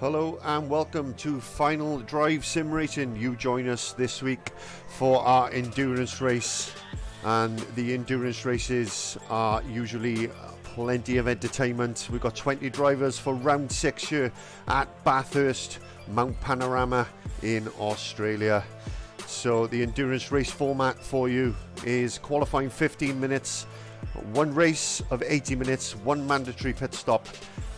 Hello and welcome to Final Drive Sim Racing. You join us this week for our endurance race, and the endurance races are usually plenty of entertainment. We've got 20 drivers for round 6 here at Bathurst, Mount Panorama in Australia. So the endurance race format for you is qualifying 15 minutes, one race of 80 minutes, one mandatory pit stop,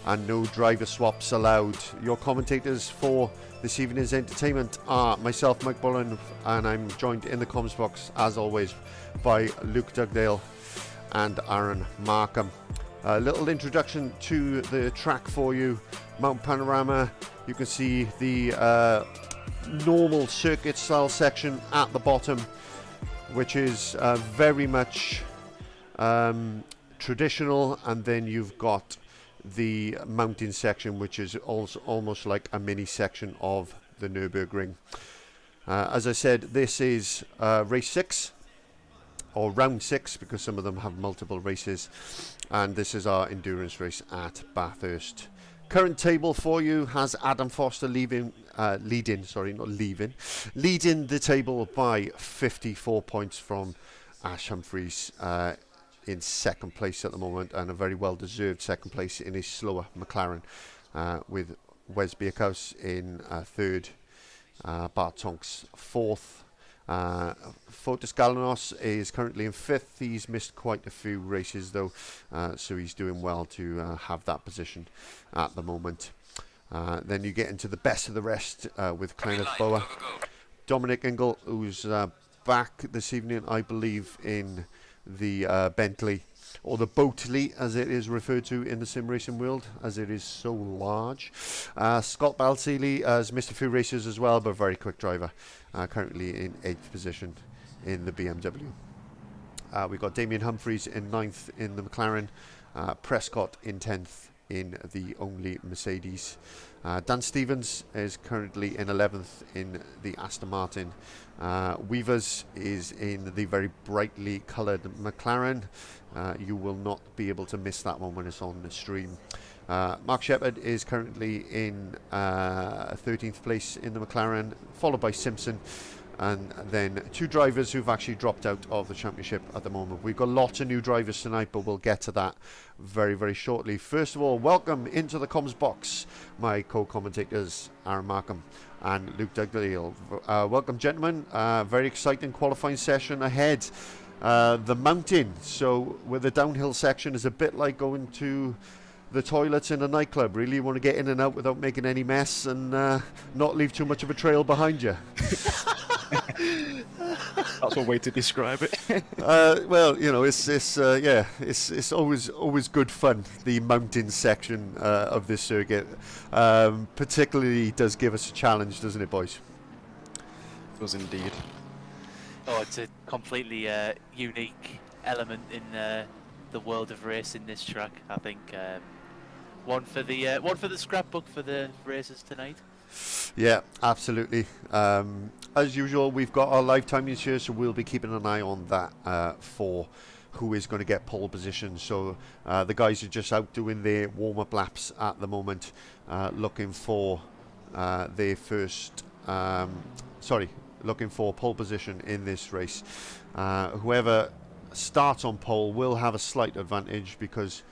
and no driver swaps allowed. Your commentators for this evening's entertainment are myself, Mike Bullen, and I'm joined in the comms box, as always, by Luke Dugdale and Aaron Markham. A little introduction to the track for you. Mount Panorama, you can see the normal circuit style section at the bottom, which is very much traditional, and then you've got the mountain section, which is also almost like a mini section of the Nürburgring. As I said, this is race 6 or round 6, because some of them have multiple races, and this is our endurance race at Bathurst. Current table for you has Adam Foster leading the table by 54 points from Ash Humphries in second place at the moment, and a very well-deserved second place in his slower McLaren, with Wes Bierkhaus in third, Bart Tonks fourth. Fotis Galanos is currently in fifth. He's missed quite a few races though, so he's doing well to have that position at the moment. Then you get into the best of the rest with Kenneth Boa, Dominic Ingle, who's back this evening, I believe, in the Bentley, or the Boatley as it is referred to in the sim racing world, as it is so large. Scott Balseeley has missed a few races as well, but a very quick driver, currently in 8th position in the BMW. We've got Damian Humphries in 9th in the McLaren, Prescott in 10th in the only Mercedes. Dan Stevens is currently in 11th in the Aston Martin. Weavers is in the very brightly coloured McLaren. You will not be able to miss that one when it's on the stream. Mark Shepherd is currently in 13th place in the McLaren, followed by Simpson, and then two drivers who've actually dropped out of the championship at the moment. We've got lots of new drivers tonight, but we'll get to that very, very shortly. First of all, welcome into the comms box my co-commentators Aaron Markham and Luke Dugdale. Welcome, gentlemen. Very exciting qualifying session ahead. The mountain, so with the downhill section, is a bit like going to the toilets in a nightclub. Really, you want to get in and out without making any mess and not leave too much of a trail behind you. That's one way to describe it. Well, you know, it's always good fun. The mountain section of this circuit, particularly, does give us a challenge, doesn't it, boys? It does indeed. Oh, it's a completely unique element in the world of racing. This track, I think, one for the scrapbook for the racers tonight. Yeah, absolutely. As usual, we've got our live timings here, so we'll be keeping an eye on that for who is going to get pole position. So the guys are just out doing their warm-up laps at the moment, looking for their first, looking for pole position in this race. Whoever starts on pole will have a slight advantage, because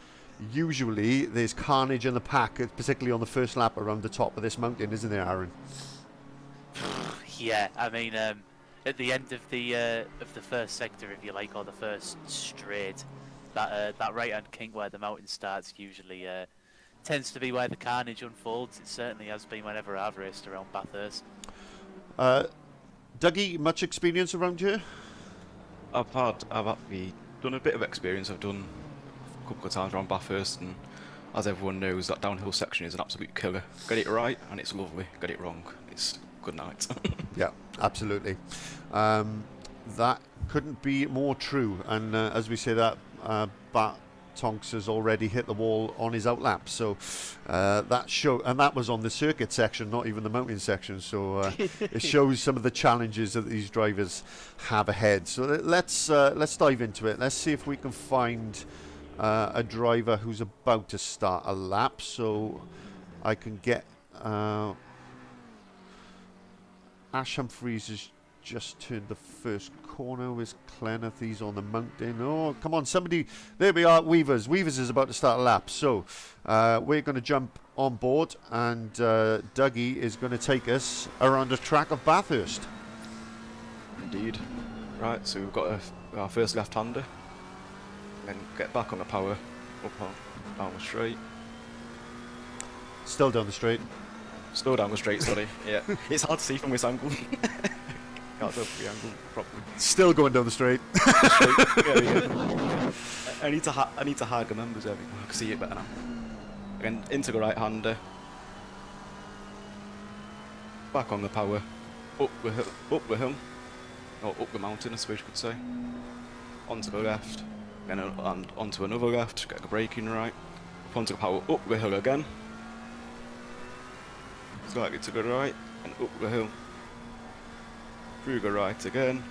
usually there's carnage in the pack, particularly on the first lap around the top of this mountain, isn't there, Aaron? Yeah, I mean, at the end of the first sector, if you like, or the first straight, that right-hand kink where the mountain starts usually tends to be where the carnage unfolds. It certainly has been whenever I've raced around Bathurst. Dougie, much experience around here? I've actually done a bit of experience. I've done a couple of times around Bathurst, and as everyone knows, that downhill section is an absolute killer. Get it right and it's lovely, get it wrong, it's good night. Yeah, absolutely. That couldn't be more true, and as we say that, Bart Tonks has already hit the wall on his outlap, so that was on the circuit section, not even the mountain section, so it shows some of the challenges that these drivers have ahead. So let's dive into it. Let's see if we can find a driver who's about to start a lap, so I can get Ash Humphries has just turned the first corner with Cleneth. He's on the mountain. Oh, come on, somebody. There we are, Weavers. Weavers is about to start a lap. So we're going to jump on board, and Dougie is going to take us around the track of Bathurst. Indeed. Right, so we've got our first left-hander. Then get back on the power, up on, down the straight. Still down the straight. Slow down the straight, sorry. Yeah, it's hard to see from this angle. Can't tell the angle properly. Still going down the straight. Straight. There we go. I need to hide the numbers there. I can see it better now. Again, into the right-hander. Back on the power. Up the hill. Or up the mountain, I suppose you could say. Onto the left. Then and onto another left. Get the braking right. Up onto the power. Up the hill again. Slightly to the right. And up the hill. Through the right again.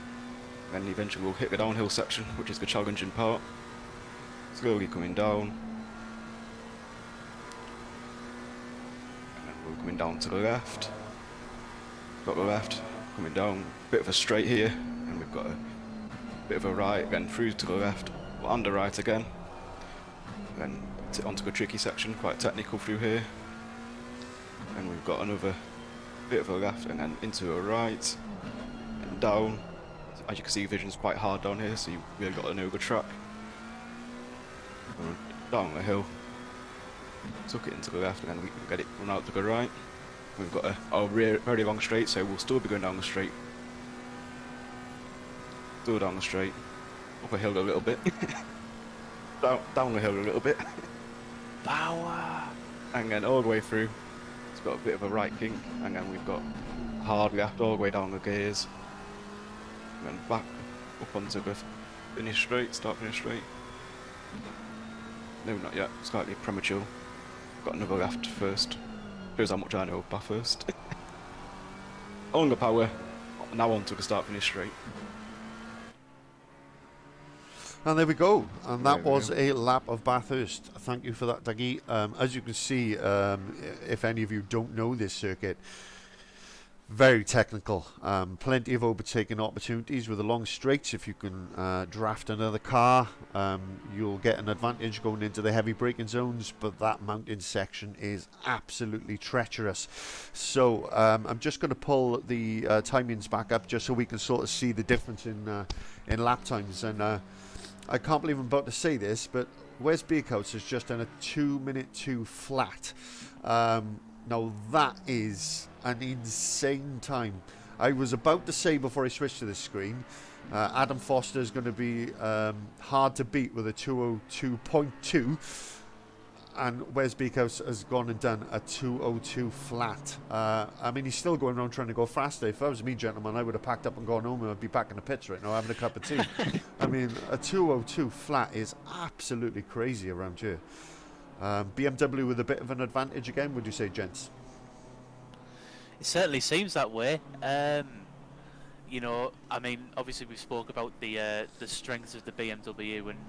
Then eventually we'll hit the downhill section, which is the challenging part. Slowly coming down. And then we're coming down to the left. Got the left, coming down, bit of a straight here, and we've got a bit of a right, then through to the left, and the right again. Then onto the tricky section, quite technical through here. And we've got another bit of a left, and then into a right, and down. As you can see, vision's quite hard down here, so you've really got to know the track. Down the hill, tuck it into the left, and then we can get it run out to the right. We've got a very long straight, so we'll still be going down the straight. Still down the straight. Up a hill a little bit. down the hill a little bit. Power! And then all the way through. It's got a bit of a right kink, and then we've got hard left all the way down the gears. And then back up onto the finish straight, start finish straight. No, not yet. Slightly premature. Got another left first. Shows how much I know of Bathurst. On the power. Now on to the start finish straight. And there we go. And that was a lap of Bathurst. Thank you for that, Dougie. As you can see, if any of you don't know this circuit, very technical. Plenty of overtaking opportunities with the long straights. If you can draft another car, you'll get an advantage going into the heavy braking zones, but that mountain section is absolutely treacherous. So I'm just going to pull the timings back up just so we can sort of see the difference in lap times. And I can't believe I'm about to say this, but Wes Beercoats has just done a 2:02 flat. Now that is an insane time. I was about to say before I switched to this screen, Adam Foster is going to be hard to beat with a 2:02.2, and Wes Beekhouse has gone and done a 2:02 flat. I mean, he's still going around trying to go faster. If that was me, gentlemen, I would have packed up and gone home, and I'd be back in the pits right now having a cup of tea. I mean, a 2:02 flat is absolutely crazy around here. BMW with a bit of an advantage again, would you say, gents? It certainly seems that way. You know, I mean, obviously we spoke about the strengths of the BMW and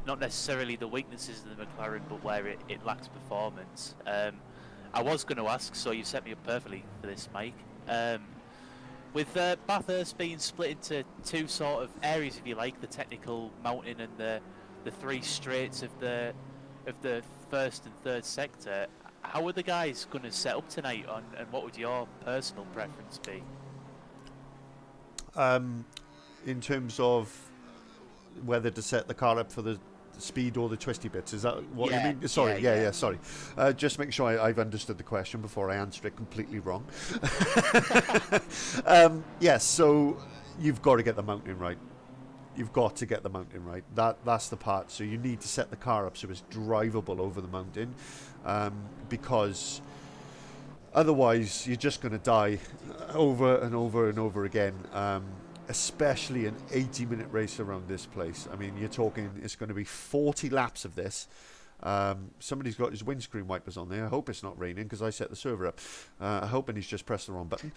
not necessarily the weaknesses of the McLaren, but where it lacks performance. I was going to ask, so you set me up perfectly for this, Mike. With Bathurst being split into two sort of areas, if you like, the technical mountain and the three straights of the first and third sector, how are the guys going to set up tonight, and what would your personal preference be? In terms of whether to set the car up for the speed or the twisty bits, is that what you mean? Sorry, yeah, sorry. Just make sure I've understood the question before I answer it completely wrong. Yes, so you've got to get the mountain right. You've got to get the mountain right. That's the part. So you need to set the car up so it's drivable over the mountain, because otherwise you're just going to die over and over and over again, especially an 80-minute race around this place. I mean, you're talking it's going to be 40 laps of this, Somebody's got his windscreen wipers on there. I hope it's not raining because I set the server up. I'm hoping he's just pressed the wrong button.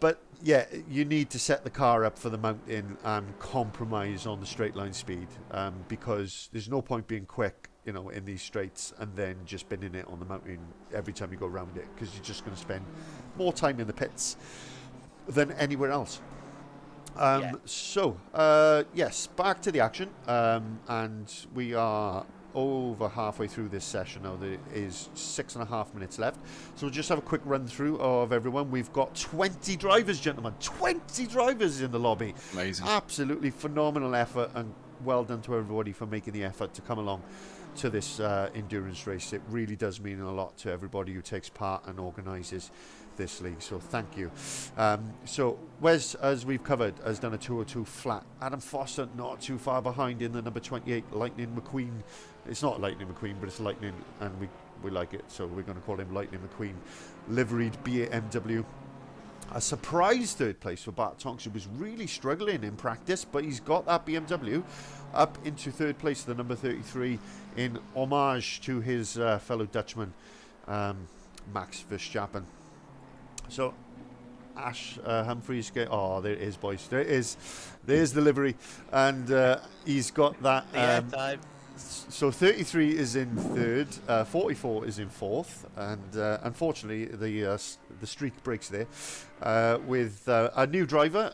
But yeah, you need to set the car up for the mountain and compromise on the straight line speed, because there's no point being quick, in these straights and then just binning it on the mountain every time you go around it, because you're just going to spend more time in the pits than anywhere else. So, yes, back to the action, and we are over halfway through this session now. There is 6.5 minutes left, so we'll just have a quick run through of everyone. We've got 20 drivers, gentlemen, 20 drivers in the lobby. Amazing. Absolutely phenomenal effort, and well done to everybody for making the effort to come along to this endurance race. It really does mean a lot to everybody who takes part and organises this league, so thank you. So Wes, as we've covered, has done a 202 flat. Adam Foster not too far behind in the number 28 Lightning McQueen. It's not Lightning McQueen, but it's Lightning, and we like it, so we're going to call him Lightning McQueen. Liveried BMW. A surprise third place for Bart Tonks, who was really struggling in practice, but he's got that BMW up into third place, the number 33, in homage to his fellow Dutchman, Max Verstappen. So Ash Humphries, there it is, boys. There it is. There's the livery, and he's got that. Time. So 33 is in third, 44 is in fourth, and unfortunately the streak breaks there with a new driver,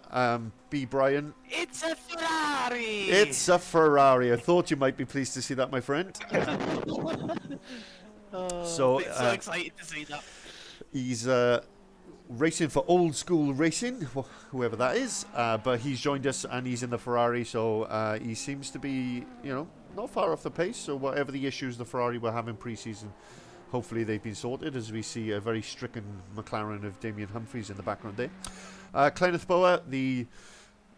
B. Brian. It's a Ferrari! It's a Ferrari. I thought you might be pleased to see that, my friend. So excited to see that. He's racing for Old School Racing, whoever that is, but he's joined us and he's in the Ferrari, so he seems to be, not far off the pace. So whatever the issues the Ferrari were having pre-season, hopefully they've been sorted, as we see a very stricken McLaren of Damian Humphries in the background there. Kenneth Bower,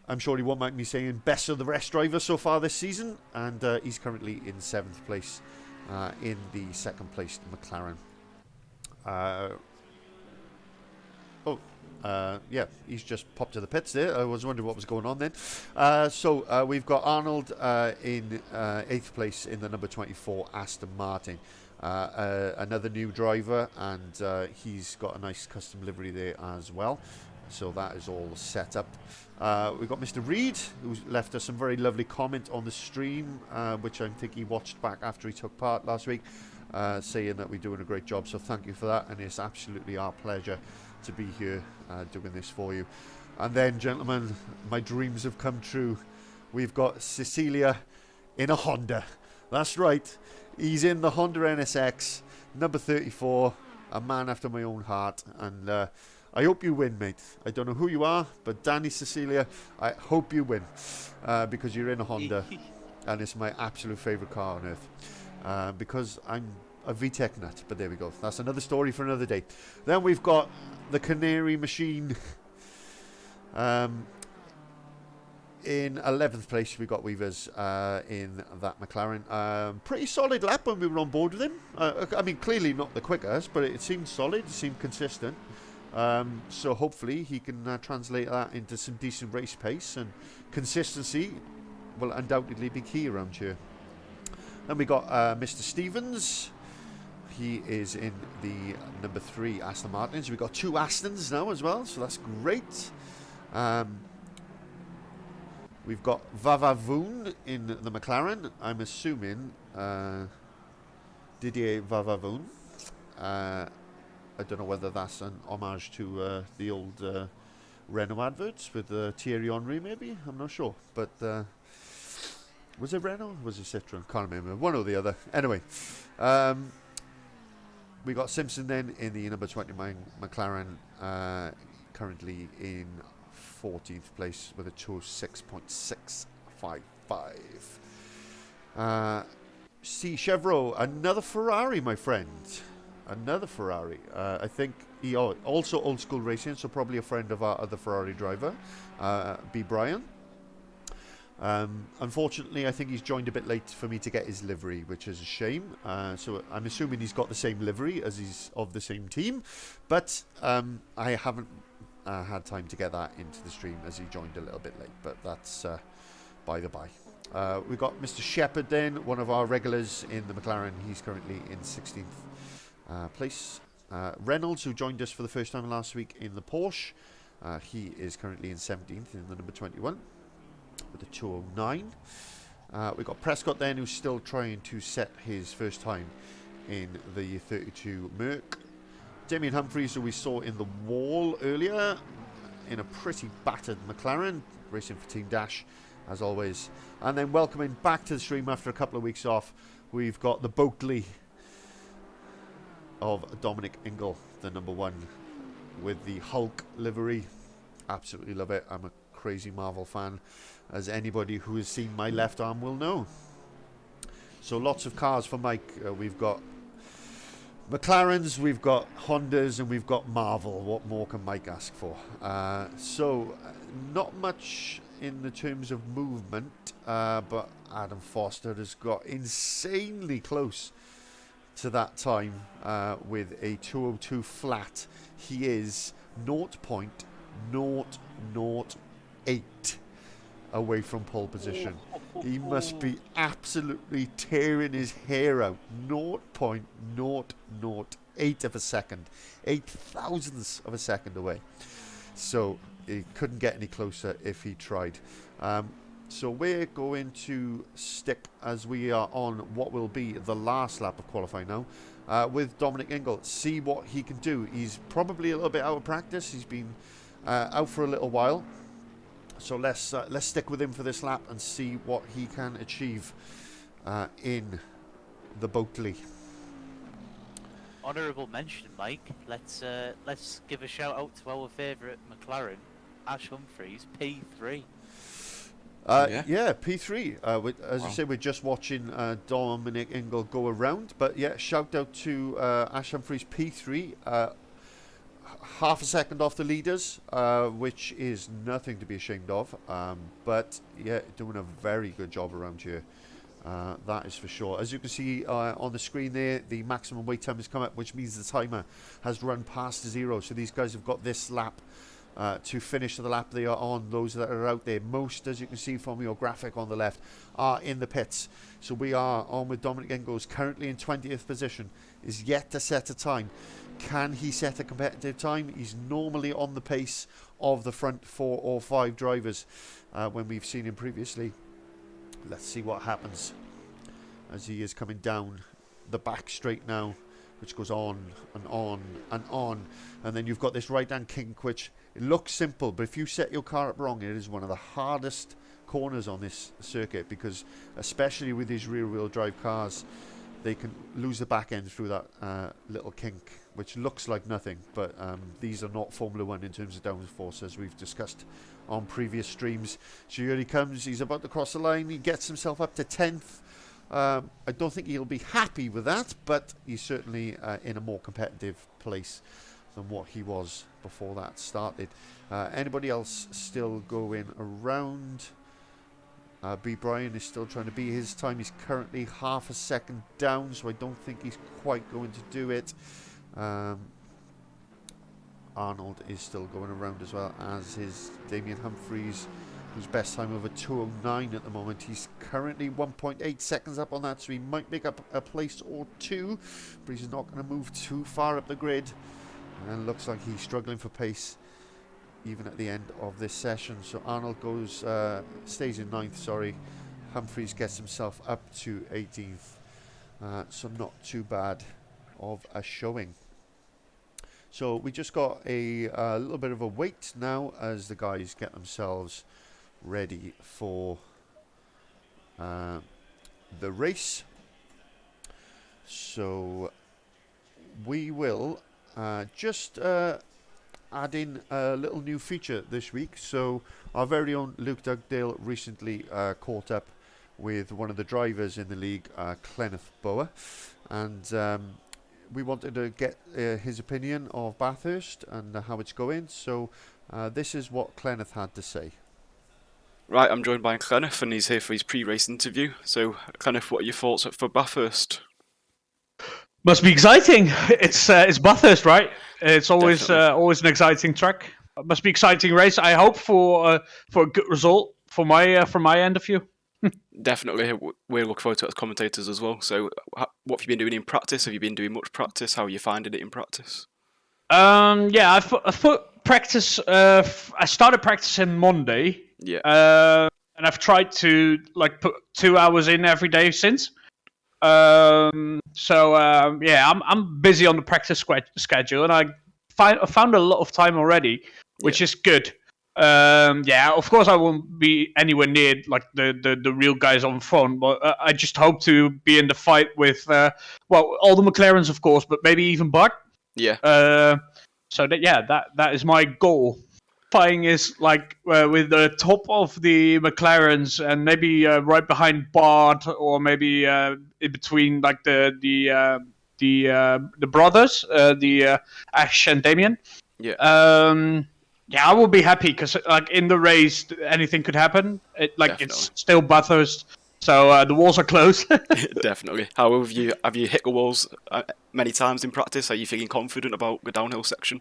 I'm sure he won't mind me saying, best of the rest driver so far this season, and he's currently in 7th place in the 2nd place McLaren. Yeah, he's just popped to the pits there. I was wondering what was going on then. So we've got Arnold in 8th place in the number 24 Aston Martin. Another new driver, and he's got a nice custom livery there as well. So that is all set up. We've got Mr. Reed, who left us some very lovely comment on the stream, which I think he watched back after he took part last week, saying that we're doing a great job. So thank you for that, and it's absolutely our pleasure to be here doing this for you. And then, gentlemen, my dreams have come true. We've got Cecilia in a Honda. That's right, he's in the Honda NSX number 34, a man after my own heart, and I hope you win, mate. I don't know who you are, but Danny, Cecilia, I hope you win, because you're in a Honda and it's my absolute favourite car on earth, because I'm a VTEC nut. But there we go, that's another story for another day. Then we've got the Canary Machine. In 11th place, we got Weavers in that McLaren. Pretty solid lap when we were on board with him. I mean, clearly not the quickest, but it seemed solid, it seemed consistent. So hopefully he can translate that into some decent race pace, and consistency will undoubtedly be key around here. Then we got Mr. Stevens. He is in the number 3 Aston Martins. We've got 2 Astons now as well, so that's great. We've got Vavavoon in the McLaren. I'm assuming Didier Vavavoon. I don't know whether that's an homage to the old Renault adverts with Thierry Henry, maybe. I'm not sure. But was it Renault or was it Citroën? Can't remember. One or the other. Anyway. We got Simpson then in the number 29 McLaren, currently in 14th place with a 206.655. C. Chevrolet, another Ferrari, my friend. Another Ferrari. I think he also Old School Racing, so probably a friend of our other Ferrari driver, B. Brian. Unfortunately, I think he's joined a bit late for me to get his livery, which is a shame. So I'm assuming he's got the same livery as he's of the same team, but I haven't had time to get that into the stream as he joined a little bit late, but that's by the by. We got Mr. Shepherd then, one of our regulars in the McLaren. He's currently in 16th place. Reynolds, who joined us for the first time last week in the Porsche, he is currently in 17th in the number 21 with a 209. We got Prescott then, who's still trying to set his first time in the 32 Merc. Damian Humphries, who we saw in the wall earlier in a pretty battered McLaren, racing for Team Dash as always. And then welcoming back to the stream after a couple of weeks off, we've got the Boatley of Dominic Ingle, the number 1 with the Hulk livery. Absolutely love it. I'm a crazy Marvel fan, as anybody who has seen my left arm will know. So lots of cars for Mike. We've got McLarens, we've got Hondas, and we've got Marvel. What more can Mike ask for? So not much in the terms of movement, but Adam Foster has got insanely close to that time with a 202 flat. He is 0.008 away from pole position. He must be absolutely tearing his hair out. 0.008 of a second, 8 thousandths of a second away. So he couldn't get any closer if he tried. So we're going to stick, as we are on what will be the last lap of qualifying now, with Dominic Ingle. See what he can do. He's probably a little bit out of practice. He's been out for a little while. So let's stick with him for this lap and see what he can achieve in the Boatley. Honourable mention, Mike. Let's give a shout out to our favourite McLaren, Ash Humphries, P3. Yeah, P3. As I say, we're just watching Dominic Ingle go around. But yeah, shout out to Ash Humphries, P3. Half a second off the leaders, which is nothing to be ashamed of. But yeah, doing a very good job around here. That is for sure. As you can see on the screen there, the maximum wait time has come up, which means the timer has run past 0. So these guys have got this lap to finish the lap they are on. Those that are out there, most, as you can see from your graphic on the left, are in the pits. So we are on with Dominic Ingles, currently in 20th position, is yet to set a time. Can he set a competitive time? He's normally on the pace of the front 4 or 5 drivers when we've seen him previously. Let's see what happens as he is coming down the back straight now, which goes on and on and on. And then you've got this right-hand kink, which it looks simple, but if you set your car up wrong, it is one of the hardest corners on this circuit, because especially with these rear-wheel drive cars, they can lose the back end through that little kink, which looks like nothing, but these are not Formula 1 in terms of downforce, as we've discussed on previous streams. So here he comes, he's about to cross the line, he gets himself up to 10th. I don't think he'll be happy with that, but he's certainly in a more competitive place than what he was before that started. Anybody else still going around? B. Bryan is still trying to beat his time. He's currently half a second down, so I don't think he's quite going to do it. Arnold is still going around as well, as is Damian Humphries, whose best time over 2:09 at the moment. He's currently 1.8 seconds up on that, so he might make up a place or two, but he's not going to move too far up the grid. And looks like he's struggling for pace even at the end of this session. So Arnold goes, stays in 9th, sorry. Humphries gets himself up to 18th. So not too bad of a showing. So we just got a little bit of a wait now as the guys get themselves ready for the race. So we will just add in a little new feature this week. So our very own Luke Dugdale recently caught up with one of the drivers in the league, Clenneth Bower, and we wanted to get his opinion of Bathurst and how it's going. So this is what Clenneth had to say. Right, I'm joined by Clenneth, and he's here for his pre-race interview. So, Clenneth, what are your thoughts for Bathurst? Must be exciting. It's Bathurst, right? It's always always an exciting track. It must be exciting race. I hope for a good result for my end of view. Definitely, we're looking forward to it as commentators as well. So, what have you been doing in practice? Have you been doing much practice? How are you finding it in practice? Yeah, I've put practice. I started practicing Monday. Yeah. And I've tried to put 2 hours in every day since. Yeah, I'm busy on the practice schedule, and I found a lot of time already, which is good. Yeah, of course I won't be anywhere near like the real guys on front, but I just hope to be in the fight with all the McLarens, of course, but maybe even Bart. Yeah. So that is my goal. Qualifying is with the top of the McLarens and maybe right behind Bart, or maybe in between like the brothers, Ash and Damian. Yeah. Yeah, I will be happy because like in the race anything could happen. It's still Bathurst, so the walls are closed. Definitely. How have you hit the walls many times in practice? Are you feeling confident about the downhill section?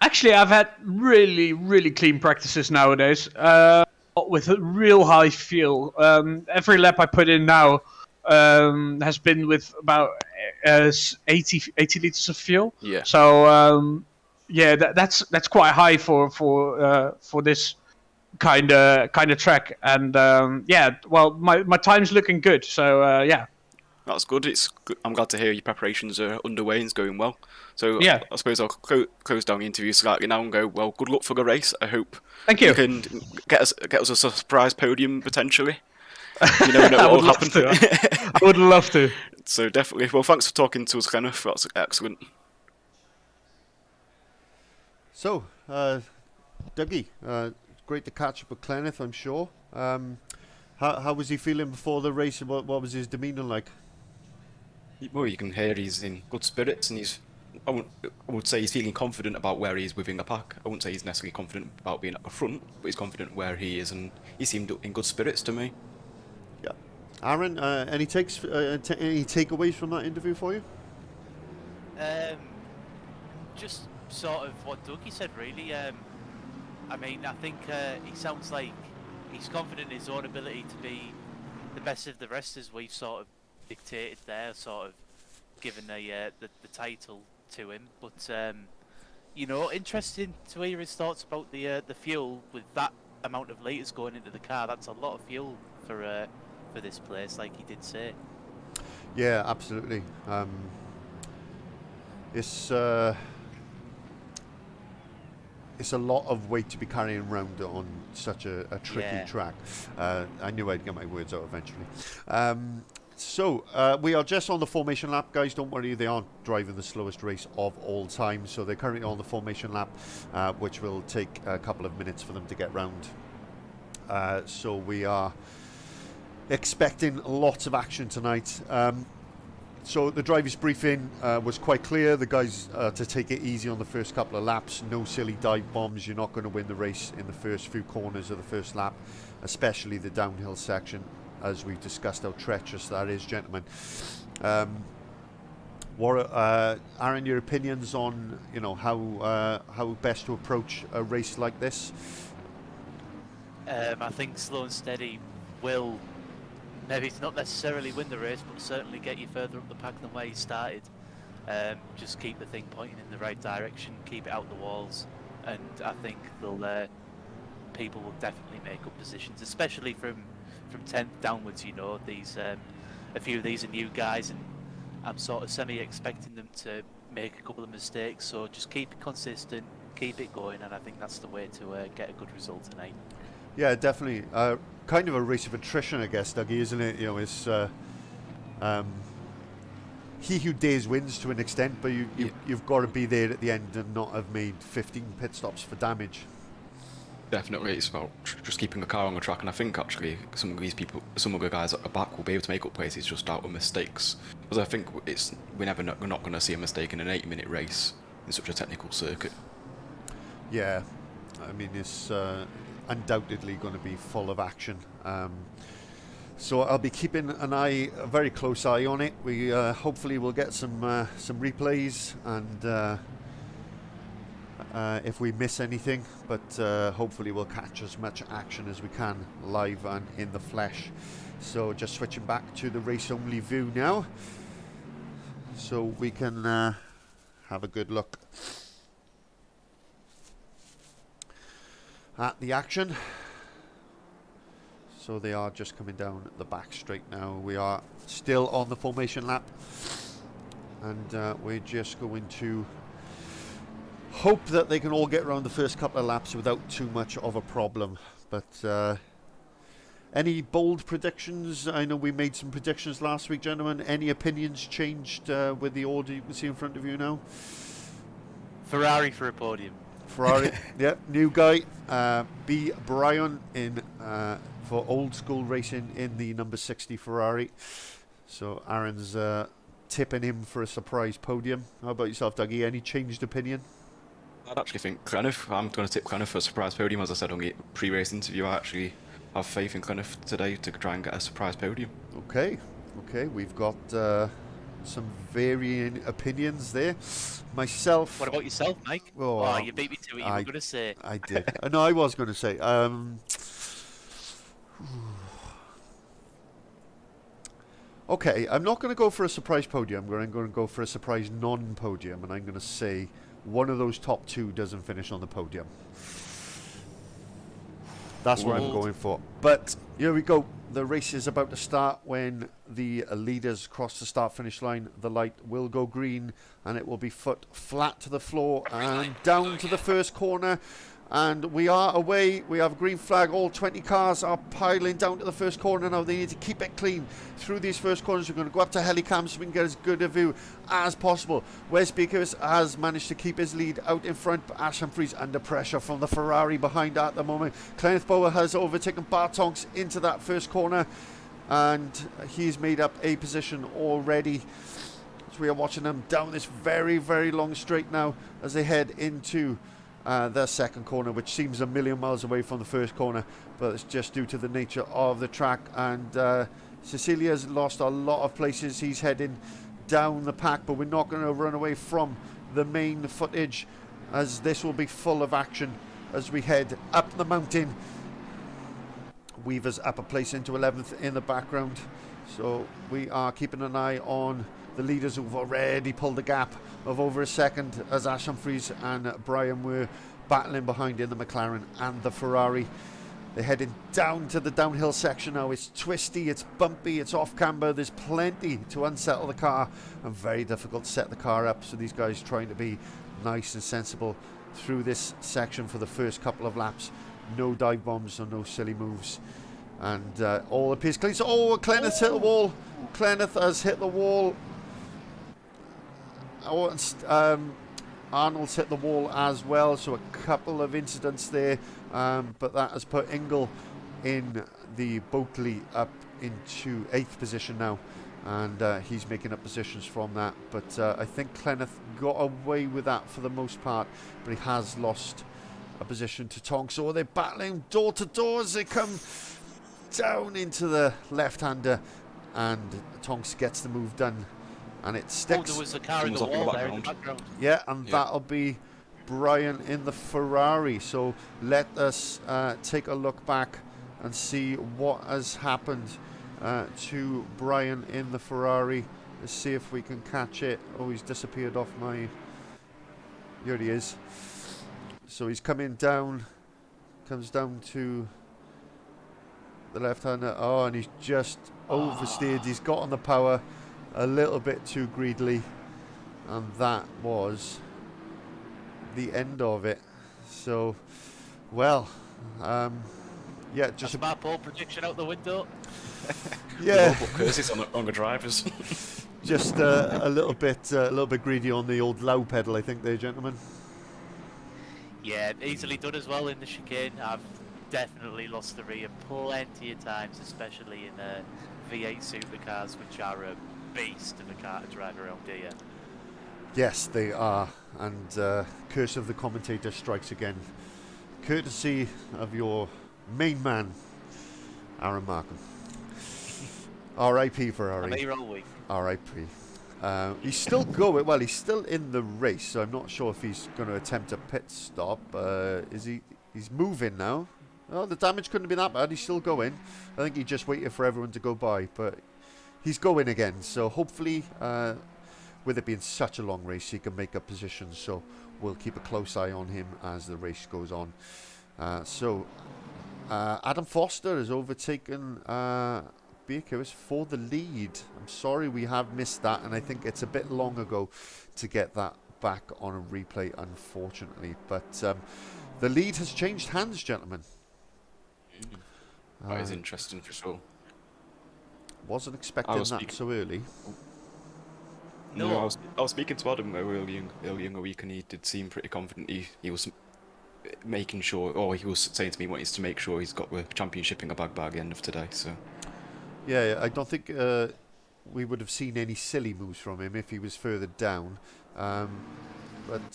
Actually, I've had really, really clean practices nowadays, with a real high feel. Every lap I put in now has been with about 80 liters of fuel. Yeah. So that's quite high for this kind of track. And my time's looking good. So yeah. That's good. I'm glad to hear your preparations are underway and it's going well. So yeah. I suppose I'll close down the interview slightly now and go, well, good luck for the race. I hope you can get us a surprise podium potentially. You never know what will happen. I would love to. So definitely. Well, thanks for talking to us, Kenneth. That's excellent. So, Dougie, great to catch up with Kenneth, I'm sure. How was he feeling before the race? What was his demeanour like? Well, you can hear he's in good spirits, and I would say he's feeling confident about where he is within the pack. I wouldn't say he's necessarily confident about being at the front, but he's confident where he is, and he seemed in good spirits to me. Yeah. Aaron, any takeaways from that interview for you? Just sort of what Dougie said, really. I mean, I think he sounds like he's confident in his own ability to be the best of the rest, as we've sort of dictated there, sort of given the title to him. But interesting to hear his thoughts about the fuel. With that amount of litres going into the car, that's a lot of fuel for this place, like he did say. Yeah, absolutely. It's a lot of weight to be carrying around on such a tricky track. I knew I'd get my words out eventually. So we are just on the formation lap, guys. Don't worry, they aren't driving the slowest race of all time. So they're currently on the formation lap, which will take a couple of minutes for them to get round. So we are expecting lots of action tonight. So the driver's briefing was quite clear. The guys to take it easy on the first couple of laps. No silly dive bombs. You're not going to win the race in the first few corners of the first lap, especially the downhill section, as we've discussed how treacherous that is, gentlemen. Aaron, your opinions on how best to approach a race like this? I think slow and steady will. Maybe it's not necessarily win the race, but certainly get you further up the pack than where you started. Just keep the thing pointing in the right direction, keep it out the walls, and I think people will definitely make up positions, especially from 10th downwards. These a few of these are new guys, and I'm sort of semi-expecting them to make a couple of mistakes. So just keep it consistent, keep it going, and I think that's the way to get a good result tonight. Yeah, definitely. Kind of a race of attrition, I guess, Dougie, isn't it? It's he who dares wins to an extent, but you've got to be there at the end and not have made 15 pit stops for damage. Definitely, it's about just keeping the car on the track, and I think actually some of the guys at the back will be able to make up places just out of mistakes. Because I think we're not going to see a mistake in an 8-minute race in such a technical circuit. Yeah, I mean it's undoubtedly going to be full of action. So I'll be keeping a very close eye on it. We hopefully will get some replays, and if we miss anything, but hopefully we'll catch as much action as we can live and in the flesh. So just switching back to the race only view now, so we can have a good look at the action. So they are just coming down the back straight now. We are still on the formation lap, and we're just going to hope that they can all get around the first couple of laps without too much of a problem. But any bold predictions? I know we made some predictions last week, gentlemen. Any opinions changed with the order you can see in front of you now? Ferrari for a podium. Ferrari, yeah, new guy. B. Brian in for old school racing in the number 60 Ferrari. So Aaron's tipping him for a surprise podium. How about yourself, Dougie? Any changed opinion? I'd actually think Cleniff. I'm going to tip Cleniff for a surprise podium. As I said on the pre-race interview, I actually have faith in Cleniff today to try and get a surprise podium. Okay, we've got some varying opinions there. Myself. What about yourself, Mike? Oh, you beat me to it. You were going to say. I did. No, I was going to say. Okay, I'm not going to go for a surprise podium. I'm going to go for a surprise non-podium, and I'm going to say one of those top two doesn't finish on the podium. That's what I'm going for. But here we go. The race is about to start. When the leaders cross the start-finish line, the light will go green, and it will be foot flat to the floor and down to the first corner. And we are away. We have a green flag. All 20 cars are piling down to the first corner now. They need to keep it clean through these first corners. We're going to go up to helicam so we can get as good a view as possible. Wes Beakers has managed to keep his lead out in front, but Ash Humphries under pressure from the Ferrari behind at the moment. Kenneth Bauer has overtaken Bartonks into that first corner, and he's made up a position already. So we are watching them down this very, very long straight now as they head into their second corner, which seems a million miles away from the first corner, but it's just due to the nature of the track. And Cecilia's lost a lot of places. He's heading down the pack, but we're not going to run away from the main footage, as this will be full of action as we head up the mountain. Weaver's up a place into 11th in the background, so we are keeping an eye on the leaders who've already pulled the gap of over a second, as Ash Humphries and Brian were battling behind in the McLaren and the Ferrari. They're heading down to the downhill section now. It's twisty, it's bumpy, it's off camber. There's plenty to unsettle the car and very difficult to set the car up. So these guys trying to be nice and sensible through this section for the first couple of laps. No dive bombs or no silly moves. And all appears clean. So, Clenneth hit the wall. Clenneth has hit the wall. Arnold's hit the wall as well, so a couple of incidents there, but that has put Ingle in the Boatley up into 8th position now, and he's making up positions from that. But I think Clenneth got away with that for the most part, but he has lost a position to Tonks. So they're battling door to door as they come down into the left-hander, and Tonks gets the move done. And it sticks. There was a car in the wall there in the background. Yeah, and that'll be Brian in the Ferrari. So let us take a look back and see what has happened to Brian in the Ferrari. Let's see if we can catch it. Oh, he's disappeared off my... Here he is. So he's coming down, comes down to the left-hander. Oh, and he's just oversteered. He's got on the power a little bit too greedily, and that was the end of it. So, well, yeah, just my pole prediction out the window. Yeah, curses on the drivers. Just a little bit greedy on the old low pedal, I think, there, gentlemen. Yeah, easily done as well in the chicane. I've definitely lost the rear plenty of times, especially in V8 supercars, which are a beast of a car to drive around here. Yes, they are, and curse of the commentator strikes again, courtesy of your main man, Aaron Markham. R.I.P. Ferrari. I'm here all week. R.I.P. He's still going. Well, he's still in the race, so I'm not sure if he's going to attempt a pit stop. Is he? He's moving now. Oh, the damage couldn't have been that bad. He's still going. I think he just waited for everyone to go by, but he's going again. So hopefully, with it being such a long race, he can make up positions. So we'll keep a close eye on him as the race goes on. Adam Foster has overtaken Beerkowitz for the lead. I'm sorry we have missed that, and I think it's a bit long ago to get that back on a replay, unfortunately. But the lead has changed hands, gentlemen. That is interesting for sure. Wasn't expecting that so early. No, I was speaking to Adam earlier in the week, and he did seem pretty confident. He was making sure, or he was saying to me, he wants to make sure he's got the championship in the bag by the end of today. So. Yeah, I don't think we would have seen any silly moves from him if he was further down.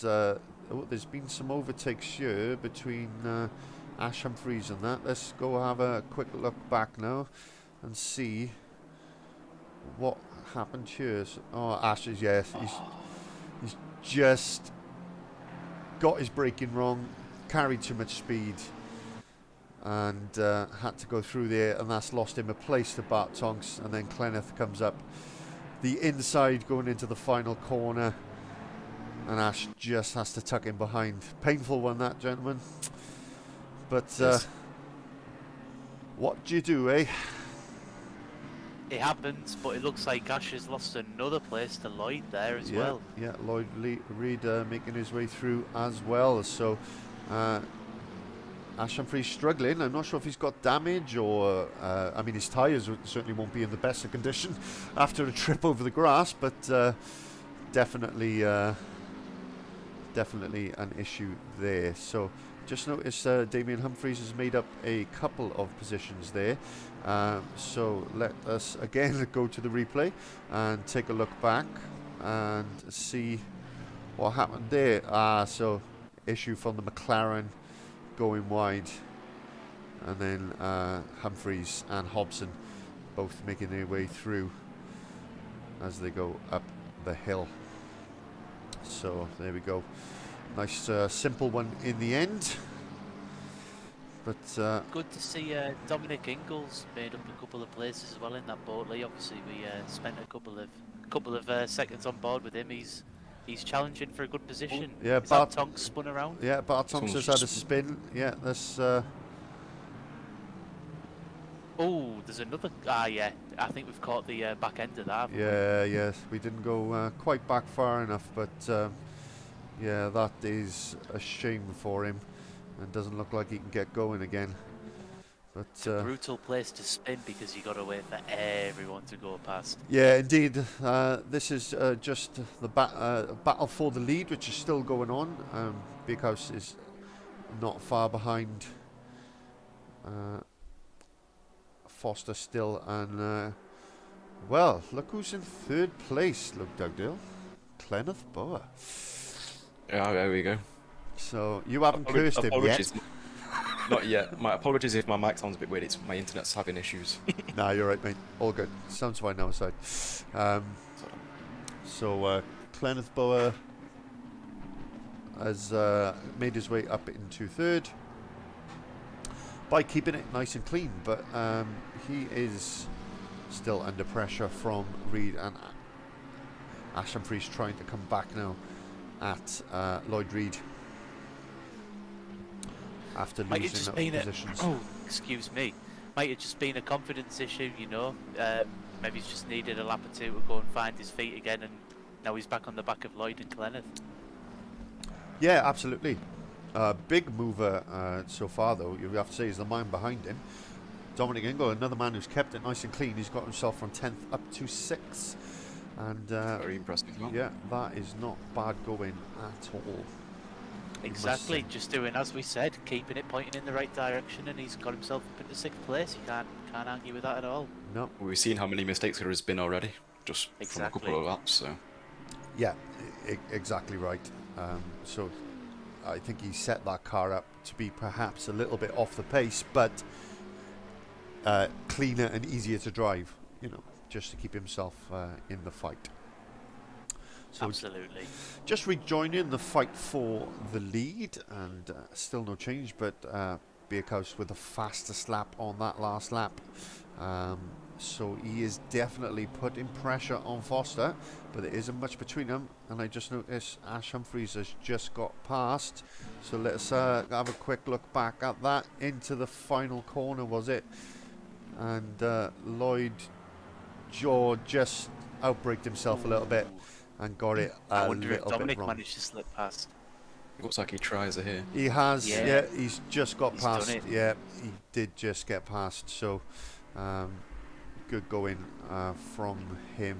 There's been some overtakes here between Ash Humphries and that. Let's go have a quick look back now and see what happened here. Ash is, he's just got his braking wrong, carried too much speed, and had to go through there, and that's lost him a place to Bart Tonks. And then Clenneth comes up the inside going into the final corner, and Ash just has to tuck in behind. Painful one, that, gentlemen. But yes. What do you do, eh? It happens, but it looks like Ash has lost another place to Lloyd there as well. Yeah, Lloyd Reid making his way through as well. So Ash Humphries struggling. I'm not sure if he's got damage or... I mean, his tyres certainly won't be in the best of condition after a trip over the grass, but definitely an issue there. So just notice Damian Humphries has made up a couple of positions there. So let us again go to the replay and take a look back and see what happened there. So issue from the McLaren going wide, and then Humphries and Hobson both making their way through as they go up the hill. So there we go. Nice simple one in the end. But good to see Dominic Ingles made up a couple of places as well in that Boatley. Obviously, we spent a couple of seconds on board with him. He's challenging for a good position. Yeah, Bart Tonks spun around. Yeah, Bart Tonks has had a spin. Yeah, that's. Oh, there's another. Yeah, I think we've caught the back end of that. Yeah, we didn't go quite back far enough, but yeah, that is a shame for him. And doesn't look like he can get going again. But it's a brutal place to spin because you got to wait for everyone to go past. Yeah, indeed. This is just the battle for the lead, which is still going on. Big House is not far behind Foster still, and well, look who's in third place. Look, Dugdale, Clenneth Boa. Yeah, there we go. So you haven't cursed him yet? Not yet. My apologies if my mic sounds a bit weird. It's my internet's having issues. Nah, you're right, mate. All good. Sounds fine now, aside. So Clenneth Boa has made his way up into third by keeping it nice and clean, but he is still under pressure from Reid and Ash Humphries trying to come back now at Lloyd Reid after losing positions. Excuse me. Might have just been a confidence issue, you know. Maybe he's just needed a lap or two to go and find his feet again, and now he's back on the back of Lloyd and Clenneth. Yeah, absolutely. Big mover so far, though, you have to say, is the man behind him. Dominic Ingle, another man who's kept it nice and clean. He's got himself from 10th up to 6th. And very impressive. Yeah, that is not bad going at all. Exactly, just doing as we said, keeping it pointing in the right direction, and he's got himself up into 6th place. You can't argue with that at all. No. We've seen how many mistakes there has been already, just from a couple of laps. So. Yeah, exactly right. So I think he set that car up to be perhaps a little bit off the pace, but cleaner and easier to drive, you know, just to keep himself in the fight. So Absolutely. just rejoining the fight for the lead, and still no change, but Bierkhaus with the fastest lap on that last lap. So he is definitely putting pressure on Foster, but there isn't much between them. And I just noticed Ash Humphries has just got past. So let's have a quick look back at that. Into the final corner, was it? And Lloyd George just outbraked himself a little bit and got it I a wonder if little Dominic bit wrong. managed to slip past. It looks like he tries it here. He has, Yeah. yeah, he's just got He's done past. it. Yeah, he did just get past. So good going from him.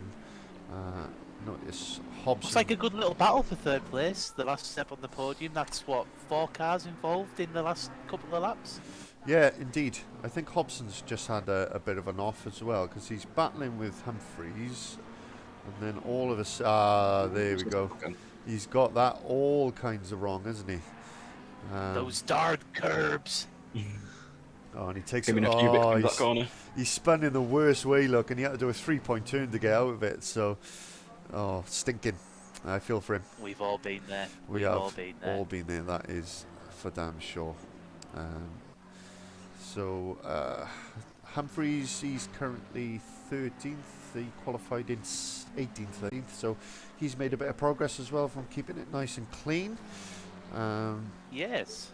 Notice Hobson. Looks like a good little battle for third place. The last step on the podium. That's what, 4 cars involved in the last couple of laps. Yeah, indeed. I think Hobson's just had a bit of an off as well, because he's battling with Humphries, and then all of us. There we go. He's got that all kinds of wrong, isn't he? Those dark curbs. Oh, and he takes Give it. me a few bits in that He's, corner. he's spun in the worst way, look, and he had to do a 3-point turn to get out of it. So, stinking. I feel for him. We've all been there. We We've have all been there. all been there. That is for damn sure. Humphries, he's currently 13th. He qualified in 18th. So he's made a bit of progress as well from keeping it nice and clean. Yes.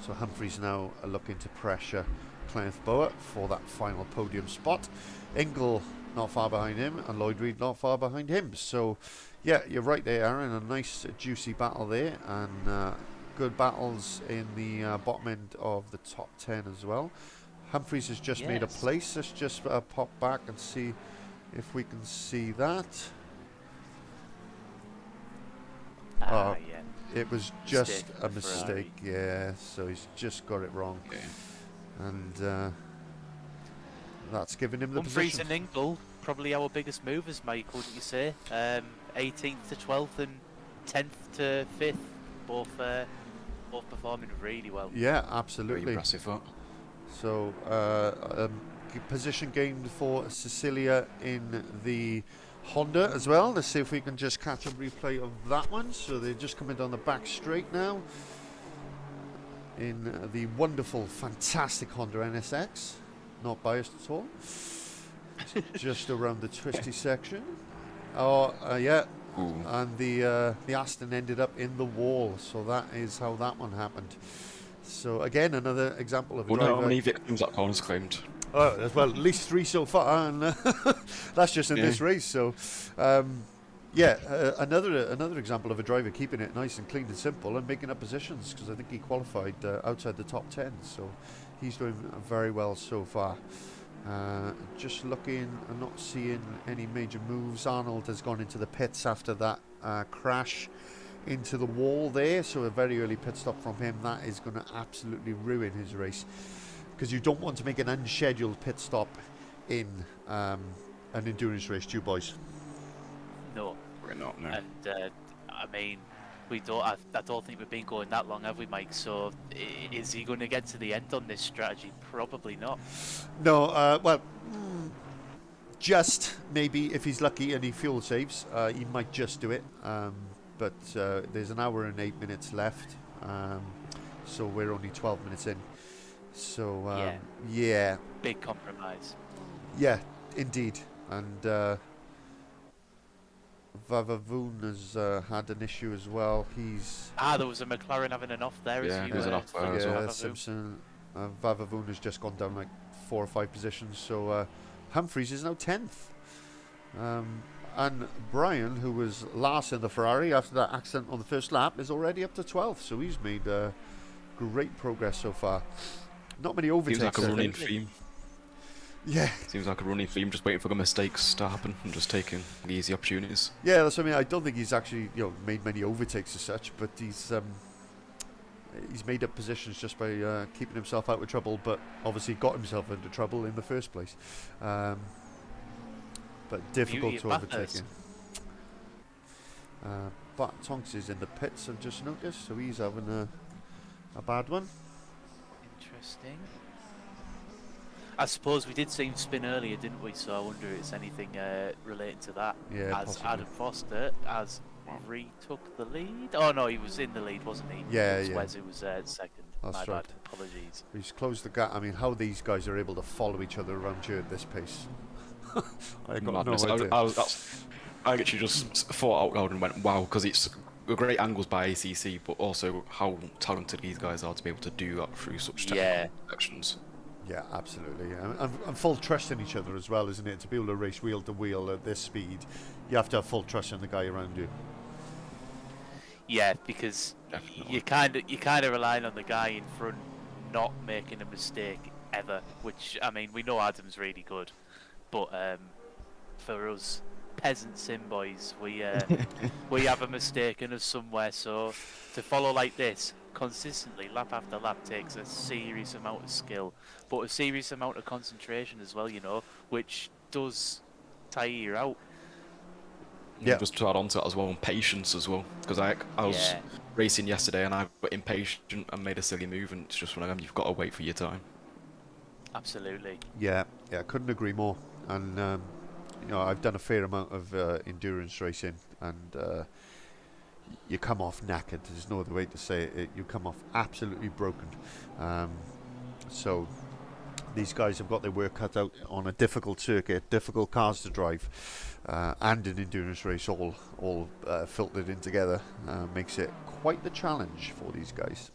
So Humphries now are looking to pressure Kenneth Bower for that final podium spot. Ingle not far behind him, and Lloyd Reed not far behind him. So, yeah, you're right there, Aaron. A nice, juicy battle there, and good battles in the bottom end of the top 10 as well. Humphries has just made a Yes. place. Let's just pop back and see if we can see that. Yeah. It was just Mistake a from the Ferrari. mistake, yeah. So he's just got it wrong, Okay. and that's given him the Humphries position. and Ingle, probably our biggest movers, Mike, wouldn't you say? 18th to 12th and 10th to 5th, both performing really well. Yeah, Very absolutely. impressive that. So position gained for Cecilia in the Honda as well. Let's see if we can just catch a replay of that one. So they're just coming down the back straight now in the wonderful, fantastic Honda NSX. Not biased at all. Just around the twisty section. Oh, yeah. Ooh. And the Aston ended up in the wall. So that is how that one happened. So again, another example of a Wonder driver. how many victims that corner's claimed. Oh, there's, well, at least 3 so far, and that's just in this race. So, another example of a driver keeping it nice and clean and simple and making up positions, because I think he qualified outside the top 10. So he's doing very well so far. Just looking and not seeing any major moves. Arnold has gone into the pits after that crash into the wall there, so a very early pit stop from him. That is going to absolutely ruin his race, because you don't want to make an unscheduled pit stop in an endurance race, do you, boys? No. We're not, no. And I mean, I don't think we've been going that long, have we, Mike? So is he going to get to the end on this strategy? Probably not. No, just maybe if he's lucky and he fuel saves, he might just do it. But there's an hour and 8 minutes left, so we're only 12 minutes in. So yeah, Big compromise. yeah, indeed. And Vavavoon has had an issue as well. He's There was a McLaren having an off there. Yeah, as you, there's an off there as well. Simpson. Vavavoon has just gone down like 4 or 5 positions. So Humphries is now 10th. And Brian, who was last in the Ferrari after that accident on the first lap, is already up to 12th. So he's made great progress so far. Not many overtakes. Seems like a I running think. theme. Yeah, Seems like a running theme, just waiting for the mistakes to happen and just taking the easy opportunities. yeah. That's what I mean. I don't think he's actually made many overtakes as such, but he's made up positions just by keeping himself out of trouble. But obviously got himself into trouble in the first place. But difficult Beauty to of Bathurst. overtake. But Tonks is in the pits, I've just noticed, so he's having a bad one. Interesting. I suppose we did see him spin earlier, didn't we? So I wonder if it's anything related to that. Yeah, As possibly. Adam Foster has retook the lead. Oh no, he was in the lead, wasn't he? Yeah, It was yeah. Wes who was second. That's My right. bad. Apologies. He's closed the gap. I mean, how these guys are able to follow each other around here at this pace. I got Madness. no idea. I actually just thought out loud and went, wow, because it's great angles by ACC, but also how talented these guys are to be able to do that through such technical sections. Yeah, absolutely. And full trust in each other as well, isn't it? To be able to race wheel to wheel at this speed, you have to have full trust in the guy around you. Yeah, because you kind of relying on the guy in front not making a mistake ever. Which, I mean, we know Adam's really good, but for us peasant sim boys, we have a mistake in us somewhere. So to follow like this consistently, lap after lap, takes a serious amount of skill, but a serious amount of concentration as well. You know, which does tire you out. Yeah. Just to add on to that as well, and patience as well, because I was racing yesterday and I got impatient and made a silly move, and it's just one of them, you've got to wait for your time. Absolutely. Yeah, couldn't agree more. And you know, I've done a fair amount of endurance racing, and you come off knackered. There's no other way to say it. You come off absolutely broken. So these guys have got their work cut out on a difficult circuit, difficult cars to drive, and an endurance race all filtered in together. Makes it quite the challenge for these guys.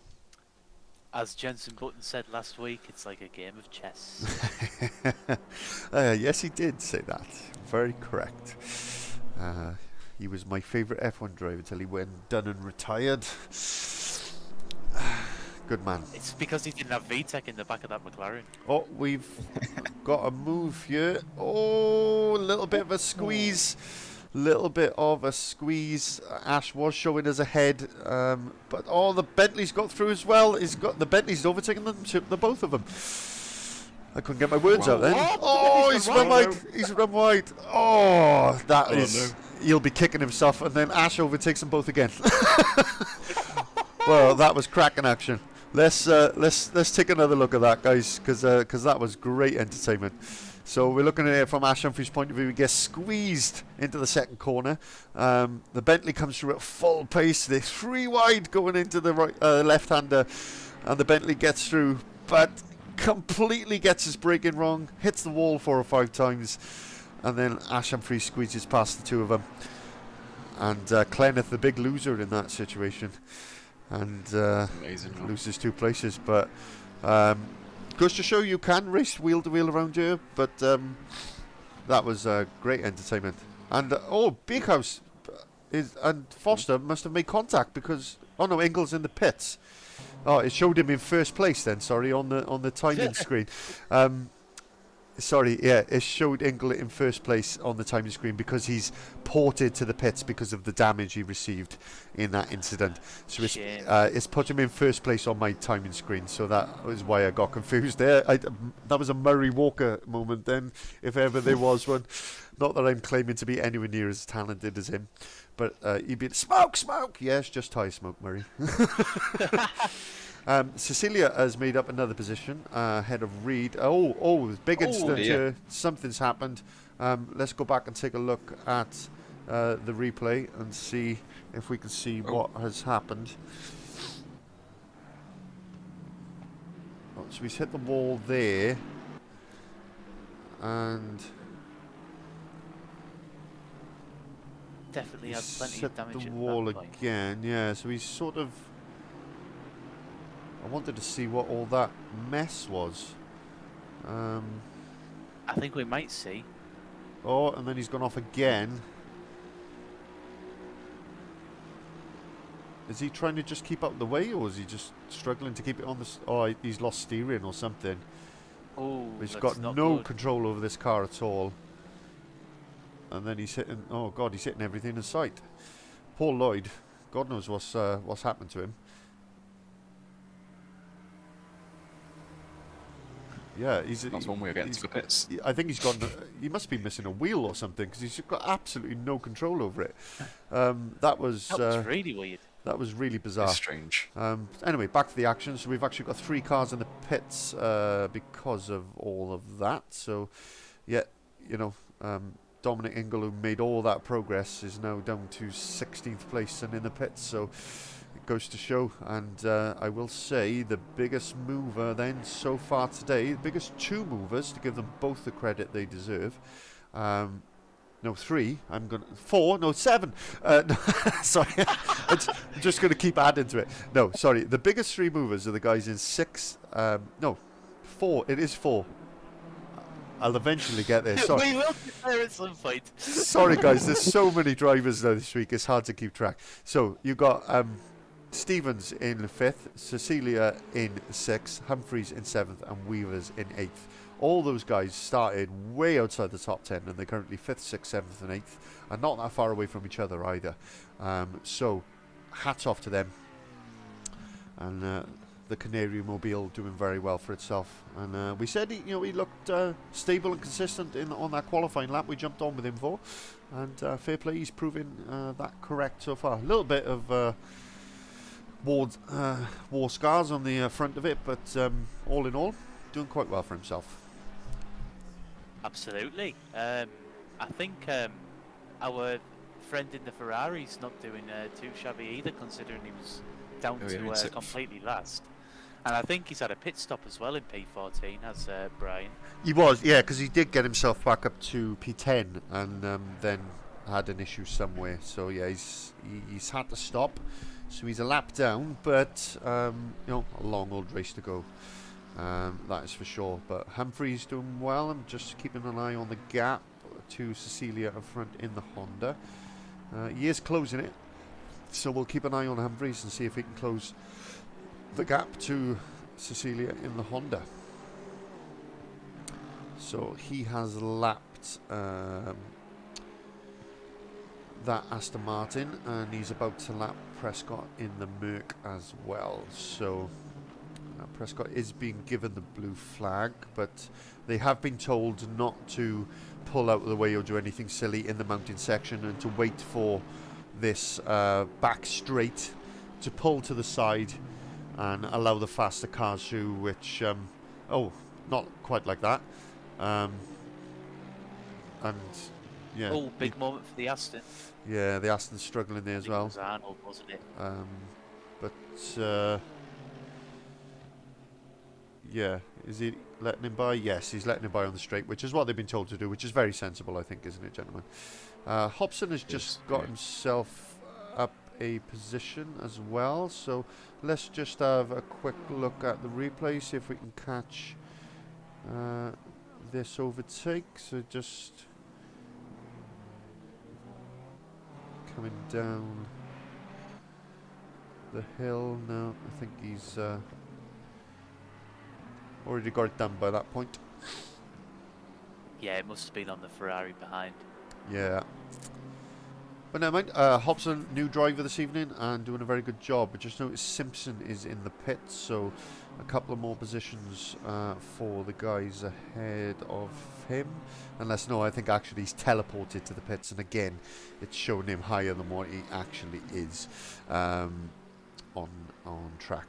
As Jensen Button said last week, it's like a game of chess. Yes, he did say that. Very correct. He was my favourite F1 driver till he went done and retired. Good man. It's because he didn't have VTEC in the back of that McLaren. Oh, we've got a move here. Oh, a little bit of a squeeze. Little bit of a squeeze. Ash was showing us ahead, but the Bentley's got through as well. The Bentley's overtaken them, the both of them. I couldn't get my words out then. Oh, he's run wide. He's run wide. Oh, that is. No. He'll be kicking himself, and then Ash overtakes them both again. Well, that was cracking action. Let's take another look at that, guys, because that was great entertainment. So we're looking at it from Ash Humphries' point of view. He gets squeezed into the second corner. The Bentley comes through at full pace. They're 3 wide going into the right left-hander, and the Bentley gets through, but completely gets his braking wrong, hits the wall 4 or 5 times, and then Ash Humphries squeezes past the two of them. And Clenneth, the big loser in that situation, and loses 2 places, but goes to show you can race wheel to wheel around here. But that was great entertainment. And Beekhouse and Foster must have made contact, because Ingles in the pits. Oh, it showed him in first place then. Sorry, on the timing screen. Sorry, yeah, it showed Ingle in first place on the timing screen because he's ported to the pits because of the damage he received in that incident. So it's put him in first place on my timing screen, so that was why I got confused there. That was a Murray Walker moment then, if ever there was one. Not that I'm claiming to be anywhere near as talented as him, but he'd be smoke! Yes, just tie smoke, Murray. Cecilia has made up another position ahead of Reed. Big incident here. Something's happened. Let's go back and take a look at the replay and see if we can see what has happened. So he's hit the wall there, and definitely has plenty of damage. Hit the wall again. Yeah, so he's sort of. I wanted to see what all that mess was. I think we might see. Oh, and then he's gone off again. Is he trying to just keep out the way, or is he just struggling to keep it on the... Oh, he's lost steering or something. Oh, he's got no control over this car at all. And then he's hitting... Oh, God, he's hitting everything in sight. Paul Lloyd, God knows what's happened to him. Yeah, that's one way of getting to the pits. I think he's got. He must be missing a wheel or something, because he's got absolutely no control over it. That was really weird. That was really bizarre. It's strange. Anyway, back to the action. So we've actually got 3 cars in the pits because of all of that. So, yeah, you know, Dominic Ingle, who made all that progress, is now down to 16th place and in the pits. So it goes to show. And I will say the biggest mover then so far today, the biggest two movers, to give them both the credit they deserve. No, 3. I'm going to 4. No, 7. No, sorry, I'm just going to keep adding to it. No, sorry. The biggest 3 movers are the guys in 6. No, 4. It is 4. I'll eventually get there. Sorry. We will get there at some point. Sorry, guys. There's so many drivers now this week. It's hard to keep track. So you got Stevens in 5th, Cecilia in 6th, Humphries in 7th, and Weavers in 8th. All those guys started way outside the top 10, and they're currently 5th, 6th, 7th, and 8th, and not that far away from each other either. So, hats off to them. And the Canary Mobile doing very well for itself. And we said he looked stable and consistent on that qualifying lap we jumped on with him for, and fair play, he's proving that correct so far. A little bit of war scars on the front of it, but all in all, doing quite well for himself. Absolutely. I think our friend in the Ferrari's not doing too shabby either, considering he was down to completely last. And I think he's had a pit stop as well in P14, has Brian. He was, yeah, because he did get himself back up to P10 and then had an issue somewhere. So yeah, he's had to stop. So he's a lap down, but a long old race to go. That is for sure. But Humphries doing well. I'm just keeping an eye on the gap to Cecilia up front in the Honda. He is closing it, so we'll keep an eye on Humphries and see if he can close the gap to Cecilia in the Honda. So he has lapped that Aston Martin, and he's about to lap Prescott in the Merc as well. So Prescott is being given the blue flag, but they have been told not to pull out of the way or do anything silly in the mountain section, and to wait for this back straight to pull to the side and allow the faster cars through, which not quite like that. And yeah, big moment for the Aston. Yeah, the Aston's struggling there as well. It was Arnold, wasn't it? Yeah, is he letting him by? Yes, he's letting him by on the straight, which is what they've been told to do, which is very sensible, I think, isn't it, gentlemen? Hobson has just got himself up a position as well, so let's just have a quick look at the replay, see if we can catch this overtake. So just coming down the hill now. I think he's already got it done by that point. Yeah, it must have been on the Ferrari behind. Yeah. But never mind. Hobson, new driver this evening and doing a very good job. But just noticed Simpson is in the pits, so a couple of more positions for the guys ahead of him. Unless, no, I think actually he's teleported to the pits, and again, it's showing him higher than what he actually is on track.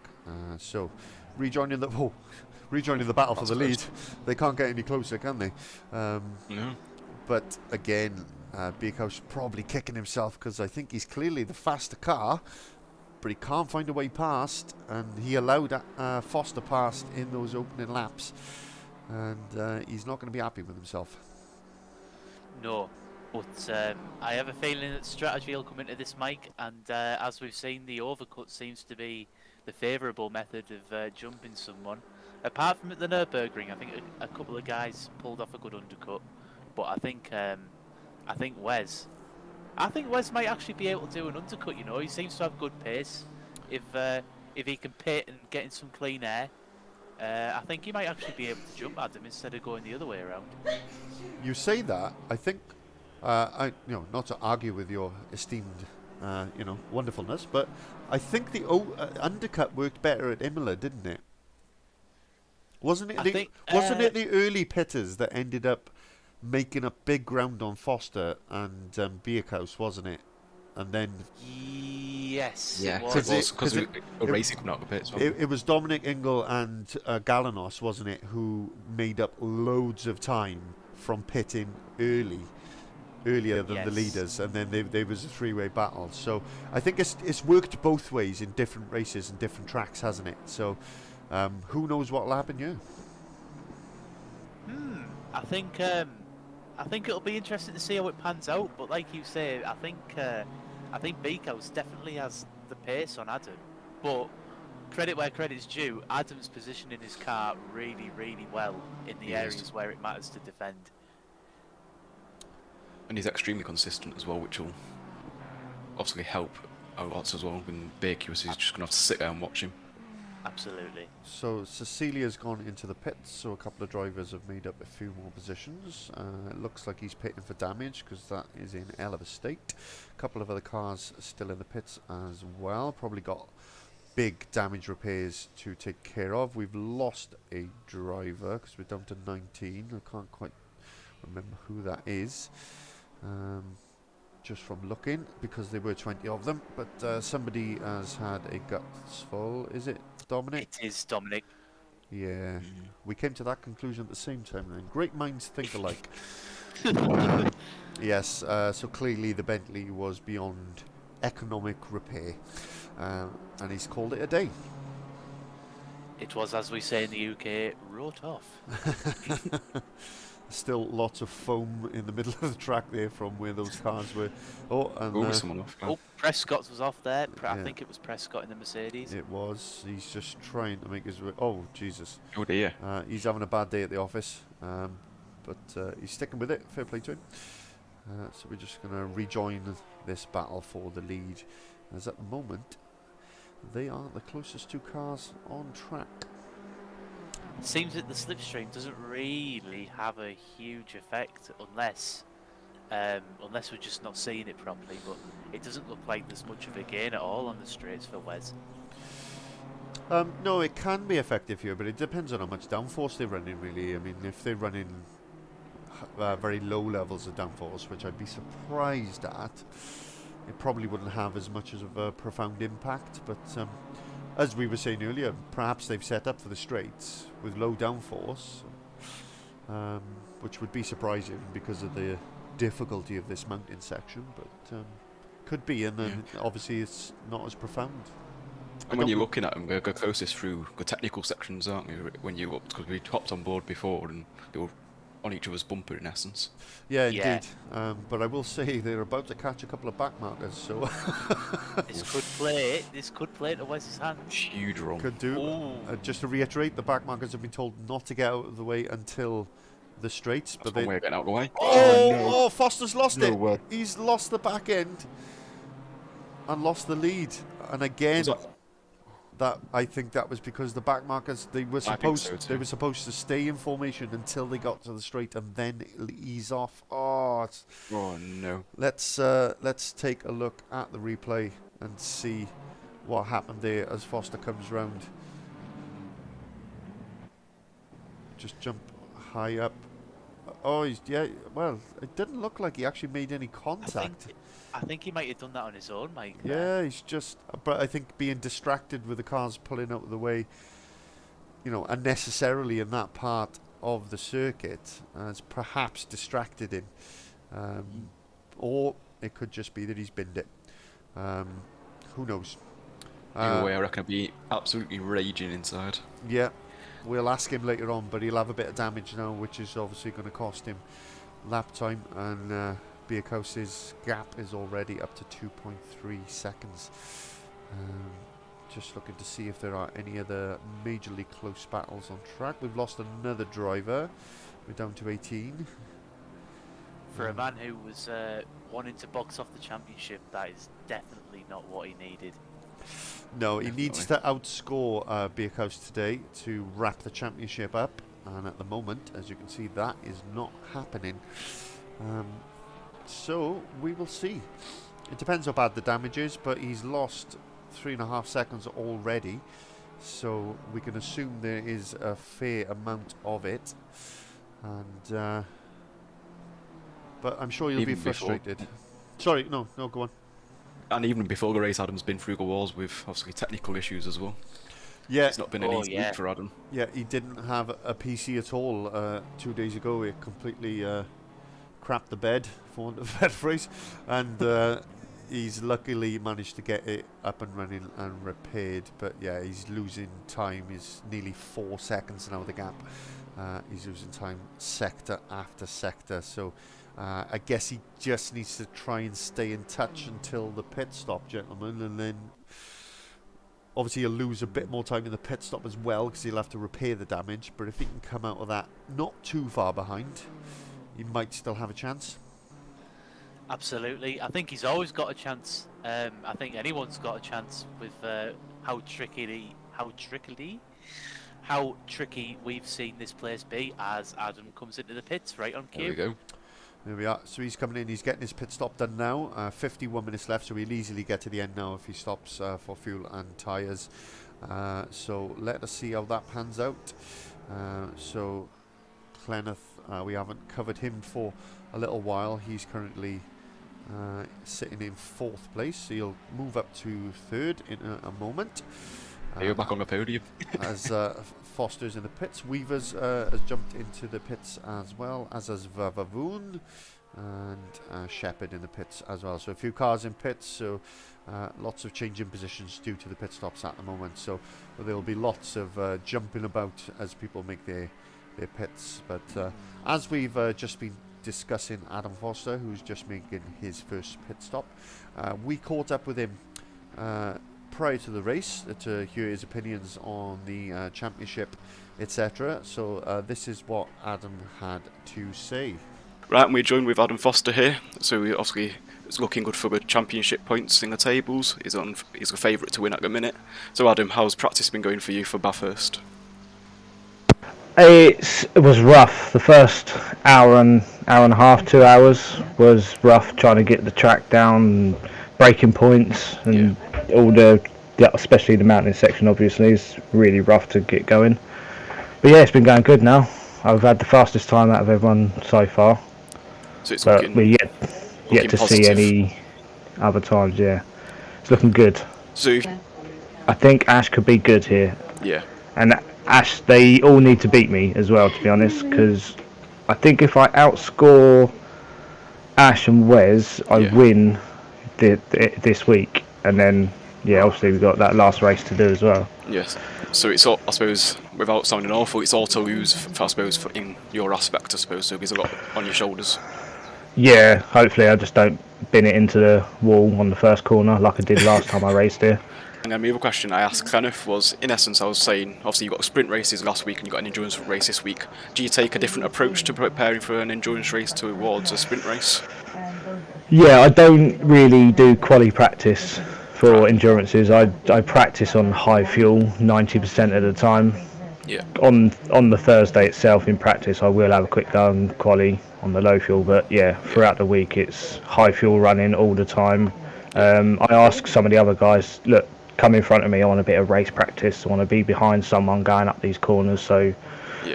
So, rejoining the battle for the lead. They can't get any closer, can they? No. But again, Beekhouse probably kicking himself, because I think he's clearly the faster car, but he can't find a way past, and he allowed Foster past in those opening laps, and he's not going to be happy with himself. No, but I have a feeling that strategy will come into this, Mike, and as we've seen, the overcut seems to be the favourable method of jumping someone. Apart from at the Nürburgring, I think a couple of guys pulled off a good undercut, but I think Wes might actually be able to do an undercut. You know, he seems to have good pace. If he can pit and get in some clean air, I think he might actually be able to jump at them instead of going the other way around. You say that, I think, not to argue with your esteemed, wonderfulness, but I think the undercut worked better at Imola, didn't it? Wasn't it? Wasn't it the early pitters that ended up making up big ground on Foster and Beerhouse, wasn't it? And then Yes, Yeah, it was. because it- a racing coming out of the pits. It was Dominic Ingle and Galanos, wasn't it, who made up loads of time from pitting earlier than the Yes. leaders, and then there was a three-way battle. So I think it's worked both ways in different races and different tracks, hasn't it? So who knows what will happen here? I think it'll be interesting to see how it pans out. But like you say, I think Beekhouse definitely has the pace on Adam. But credit where credit's due, Adam's positioning his car really, really well in the areas where it matters to defend. And he's extremely consistent as well, which will obviously help a lot as well. When Baker's he's just going to have to sit there and watch him. Absolutely. So Cecilia's gone into the pits, so a couple of drivers have made up a few more positions. It looks like he's pitting for damage because that is in hell of a state. A couple of other cars still in the pits as well. Probably got big damage repairs to take care of. We've lost a driver because we're down to 19. I can't quite remember who that is. Just from looking, because there were 20 of them, but somebody has had a guts full. Is it Dominic? It is Dominic. Yeah, we came to that conclusion at the same time then. Great minds think alike. Yes, so clearly the Bentley was beyond economic repair, and he's called it a day. It was, as we say in the UK, wrote off. Still lots of foam in the middle of the track there from where those cars were. Oh, and Someone off. Oh, Prescott's was off there. I Yeah. think it was Prescott in the Mercedes. it was. He's just trying to make his way. Oh, Jesus. Oh dear. He's having a bad day at the office, but he's sticking with it. Fair play to him. So we're just going to rejoin this battle for the lead, as at the moment they are the closest two cars on track. It seems that the slipstream doesn't really have a huge effect unless we're just not seeing it properly. But it doesn't look like there's much of a gain at all on the straights for Wes. No, it can be effective here, but it depends on how much downforce they're running, really. I mean, if they're running very low levels of downforce, which I'd be surprised at, it probably wouldn't have as much of a profound impact. But as we were saying earlier, perhaps they've set up for the straights with low downforce, which would be surprising because of the difficulty of this mountain section, but could be, and then obviously it's not as profound. And when you're looking at them, they're closest through the technical sections, aren't we? When you looked, because we hopped on board before and they were on each other's bumper in essence. Yeah, Yeah. indeed. But I will say they're about to catch a couple of back markers, so This could play to Wes's hand. Huge run. could do. Ooh. Just to reiterate, the back markers have been told not to get out of the way until the straights. That's But one they way of getting out of the way. oh, Foster's lost No it. way. He's lost the back end and lost the lead. And again, that I think that was because the back markers they were supposed to stay in formation until they got to the straight and then ease off. Oh No. let's take a look at the replay and see what happened there as Foster comes round. Just jump high up. Oh, well, it didn't look like he actually made any contact. I think he might have done that on his own, Mike. Yeah, he's just, but I think being distracted with the cars pulling out of the way, unnecessarily in that part of the circuit has perhaps distracted him. Or it could just be that he's binned it. Who knows? Either way, I reckon I'd be absolutely raging inside. Yeah, we'll ask him later on, but he'll have a bit of damage now, which is obviously going to cost him lap time, and Biakos's gap is already up to 2.3 seconds. Just looking to see if there are any other majorly close battles on track. We've lost another driver. We're down to 18. For a man who was wanting to box off the championship, that is definitely not what he needed. No, he needs to outscore Biakos today to wrap the championship up, and at the moment, as you can see, that is not happening. So we will see. It depends how bad the damage is, but he's lost 3.5 seconds already, so we can assume there is a fair amount of it, and but I'm sure you'll be Even before- frustrated. Sorry, no, go on. And even before the race, Adam's been through the walls with obviously technical issues as well. Yeah, It's not been an easy week for Adam. yeah, he didn't have a PC at all 2 days ago. It completely crapped the bed, for want of a better phrase, and he's luckily managed to get it up and running and repaired. But yeah, he's losing time. He's nearly 4 seconds now, the gap. He's losing time sector after sector. So I guess he just needs to try and stay in touch until the pit stop, gentlemen, and then obviously he'll lose a bit more time in the pit stop as well because he'll have to repair the damage. But if he can come out of that not too far behind, he might still have a chance. Absolutely. I think he's always got a chance. I think anyone's got a chance with how tricky we've seen this place be as Adam comes into the pits right on cue. There we go. There we are. So he's coming in. He's getting his pit stop done now. 51 minutes left, so he'll easily get to the end now if he stops for fuel and tyres. So let us see how that pans out. So Clenneth, we haven't covered him for a little while. He's currently sitting in 4th place, so he'll move up to 3rd in a moment. You're back on the podium. As Foster's in the pits. Weavers has jumped into the pits as well, as has Vavavoon, and Shepherd in the pits as well. So a few cars in pits, so lots of changing positions due to the pit stops at the moment. So there will be lots of jumping about as people make their pits. But as we've just been discussing Adam Foster, who's just making his first pit stop, we caught up with him prior to the race to hear his opinions on the championship, etc. So this is what Adam had to say. Right, and we're joined with Adam Foster here. So we obviously it's looking good for the championship points in the tables. He's a favourite to win at the minute. So Adam, how's practice been going for you for Bathurst? It was rough. The first hour and a half, 2 hours was rough, trying to get the track down, breaking points, and all especially the mountain section obviously is really rough to get going. But yeah, it's been going good now. I've had the fastest time out of everyone so far. So it's but we're yet to see any other times. Yeah, it's looking good. So I think Ash could be good here. Yeah. And Ash, they all need to beat me as well, to be honest, because I think if I outscore Ash and Wes, I win this week, and then obviously we've got that last race to do as well. Yes. So it's all, I suppose, without sounding awful, it's all to lose, I suppose, in your aspect, I suppose. So there's a lot on your shoulders. Yeah. Hopefully, I just don't bin it into the wall on the first corner like I did last time I raced here. And then the other question I asked Kenneth was, in essence, I was saying, obviously you got sprint races last week and you got an endurance race this week. Do you take a different approach to preparing for an endurance race towards a sprint race? Yeah, I don't really do quali practice for endurances. I practice on high fuel 90% of the time. Yeah. On the Thursday itself in practice, I will have a quick go on quali on the low fuel, but throughout the week it's high fuel running all the time. I ask some of the other guys, look, come in front of me, I want a bit of race practice, I want to be behind someone going up these corners, so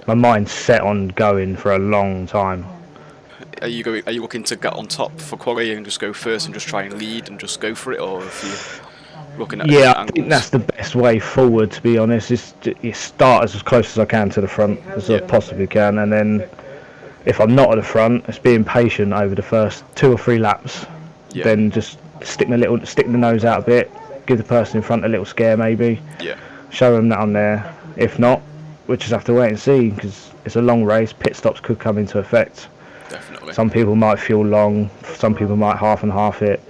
my mind's set on going for a long time. Are you looking to get on top for quali and just go first and just try and lead and just go for it, or if you're looking at I think that's the best way forward, to be honest, is you start as close as I can to the front as I possibly can, and then if I'm not at the front, it's being patient over the first 2 or 3 laps, then just stick the nose out a bit, give the person in front a little scare maybe, show them that I'm there. If not, we'll just have to wait and see, because it's a long race, pit stops could come into effect. Definitely. Some people might feel long, some people might half and half it,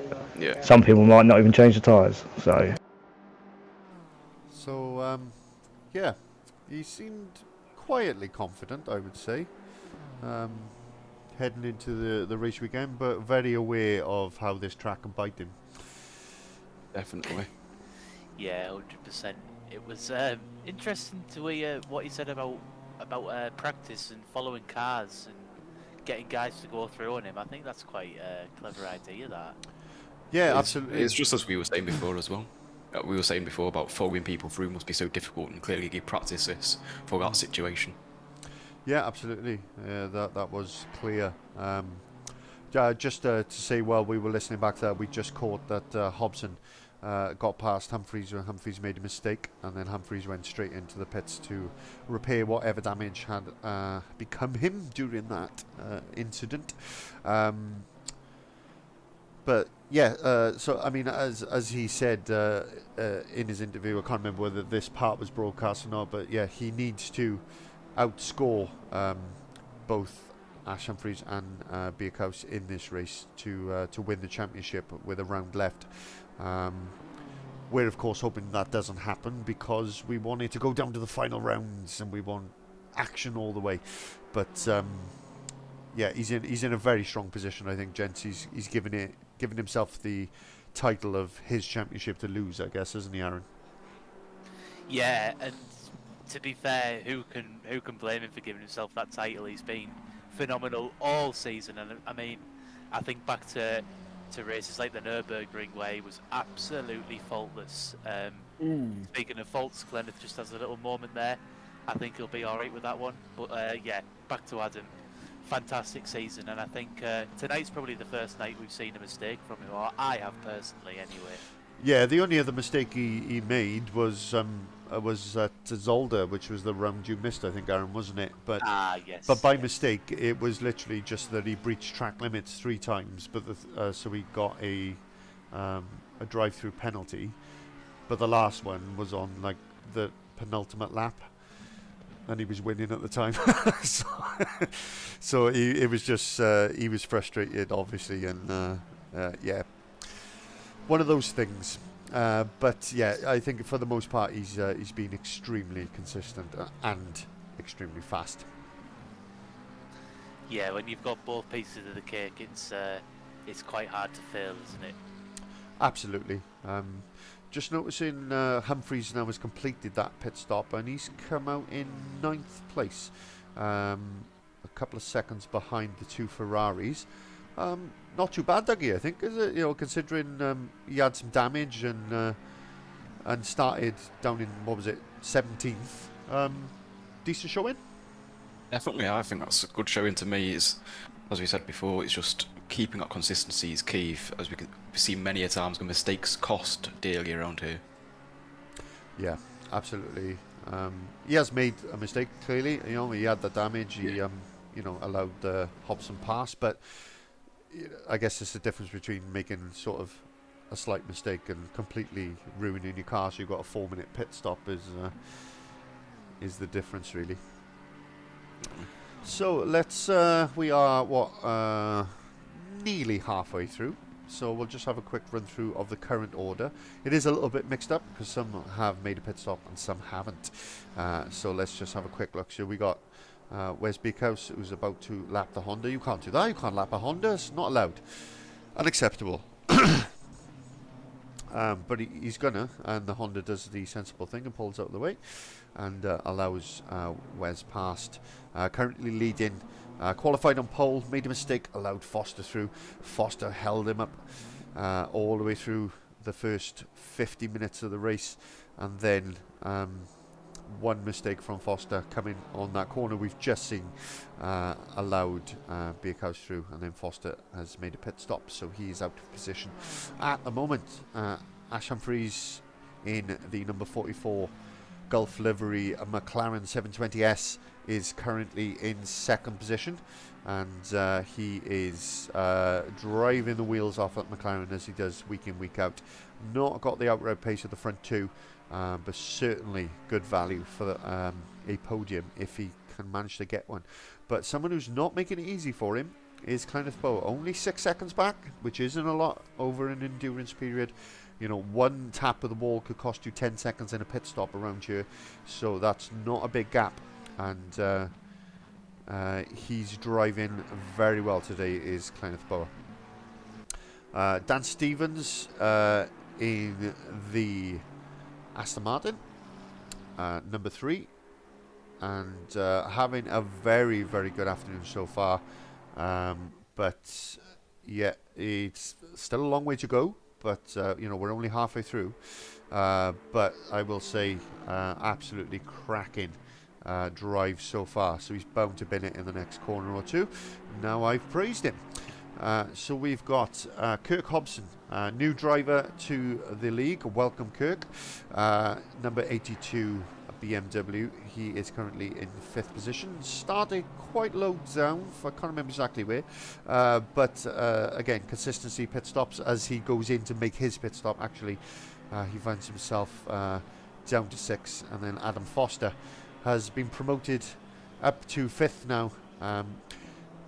some people might not even change the tyres. So he seemed quietly confident, I would say, heading into the race weekend, but very aware of how this track can bite him. Definitely. Yeah, 100%. It was interesting to hear what he said about practice and following cars and getting guys to go through on him. I think that's quite a clever idea, that. Yeah, absolutely. It's just as we were saying before as well. We were saying before about following people through must be so difficult, and clearly he practiced this for that situation. Yeah, absolutely. That was clear. Just to say, while we were listening back there, we just caught that Hobson got past Humphries when Humphries made a mistake, and then Humphries went straight into the pits to repair whatever damage had become him during that incident. But yeah, so I mean, as he said in his interview, I can't remember whether this part was broadcast or not, but yeah, he needs to outscore both Ash Humphries and Bierkhaus in this race to win the championship with a round left. We're of course hoping that doesn't happen, because we want it to go down to the final rounds and we want action all the way. But yeah, he's in a very strong position, I think, gents. He's given himself the title of his championship to lose, I guess, isn't he, Aaron? Yeah, and to be fair, who can blame him for giving himself that title? He's been phenomenal all season, and I mean, I think back to races like the Nürburgring where he was absolutely faultless. Speaking of faults, Glenneth just has a little moment there. I think he'll be all right with that one. But yeah, back to Adam. Fantastic season, and I think tonight's probably the first night we've seen a mistake from him, or I have personally, anyway. Yeah, the only other mistake he made was at Zolder, which was the round you missed, I think, Aaron, wasn't it? But yes. But by mistake, it was literally just that he breached track limits 3 times, but so he got a drive-through penalty. But the last one was on like the penultimate lap, and he was winning at the time. so it was just he was frustrated, obviously, and yeah, one of those things. But yeah, I think for the most part he's been extremely consistent and extremely fast. Yeah, when you've got both pieces of the cake, it's quite hard to fail, isn't it? Absolutely. Just noticing Humphries now has completed that pit stop, and he's come out in 9th place, a couple of seconds behind the 2 Ferraris. Not too bad, Dougie, I think, is it? You know, considering he had some damage and started down in, what was it, 17th. Decent showing? Definitely, I think that's a good showing to me. As we said before, it's just keeping that consistency is key, as we see many a times when mistakes cost dearly around here. Yeah, absolutely. He has made a mistake, clearly. You know, he had the damage. He, you know, allowed the Hobson pass, but I guess it's the difference between making sort of a slight mistake and completely ruining your car. So you've got a 4-minute pit stop is the difference, really. So let's. We are nearly halfway through. So we'll just have a quick run through of the current order. It is a little bit mixed up because some have made a pit stop and some haven't. So let's just have a quick look. So we got Wes Bierkhaus, who's about to lap the Honda. You can't do that. You can't lap a Honda. It's not allowed. Unacceptable. But he's gonna, and the Honda does the sensible thing and pulls out of the way and allows Wes past. Currently leading, qualified on pole, made a mistake, allowed Foster through. Foster held him up all the way through the first 50 minutes of the race, and then one mistake from Foster coming on that corner we've just seen allowed Bierkhaus through, and then Foster has made a pit stop, so he is out of position at the moment. Ash Humphries in the number 44 Gulf livery McLaren 720S is currently in 2nd position, and he is driving the wheels off at McLaren as he does week in, week out. Not got the outright pace of the front 2, but certainly good value for a podium if he can manage to get one. But someone who's not making it easy for him is Glenneth Bowe. Only 6 seconds back, which isn't a lot over an endurance period. You know, one tap of the wall could cost you 10 seconds in a pit stop around here, so that's not a big gap. And he's driving very well today, is Glenneth Bowe. Dan Stevens in the Aston Martin, number 3, and having a very, very good afternoon so far. But yeah, it's still a long way to go. But you know, we're only halfway through. But I will say, absolutely cracking drive so far. So he's bound to bin it in the next corner or two. Now I've praised him. So we've got Kirk Hobson, new driver to the league. Welcome, Kirk. Number 82 BMW. He is currently in 5th position. Started quite low down. I can't remember exactly where. But again, consistency, pit stops. As he goes in to make his pit stop, actually, he finds himself down to 6. And then Adam Foster has been promoted up to 5th now.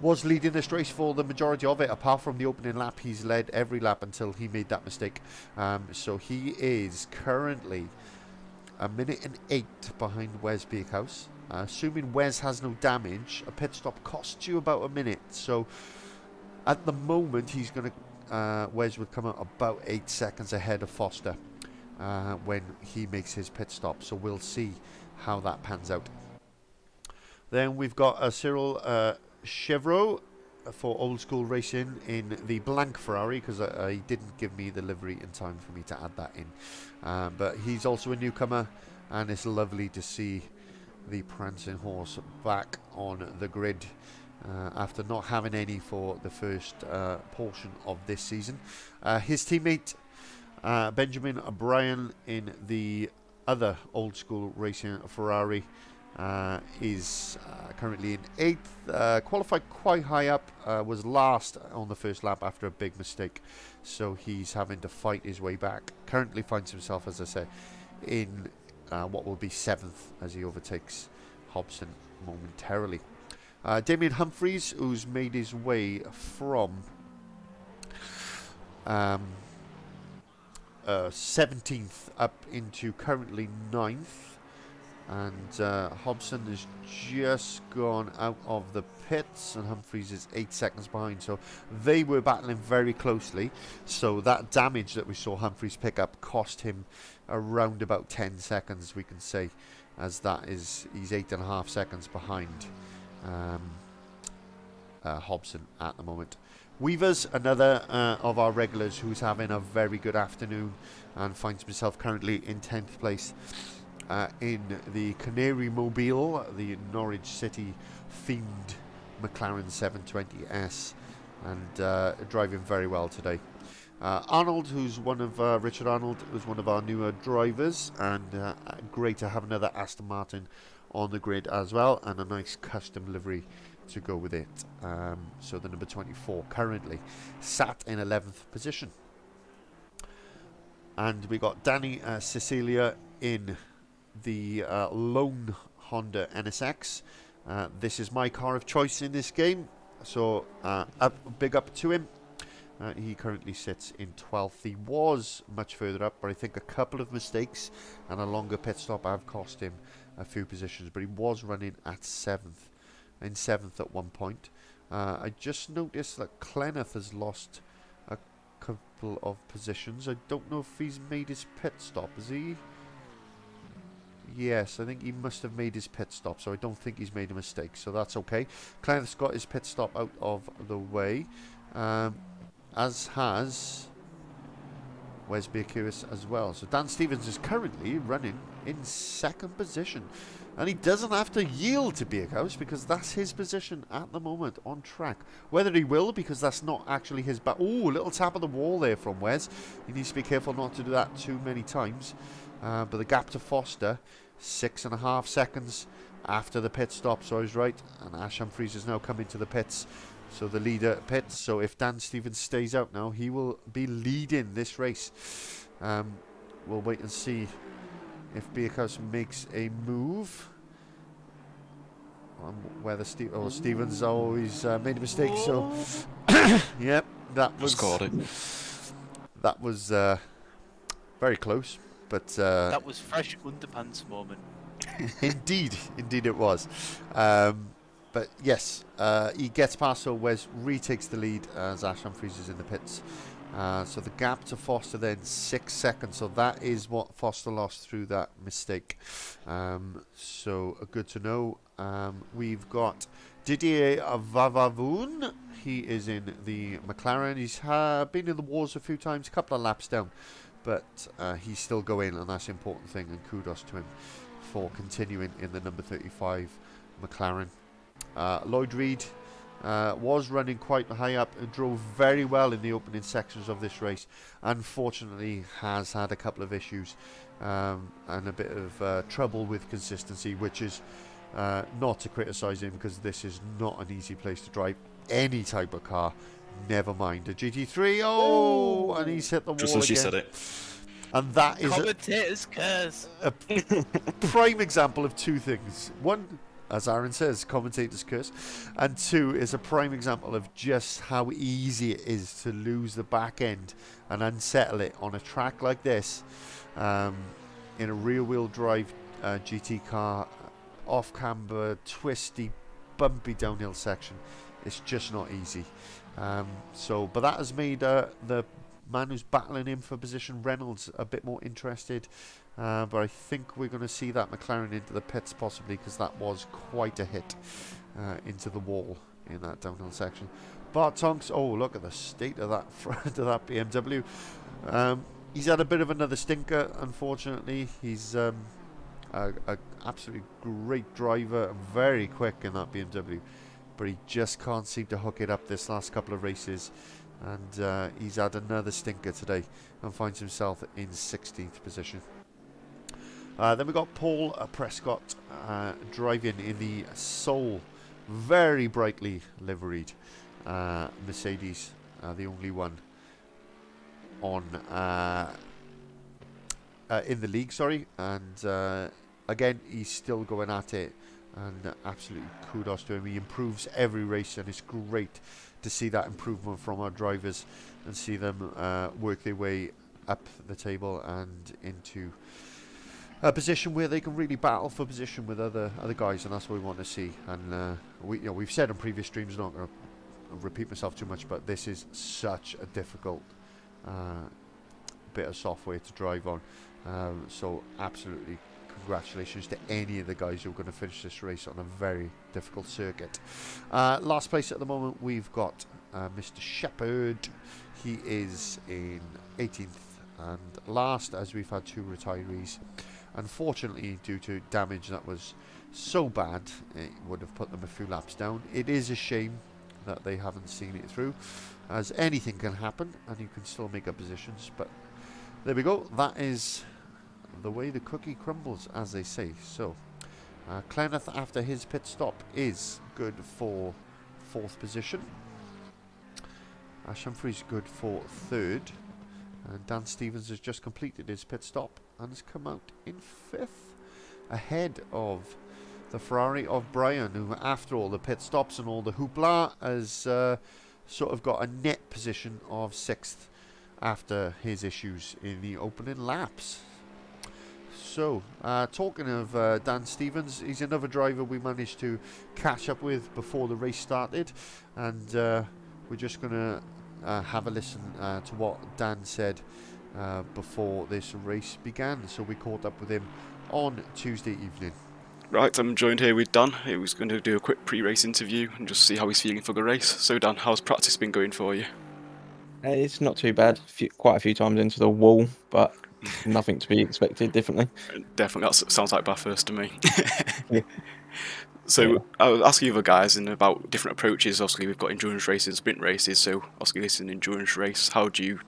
Was leading this race for the majority of it. Apart from the opening lap, he's led every lap until he made that mistake. So he is currently 1 minute and 8 behind Wes Beekhouse. Assuming Wes has no damage, a pit stop costs you about a minute. So at the moment, he's going to Wes would come out about 8 seconds ahead of Foster when he makes his pit stop. So we'll see how that pans out. Then we've got Cyril Chevreau for Old School Racing in the blank Ferrari, because he didn't give me the livery in time for me to add that in. But he's also a newcomer, and it's lovely to see the prancing horse back on the grid after not having any for the first portion of this season. His teammate Benjamin O'Brien in the other Old School Racing Ferrari is currently in 8th, qualified quite high up, was last on the first lap after a big mistake, so he's having to fight his way back. Currently finds himself, as I say, in what will be 7th as he overtakes Hobson momentarily. Damian Humphries, who's made his way from 17th up into currently 9th. And Hobson has just gone out of the pits, and Humphries is 8 seconds behind. So they were battling very closely. So that damage that we saw Humphries pick up cost him around about 10 seconds, we can say, as that is, he's 8.5 seconds behind Hobson at the moment. Weaver's another of our regulars who's having a very good afternoon and finds himself currently in 10th place. In the Canary Mobile, the Norwich City themed McLaren 720S, and driving very well today. Arnold, who's one of Richard Arnold, who's one of our newer drivers, and great to have another Aston Martin on the grid as well, and a nice custom livery to go with it. So the number 24 currently sat in 11th position. And we got Danny Cecilia in the lone Honda NSX. This is my car of choice in this game, so big up to him. He currently sits in 12th. He was much further up, but I think a couple of mistakes and a longer pit stop have cost him a few positions, but he was running at 7th, in 7th at one point. I just noticed that Clenneth has lost a couple of positions. I don't know if he's made his pit stop, has he? Yes, I think he must have made his pit stop, so I don't think he's made a mistake, so that's okay. Clenneth's got his pit stop out of the way, as has Wes Beerkewis as well. So Dan Stevens is currently running in 2nd position, and he doesn't have to yield to Beerkhouse because that's his position at the moment on track. Whether he will, because that's not actually his back. Oh, little tap of the wall there from Wes. He needs to be careful not to do that too many times. But the gap to Foster, 6.5 seconds after the pit stop, so I was right. And Ash Humphries has now come into the pits, so the leader pits. So if Dan Stevens stays out now, he will be leading this race. We'll wait and see if Beerkhouse makes a move. Whether Stevens always made a mistake, so yep, that was scored it. That was very close. But that was fresh underpants moment. indeed it was. But yes, he gets past, so Wes retakes the lead as Ash Humphries is in the pits. So the gap to Foster then 6 seconds. So that is what Foster lost through that mistake. So good to know. We've got Didier Vavavoon. He is in the McLaren. He's been in the wars a few times, a couple of laps down. But he's still going, and that's the important thing, and kudos to him for continuing in the number 35 McLaren. Lloyd Reed was running quite high up and drove very well in the opening sections of this race. Unfortunately, has had a couple of issues and a bit of trouble with consistency, which is not to criticise him, because this is not an easy place to drive any type of car. Never mind a GT3. Oh, and he's hit the Just wall as she again. said it. And that is Commentator's curse. a prime example of two things. One, as Aaron says, commentator's curse, and two is a prime example of just how easy it is to lose the back end and unsettle it on a track like this, in a rear-wheel drive GT car, off-camber, twisty, bumpy downhill section. It's just not easy. But that has made the man who's battling him for position, Reynolds, a bit more interested. But I think we're going to see that McLaren into the pits possibly, because that was quite a hit into the wall in that downhill section. Bart Tonks, oh, look at the state of that front of that BMW. He's had a bit of another stinker, unfortunately. He's a absolutely great driver and very quick in that BMW, but he just can't seem to hook it up this last couple of races. And he's had another stinker today and finds himself in 16th position. Then we got Paul Prescott driving in the Soul, very brightly liveried Mercedes, the only one on in the league, sorry. And again, he's still going at it, and absolutely kudos to him. He improves every race, and it's great to see that improvement from our drivers and see them work their way up the table and into a position where they can really battle for position with other guys, and that's what we want to see. And we've said on previous streams, not going to repeat myself too much, but this is such a difficult bit of software to drive on. So absolutely congratulations to any of the guys who are going to finish this race on a very difficult circuit. Last place at the moment, we've got Mr. Shepherd. He is in 18th and last, as we've had two retirees. Unfortunately, due to damage that was so bad, it would have put them a few laps down. It is a shame that they haven't seen it through, as anything can happen and you can still make up positions. But there we go. That is the way the cookie crumbles, as they say. So Clenneth, after his pit stop, is good for 4th position. Ash Humphries good for 3rd, and Dan Stevens has just completed his pit stop and has come out in 5th, ahead of the Ferrari of Brian, who, after all the pit stops and all the hoopla, has sort of got a net position of 6th after his issues in the opening laps. So, talking of Dan Stevens, he's another driver we managed to catch up with before the race started, and we're just going to have a listen to what Dan said before this race began. So we caught up with him on Tuesday evening. Right, I'm joined here with Dan. He was going to do a quick pre-race interview and just see how he's feeling for the race. So Dan, how's practice been going for you? It's not too bad. Quite a few times into the wall, but nothing to be expected differently. Definitely, that sounds like Bathurst to me. Yeah. So Yeah. I was asking other guys about different approaches. Obviously, we've got endurance races, sprint races. So obviously, this is an endurance race. How do you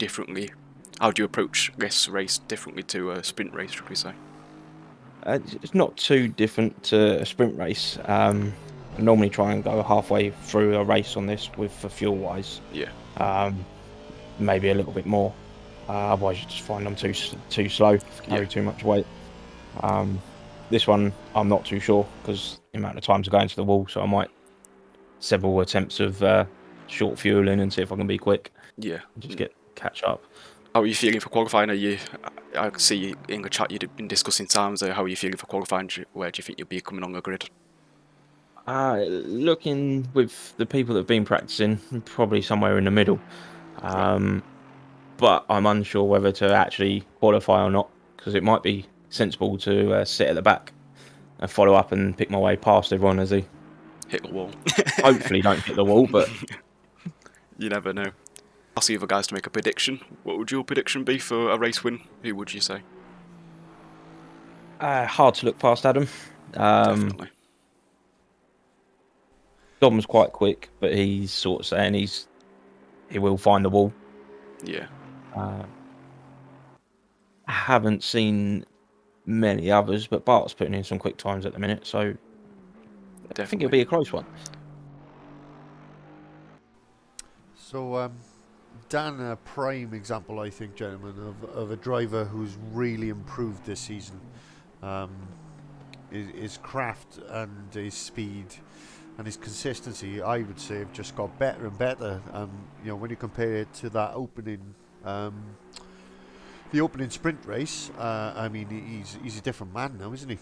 approach this race differently to a sprint race, should we say? It's not too different to a sprint race. I normally try and go halfway through a race on this with for fuel-wise. Yeah. Maybe a little bit more. Otherwise, you just find them too slow, carry too much weight. This one, I'm not too sure because the amount of time to go into the wall, so I might several attempts of short fueling and see if I can be quick. Yeah. Just catch up. How are you feeling for qualifying? I see in the chat you've been discussing times. How are you feeling for qualifying? Where do you think you'll be coming on the grid? Looking with the people that have been practicing, probably somewhere in the middle. But I'm unsure whether to actually qualify or not, because it might be sensible to sit at the back and follow up and pick my way past everyone as they hit the wall. Hopefully don't hit the wall, but you never know. Ask the other guys to make a prediction. What would your prediction be for a race win? Who would you say? Hard to look past Adam. Definitely. Dom's quite quick, but he's sort of saying he will find the wall. Yeah. I haven't seen many others, but Bart's putting in some quick times at the minute, so I think it'll be a close one. So, Dan, a prime example, I think, gentlemen, of a driver who's really improved this season. His craft and his speed and his consistency, I would say, have just got better and better. When you compare it to that opening, the opening sprint race, I mean, he's a different man now, isn't he?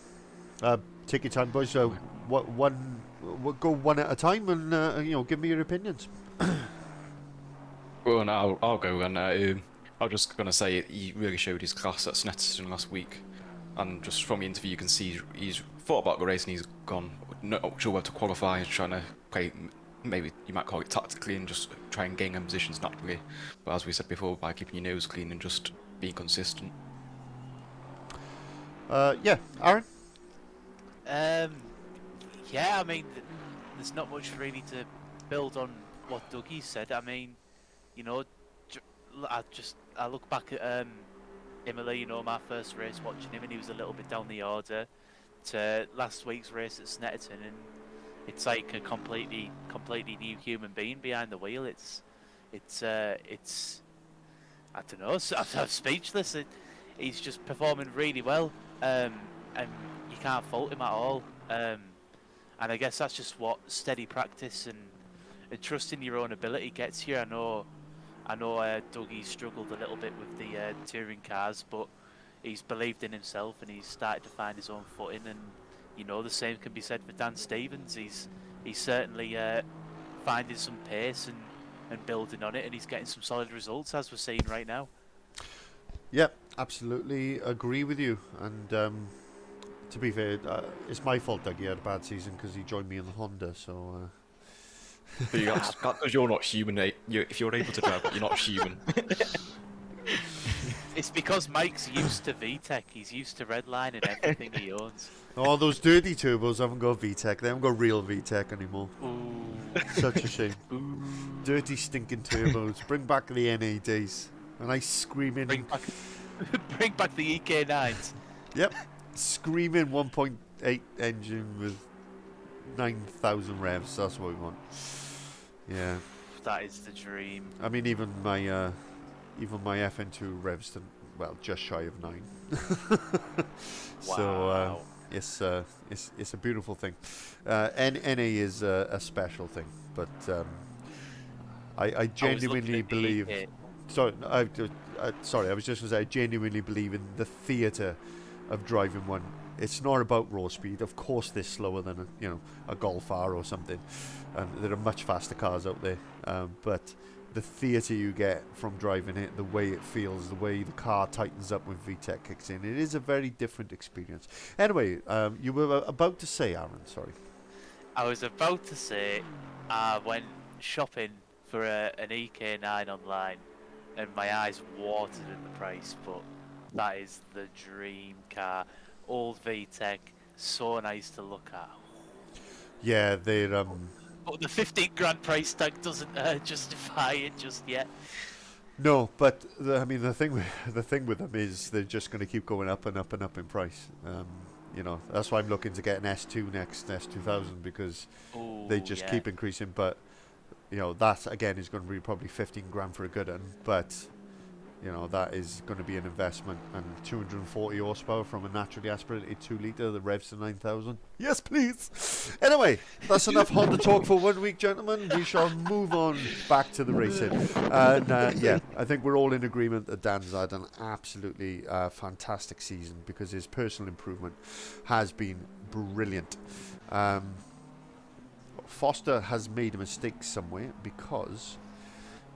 Take your time, boys. So, go one at a time, and give me your opinions. Well, no, I'll go. And I was just gonna say he really showed his class at Snetterton last week, and just from the interview you can see he's thought about the race and he's gone not sure where to qualify. He's trying to play, maybe you might call it tactically, and just try and gain them positions naturally. But as we said before, by keeping your nose clean and just being consistent. Yeah, Aaron. Yeah, I mean, there's not much really to build on what Dougie said. I mean, I look back at Imola, my first race watching him, and he was a little bit down the order, to last week's race at Snetterton, and it's like a completely new human being behind the wheel. It's I don't know, I'm speechless. He's just performing really well, and you can't fault him at all. And I guess that's just what steady practice and trusting your own ability gets you. I know Dougie struggled a little bit with the touring cars, but he's believed in himself and he's started to find his own footing. And the same can be said for Dan Stevens. He's certainly finding some pace and building on it, and he's getting some solid results as we're seeing right now. Yep, absolutely agree with you. And to be fair, it's my fault Dougie had a bad season because he joined me in the Honda. So. But because you're not human, if you're able to drive, but you're not human. It's because Mike's used to VTEC. He's used to Redline and everything he owns. Oh, those dirty turbos haven't got VTEC. They haven't got real VTEC anymore. Ooh. Such a shame. Ooh. Dirty, stinking turbos. Bring back the NA days. A nice screaming... Bring back the EK9s. Yep. Screaming 1.8 engine with 9,000 revs. That's what we want. Yeah. That is the dream. I mean, even my FN2 revs to, just shy of 9. Wow. So it's a beautiful thing. NA is a special thing, but I genuinely believe. Sorry, I was just going to say I genuinely believe in the theatre of driving one. It's not about raw speed. Of course, they're slower than a Golf R or something, and there are much faster cars out there. But the theatre you get from driving it, the way it feels, the way the car tightens up when VTEC kicks in, it is a very different experience. Anyway, you were about to say, Aaron. Sorry. I was about to say I went shopping for an EK9 online, and my eyes watered at the price. But that is the dream car. Old VTEC, so nice to look at. Yeah, they're But the 15 grand price tag doesn't justify it just yet. No, but the thing with them is they're just going to keep going up and up and up in price. That's why I'm looking to get an S2 next, S2000, because they just keep increasing. But that again is going to be probably 15 grand for a good one. But that is going to be an investment, and 240 horsepower from a naturally aspirated 2-litre that revs to 9,000. Yes, please. Anyway, that's enough Honda talk for 1 week, gentlemen. We shall move on back to the racing. And I think we're all in agreement that Dan's had an absolutely fantastic season, because his personal improvement has been brilliant. Foster has made a mistake somewhere, because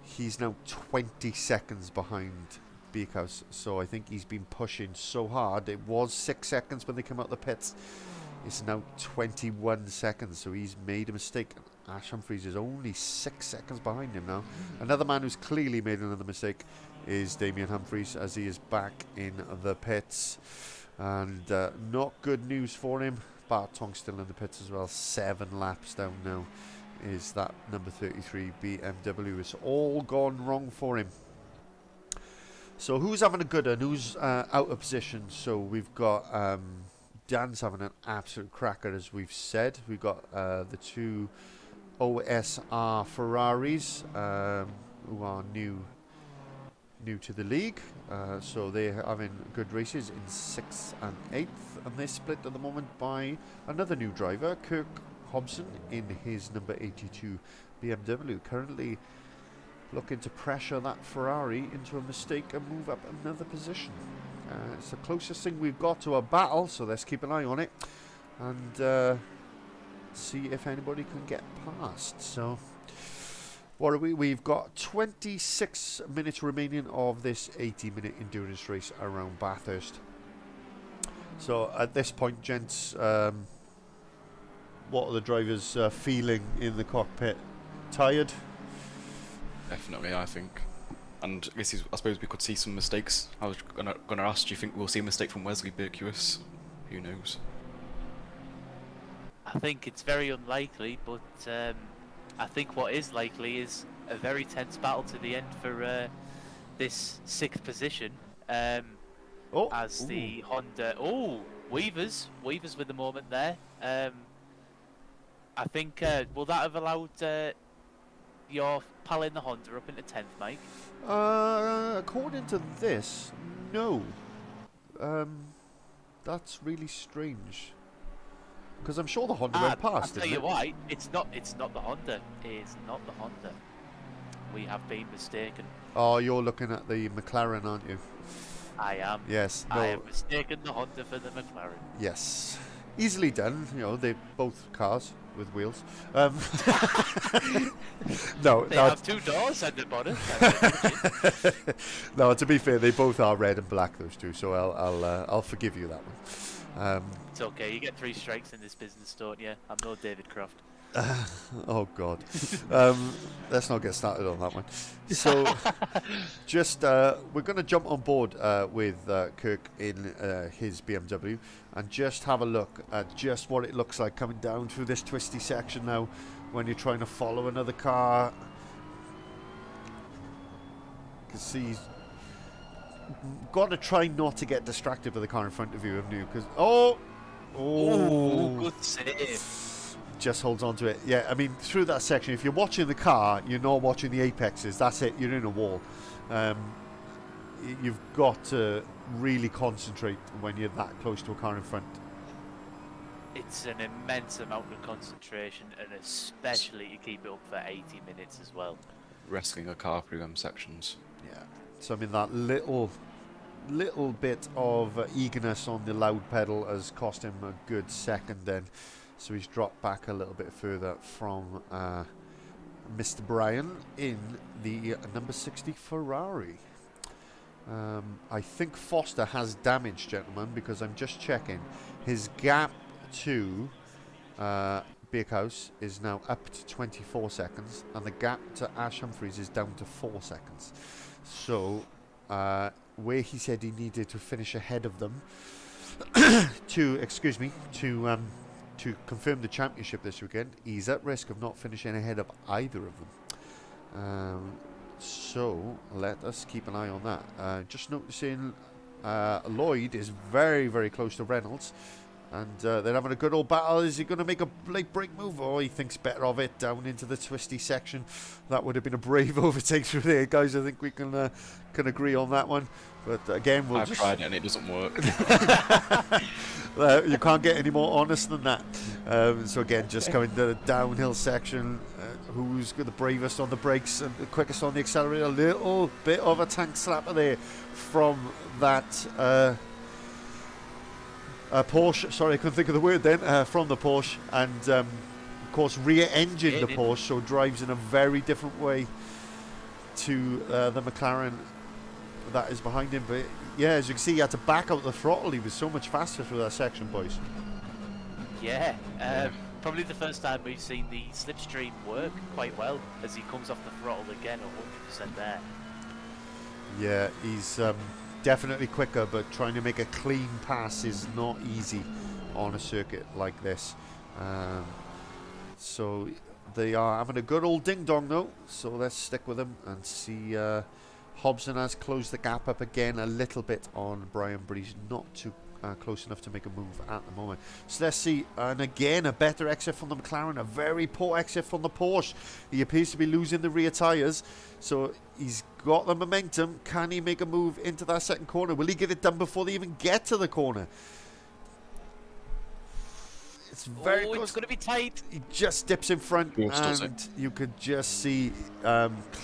he's now 20 seconds behind Beekhouse, so I think he's been pushing so hard. It was 6 seconds when they came out the pits. It's now 21 seconds, so he's made a mistake. Ash Humphries is only 6 seconds behind him now. Another man who's clearly made another mistake is Damian Humphries, as he is back in the pits. And not good news for him. Bartong's still in the pits as well. 7 laps down now. is that number 33 BMW. It's all gone wrong for him. So who's having a good one? Who's out of position? So we've got Dan's having an absolute cracker, as we've said. We've got the two OSR Ferraris who are new to the league. So they're having good races in 6th and 8th, and they're split at the moment by another new driver, Kirk Hobson, in his number 82 BMW, currently looking to pressure that Ferrari into a mistake and move up another position. It's the closest thing we've got to a battle, so let's keep an eye on it and see if anybody can get past. So what are we? We've got 26 minutes remaining of this 80-minute endurance race around Bathurst. So at this point, gents, what are the drivers feeling in the cockpit? Tired? Definitely, I think. And this is, I suppose we could see some mistakes. I was gonna ask, do you think we'll see a mistake from Wesley Berkuis? Who knows? I think it's very unlikely, but I think what is likely is a very tense battle to the end for this 6th position. As the Honda... Oh, Weavers with the moment there. I think, will that have allowed your pal in the Honda up into 10th, Mike? According to this, no. That's really strange. Because I'm sure the Honda went past. I'll tell you why. It's not the Honda. It's not the Honda. We have been mistaken. Oh, you're looking at the McLaren, aren't you? I am. Yes. No. I have mistaken the Honda for the McLaren. Yes. Easily done. You know, they're both cars with wheels. No, they have 2 doors and a bonnet. No, to be fair, they both are red and black, those two. So I'll forgive you that one. It's okay. You get 3 strikes in this business, don't you? I'm no David Croft. Oh God. Let's not get started on that one. So just we're going to jump on board with Kirk in his BMW and just have a look at just what it looks like coming down through this twisty section now when you're trying to follow another car. You can see he's got to try not to get distracted by the car in front of you, haven't you? Because good save. Just holds on to it. Yeah, I mean, through that section, if you're watching the car, you're not watching the apexes. That's it. You're in a wall. You've got to really concentrate when you're that close to a car in front. It's an immense amount of concentration, and especially to keep it up for 80 minutes as well. Wrestling a car through them sections. Yeah. So I mean, that little bit of eagerness on the loud pedal has cost him a good second then. So he's dropped back a little bit further from Mr. Bryan in the number 60 Ferrari. I think Foster has damage, gentlemen, because I'm just checking. His gap to Birkhouse is now up to 24 seconds, and the gap to Ash Humphries is down to 4 seconds. So where he said he needed to finish ahead of them to confirm the championship this weekend, he's at risk of not finishing ahead of either of them. So let us keep an eye on that. Just noticing Lloyd is very, very close to Reynolds, and they're having a good old battle. Is he going to make a late break move? Oh, he thinks better of it down into the twisty section. That would have been a brave overtake through there, guys. I think we can agree on that one. But again, I've tried it and it doesn't work. You can't get any more honest than that. So again, just coming to the downhill section, who's the bravest on the brakes and the quickest on the accelerator? A little bit of a tank slapper there from that Porsche. Sorry, I couldn't think of the word then. From the Porsche, and of course rear-engined the Porsche, so drives in a very different way to the McLaren that is behind him. But yeah, as you can see, he had to back out the throttle. He was so much faster through that section, boys. Yeah, probably the first time we've seen the slipstream work quite well as he comes off the throttle again, 100% there. Yeah, he's definitely quicker, but trying to make a clean pass is not easy on a circuit like this. So They are having a good old ding-dong, though, so let's stick with them and see. Hobson has closed the gap up again a little bit on Brian, but he's not too close enough to make a move at the moment. So let's see, and again, a better exit from the McLaren, a very poor exit from the Porsche. He appears to be losing the rear tyres, so he's got the momentum. Can he make a move into that second corner? Will he get it done before they even get to the corner? It's very close. It's going to be tight. He just dips in front, and you could just see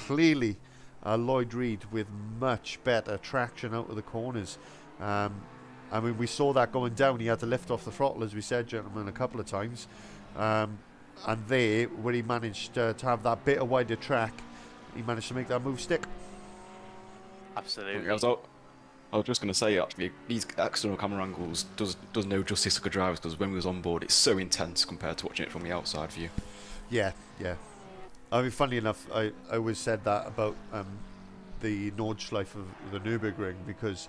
clearly Lloyd Reed with much better traction out of the corners. I mean, we saw that going down. He had to lift off the throttle, as we said, gentlemen, a couple of times. And there, where he managed to have that bit of wider track, he managed to make that move stick. Absolutely. I was just going to say, actually, these external camera angles does no justice to good drivers, because when we was on board, it's so intense compared to watching it from the outside view. Yeah. I mean, funny enough, I always said that about the Nordschleife of the Nürburgring, because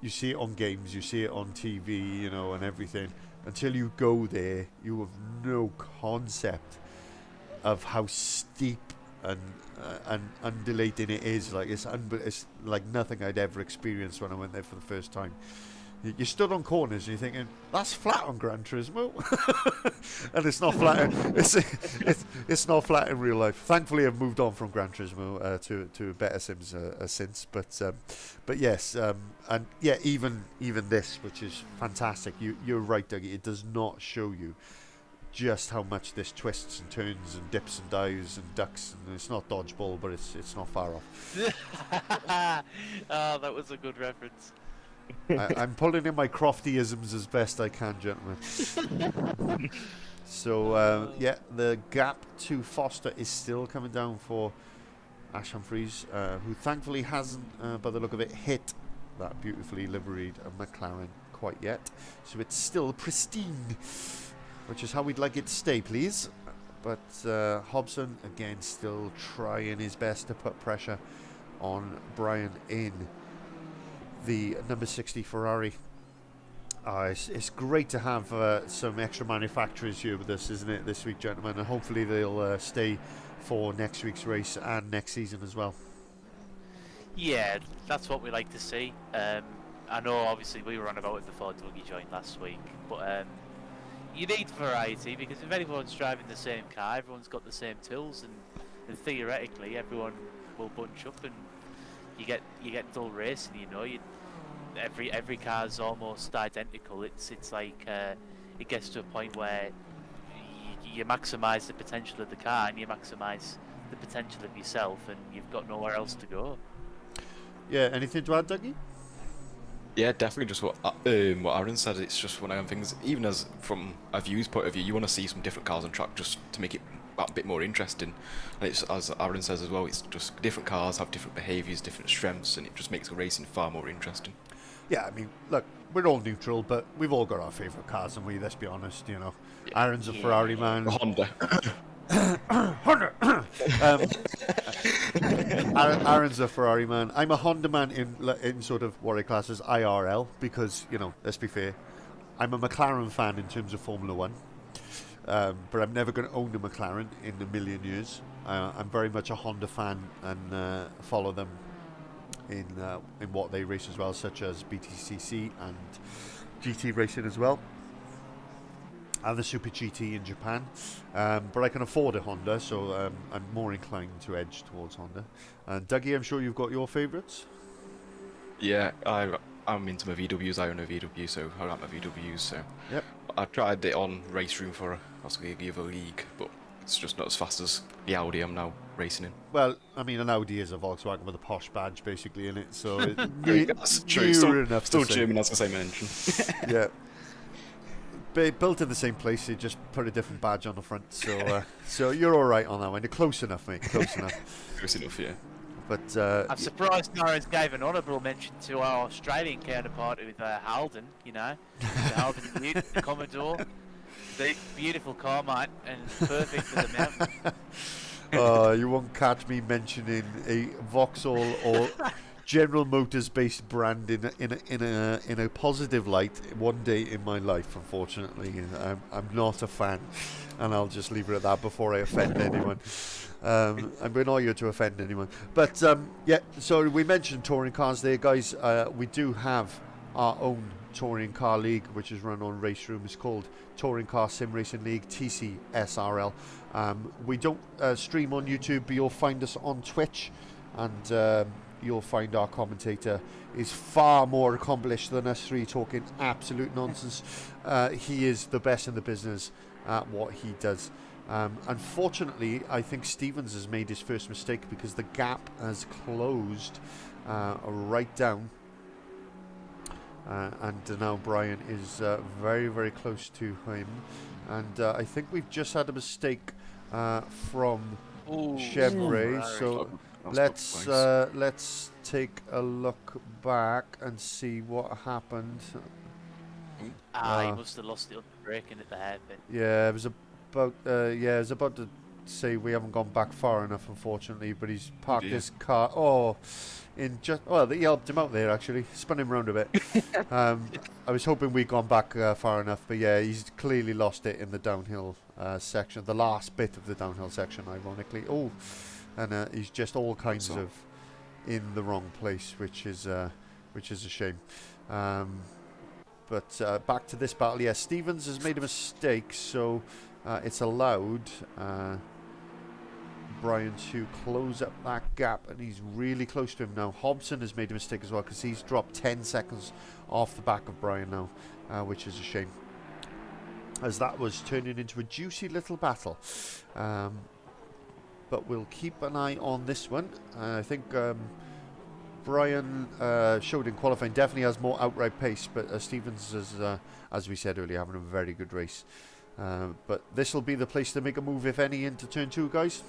you see it on games, you see it on TV, you know, and everything. Until you go there, you have no concept of how steep and undulating it is. Like it's like nothing I'd ever experienced when I went there for the first time. You stood on corners and you're thinking, that's flat on Gran Turismo. And it's not flat. It's not flat in real life. Thankfully, I've moved on from Gran Turismo to better sims since. But yes, and yeah, even this, which is fantastic. You're right, Dougie. It does not show you just how much this twists and turns and dips and dives and ducks. And it's not dodgeball, but it's not far off. Oh, that was a good reference. I'm pulling in my Croftyisms as best I can, gentlemen. So, yeah, the gap to Foster is still coming down for Ash Humphries, who thankfully hasn't, by the look of it, hit that beautifully liveried McLaren quite yet. So it's still pristine, which is how we'd like it to stay, please. But Hobson, again, still trying his best to put pressure on Brian in the number 60 Ferrari. It's great to have some extra manufacturers here with us, isn't it, this week, gentlemen? And hopefully they'll stay for next week's race and next season as well. Yeah, that's what we like to see. I know, obviously, we were on about it before Dougie joined last week, but you need variety, because if everyone's driving the same car, everyone's got the same tools, and theoretically everyone will bunch up and you get dull racing. You know, every car's almost identical. It's like it gets to a point where you maximise the potential of the car and you maximise the potential of yourself, and you've got nowhere else to go. Yeah, anything to add, Dougie? Yeah, definitely just what Aaron said. It's just one of them things, even as from a view's point of view, you want to see some different cars on track just to make it a bit more interesting. And it's, as Aaron says as well, it's just different cars have different behaviours, different strengths, and it just makes the racing far more interesting. Yeah, I mean, look, we're all neutral, but we've all got our favourite cars, and let's be honest, you know. Yeah. Aaron's a Ferrari man. Honda. Honda. Aaron's a Ferrari man. I'm a Honda man in sort of what I class as IRL, because, you know, let's be fair, I'm a McLaren fan in terms of Formula One. But I'm never going to own a McLaren in a million years. I'm very much a Honda fan and follow them in what they race as well, such as BTCC and GT racing as well, and the Super GT in Japan. But I can afford a Honda, so I'm more inclined to edge towards Honda. And Dougie, I'm sure you've got your favourites? Yeah, I'm into my VWs. I own a VW, so I like my VWs. So yep. I tried it on Race Room for the other league, but it's just not as fast as the Audi I'm now racing in. Well, I mean, an Audi is a Volkswagen with a posh badge basically in it, so that's true. Still German, that's the same engine. Yeah. Built in the same place, they just put a different badge on the front, so so you're all right on that one. You're close enough, mate. Close enough. Close enough, yeah. But I'm surprised Norris gave an honourable mention to our Australian counterpart with Halden. You know, the Halden Ute, the Commodore, the beautiful car, mate, and perfect for the mountain. You won't catch me mentioning a Vauxhall or General Motors based brand in a positive light one day in my life. Unfortunately, I'm not a fan, and I'll just leave it at that before I offend anyone. We're not here to offend anyone, but yeah. So we mentioned touring cars there, guys. We do have our own touring car league, which is run on Race Room. It's called Touring Car Sim Racing League, TCSRL. We don't stream on YouTube, but you'll find us on Twitch, and you'll find our commentator is far more accomplished than us three talking absolute nonsense. He is the best in the business at what he does. Unfortunately, I think Stevens has made his first mistake because the gap has closed right down. And now Brian is very, very close to him. And I think we've just had a mistake from Chevrolet. So let's take a look back and see what happened. He must have lost it on the braking at the hairpin. Yeah, it was about to say we haven't gone back far enough, unfortunately, but he's parked his car. He helped him out there, actually. Spun him round a bit. I was hoping we'd gone back far enough, but yeah, he's clearly lost it in the downhill section, the last bit of the downhill section, ironically. And he's just all kinds of in the wrong place, which is a shame. But back to this battle. Yeah, Stevens has made a mistake, so it's allowed Brian to close up that gap, and he's really close to him now. Hobson has made a mistake as well because he's dropped 10 seconds off the back of Brian now, which is a shame, as that was turning into a juicy little battle. But we'll keep an eye on this one. I think Brian showed in qualifying definitely has more outright pace, but Stevens is, as we said earlier, having a very good race. But this will be the place to make a move, if any, into turn 2, guys.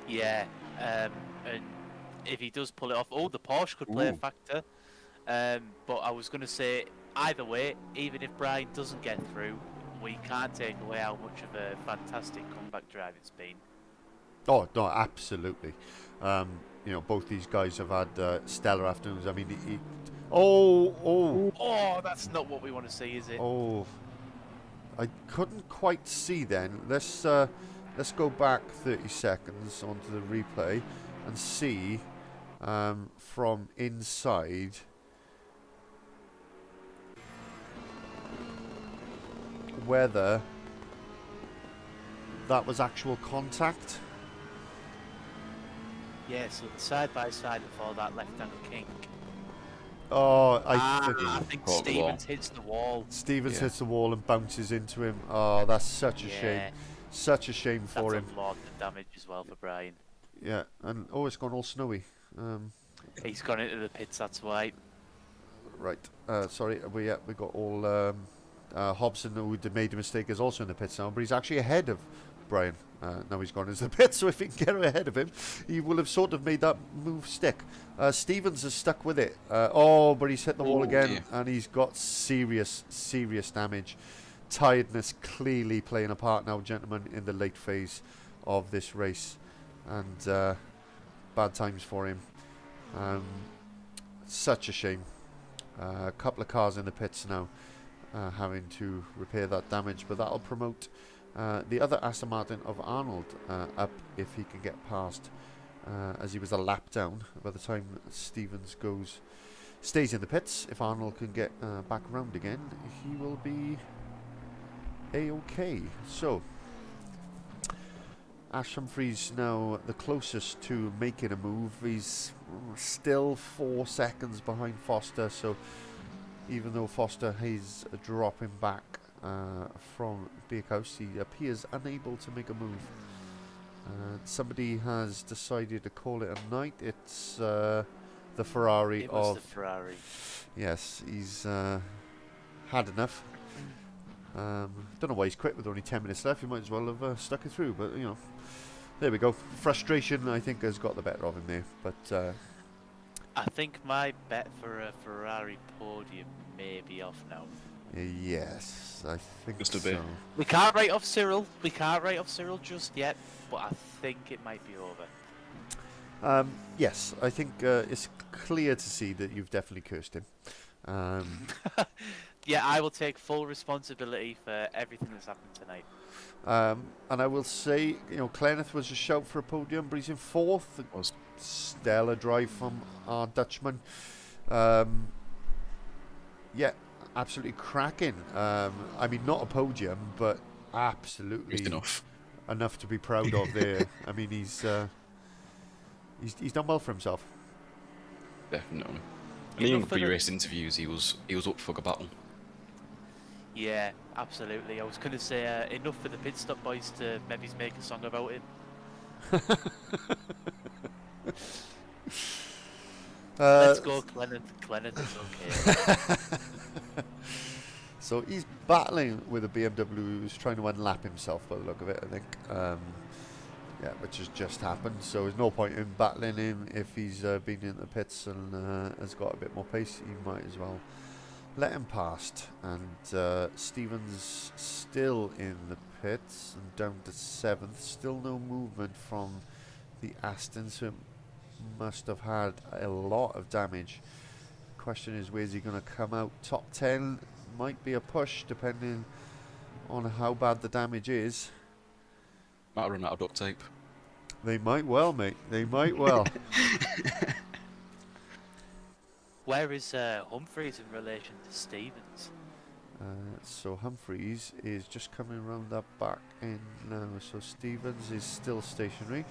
Yeah, and if he does pull it off, the Porsche could play a factor. But I was going to say, either way, even if Brian doesn't get through, we can't take away how much of a fantastic comeback drive it's been. Oh, no, absolutely. Both these guys have had stellar afternoons. I mean, that's not what we want to see, is it? Oh, I couldn't quite see then. Let's go back 30 seconds onto the replay and see from inside whether that was actual contact. Yeah, so the side-by-side before that left-hand kink. Oh, I think Stevens hits the wall. Stevens hits the wall and bounces into him. Oh, that's such a shame. Such a shame for him. That's a lot of damage as well for Brian. Yeah, and it's gone all snowy. He's gone into the pits, that's why. Right, sorry, we got all... Hobson, who made a mistake, is also in the pits now, but he's actually ahead of Brian. Now he's gone into the pits, so if he can get ahead of him, he will have sort of made that move stick. Stevens is stuck with it. But he's hit the wall again, and he's got serious damage. Tiredness clearly playing a part now, gentlemen, in the late phase of this race, and bad times for him. Such a shame. A couple of cars in the pits now, having to repair that damage, but that'll promote the other Aston Martin of Arnold up if he can get past, as he was a lap down by the time Stevens stays in the pits. If Arnold can get back around again, he will be a-okay. So Ash Humphries now the closest to making a move. He's still 4 seconds behind Foster, so even though Foster is dropping back from Beerhouse, he appears unable to make a move. Somebody has decided to call it a night. It's the Ferrari the Ferrari. Yes, he's had enough. Don't know why he's quit with only 10 minutes left. He might as well have stuck it through, but there we go. Frustration, I think, has got the better of him there. But I think my bet for a Ferrari podium may be off now. Yes, I think Just a so. bit. We can't write off Cyril. We can't write off Cyril just yet, but I think it might be over. Yes, I think it's clear to see that you've definitely cursed him. Yeah, I will take full responsibility for everything that's happened tonight. And I will say, Clenneth was a shout for a podium, but he's in fourth. Was Stellar drive from our Dutchman. Yeah, absolutely cracking. I mean, not a podium, but absolutely just enough. enough to be proud of there. I mean, he's done well for himself. Definitely. And even pre-race interviews, he was up for the battle. Yeah, absolutely. I was going to say enough for the pit stop boys to maybe make a song about him. Let's go, Clenneth is okay. So he's battling with a BMW who's trying to unlap himself by the look of it, I think. Yeah, which has just happened. So there's no point in battling him if he's been in the pits and has got a bit more pace. He might as well let him past. And Stevens still in the pits and down to 7th. Still no movement from the Aston, so it must have had a lot of damage. Question is, where's he going to come out? Top 10 might be a push depending on how bad the damage is. Might run out of duct tape. They might well, mate. They might well. Where is Humphries in relation to Stevens? So Humphries is just coming around that back end now. So Stevens is still stationary.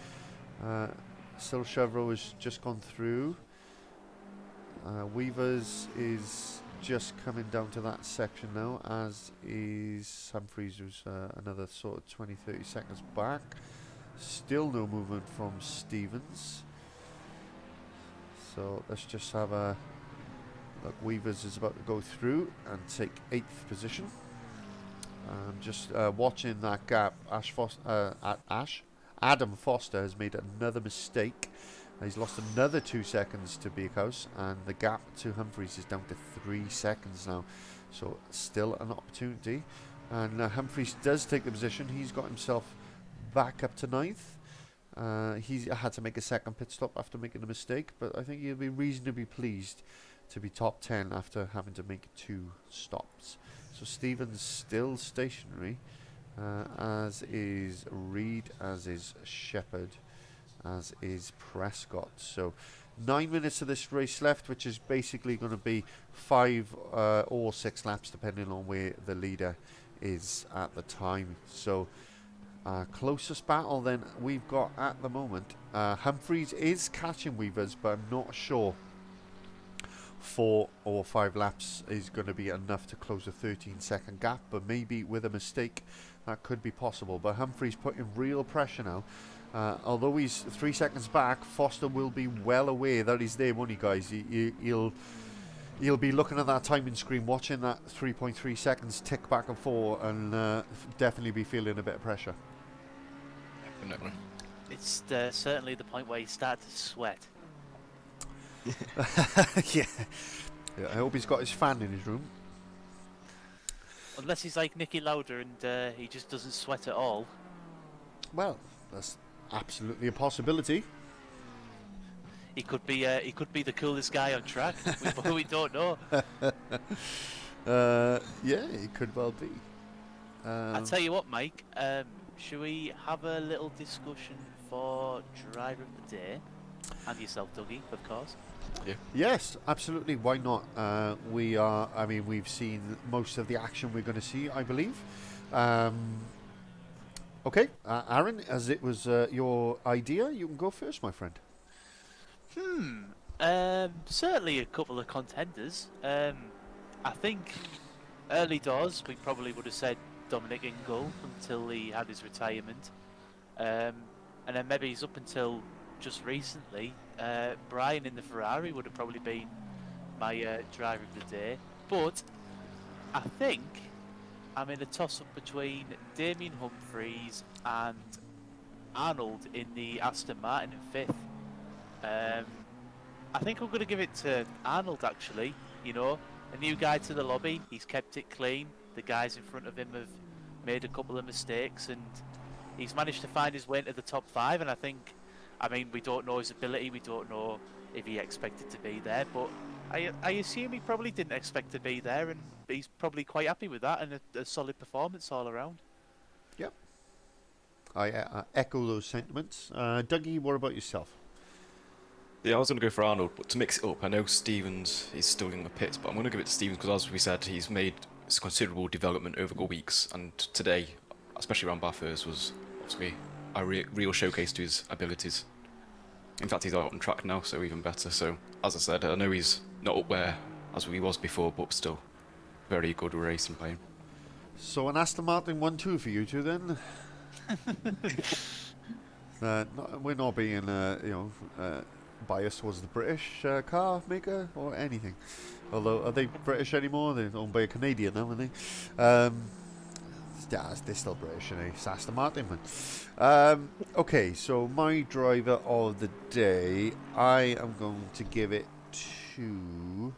Still Chevrolet has just gone through. Weavers is just coming down to that section now, as is Humphries, who's another sort of 20-30 seconds back. Still no movement from Stevens. So let's just have a look. Weavers is about to go through and take 8th position. Just watching that gap, Adam Foster has made another mistake. He's lost another 2 seconds to Beekhouse, and the gap to Humphries is down to 3 seconds now. So still an opportunity. And Humphries does take the position. He's got himself back up to 9th. He had to make a second pit stop after making a mistake, but I think he'll be reasonably pleased to be top 10 after having to make 2 stops. So Stevens still stationary, as is Reed, as is Shepherd, as is Prescott. So 9 minutes of this race left, which is basically going to be 5 or 6 laps depending on where the leader is at the time. So closest battle then we've got at the moment. Humphries is catching Weavers, but I'm not sure 4 or 5 laps is going to be enough to close a 13-second gap, but maybe with a mistake that could be possible. But Humphries putting real pressure now. Although he's 3 seconds back, Foster will be well aware that he's there, won't he, guys? He'll be looking at that timing screen, watching that 3.3 seconds tick back and forth, and definitely be feeling a bit of pressure. Definitely. It's certainly the point where you start to sweat. Yeah. I hope he's got his fan in his room. Unless he's like Nicky Lauda and he just doesn't sweat at all. Well, that's absolutely a possibility. He could be the coolest guy on track. we don't know. Yeah, it could well be. I tell you what, Mike. Should we have a little discussion for driver of the day? And yourself, Dougie, of course. Yeah. Yes, absolutely. Why not? We've seen most of the action we're going to see, I believe. Okay, Aaron, as it was your idea, you can go first, my friend. Certainly a couple of contenders. I think early doors we probably would have said Dominic Ingle until he had his retirement, and then maybe he's up until just recently. Brian in the Ferrari would have probably been my driver of the day, but I think I'm in a toss-up between Damian Humphries and Arnold in the Aston Martin in 5th. I think I'm going to give it to Arnold, actually. You know, a new guy to the lobby. He's kept it clean. The guys in front of him have made a couple of mistakes, and he's managed to find his way into the top 5. And I think I mean, we don't know his ability. We don't know if he expected to be there, but I assume he probably didn't expect to be there, and he's probably quite happy with that and a solid performance all around. Yep. I echo those sentiments. Dougie, what about yourself? Yeah, I was going to go for Arnold, but to mix it up, I know Stevens is still in the pits, but I'm going to give it to Stevens because, as we said, he's made considerable development over the weeks, and today, especially around Bathurst, was obviously a real showcase to his abilities. In fact, he's out on track now, so even better. So, as I said, I know he's not up there as he was before, but still very good racing by him. So an Aston Martin 1-2 for you two then? We're not being, biased towards the British car maker or anything. Although, are they British anymore? They're owned by a Canadian now, aren't they? Yeah, they're still British, it's Aston Martin, man. Okay, so my driver of the day, I am going to give it to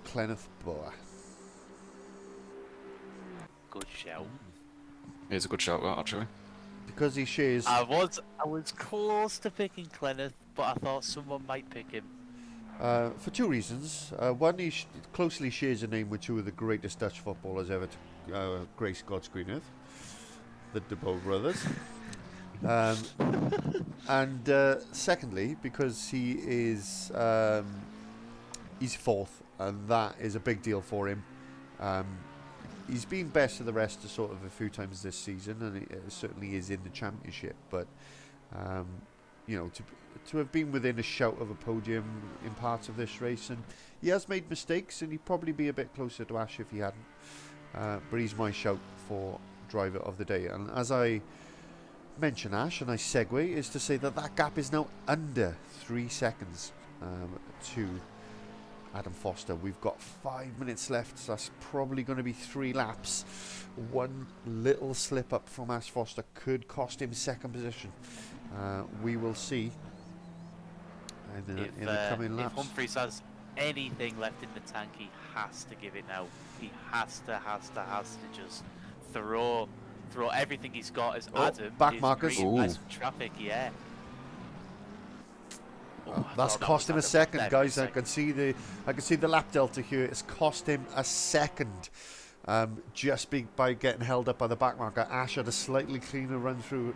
Kenneth Boer. Good shout. It's a good shout, that, actually. Because he shares... I was close to picking Kenneth, but I thought someone might pick him. For two reasons. One, he closely shares a name with two of the greatest Dutch footballers ever to grace God's green earth, the De Boer brothers. And secondly, because he is he's fourth, and that is a big deal for him. He's been best of the rest sort of a few times this season, and it certainly is in the championship. But to have been within a shout of a podium in parts of this race, and he has made mistakes, and he'd probably be a bit closer to Ash if he hadn't. But he's my shout for driver of the day. And as I mention Ash, and I segue, is to say that gap is now under 3 seconds to Adam Foster. We've got 5 minutes left, so that's probably going to be 3 laps. One little slip up from Ash Foster could cost him second position. We will see in the coming laps. If Humphries has anything left in the tank, he has to give it now. He has to just throw everything he's got as Adam. Back markers. Traffic, yeah. That's cost him a second, guys. I can see the lap delta here. It's cost him a second, just by getting held up by the back marker. Ash had a slightly cleaner run through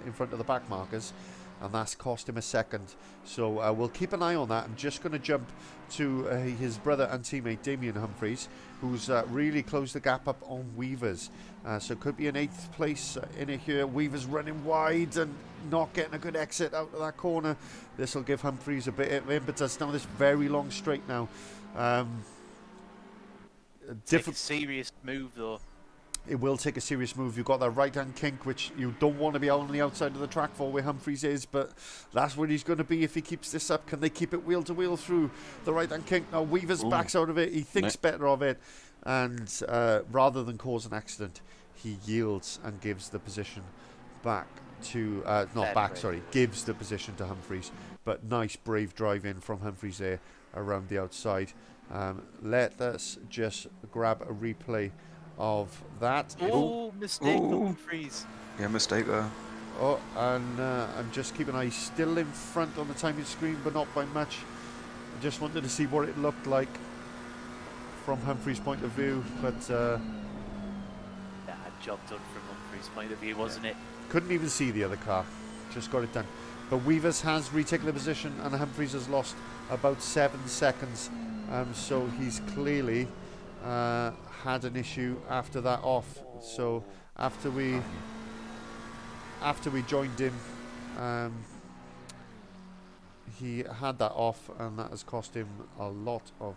in front of the back markers, and that's cost him a second. So we'll keep an eye on that. I'm just going to jump to his brother and teammate Damian Humphries, who's really closed the gap up on Weavers. So it could be an 8th place in it here. Weavers running wide and not getting a good exit out of that corner. This will give Humphries a bit of impetus down this very long straight now. Take a serious move though. It will take a serious move. You've got that right-hand kink, which you don't want to be out on the outside of the track for where Humphries is, but that's where he's going to be if he keeps this up. Can they keep it wheel-to-wheel through the right-hand kink? Now Weavers backs out of it. He thinks better of it, and rather than cause an accident, he yields and gives the position back to... gives the position to Humphries. But nice, brave drive in from Humphries there around the outside. Let us just grab a replay of that. Mistake for Humphries. Yeah, mistake there. Oh, and I'm just keeping an eye. Still in front on the timing screen, but not by much. I just wanted to see what it looked like from Humphries' point of view, but job done from Humphries' point of view, wasn't it? Couldn't even see the other car. Just got it done. But Weavers has retaken the position, and Humphries has lost about 7 seconds. So he's clearly had an issue after that off. So after we joined him, he had that off, and that has cost him a lot of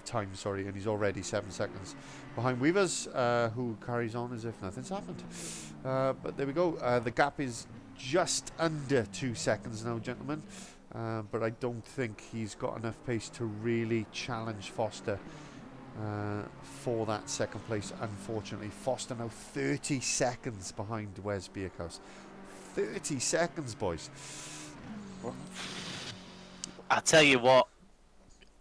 time. Sorry, and he's already 7 seconds behind Weavers, who carries on as if nothing's happened. But there we go. The gap is just under 2 seconds now, gentlemen. But I don't think he's got enough pace to really challenge Foster for that second place. Unfortunately, Foster now 30 seconds behind Wes Bierkhaus. 30 seconds, boys. I tell you what,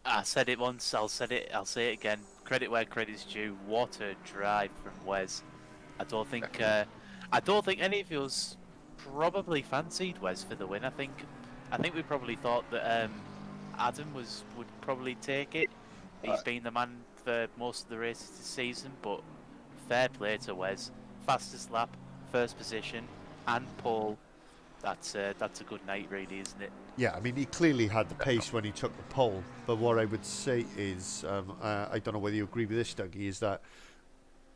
I said it once, I'll say it again. Credit where credit's due. What a drive from Wes. I don't think any of us probably fancied Wes for the win. I think we probably thought that Adam would probably take it. He's been the man for most of the races this season, but fair play to Wes. Fastest lap, first position, and pole. That's a good night, really, isn't it? Yeah, I mean, he clearly had the pace when he took the pole, but what I would say is, I don't know whether you agree with this, Dougie, is that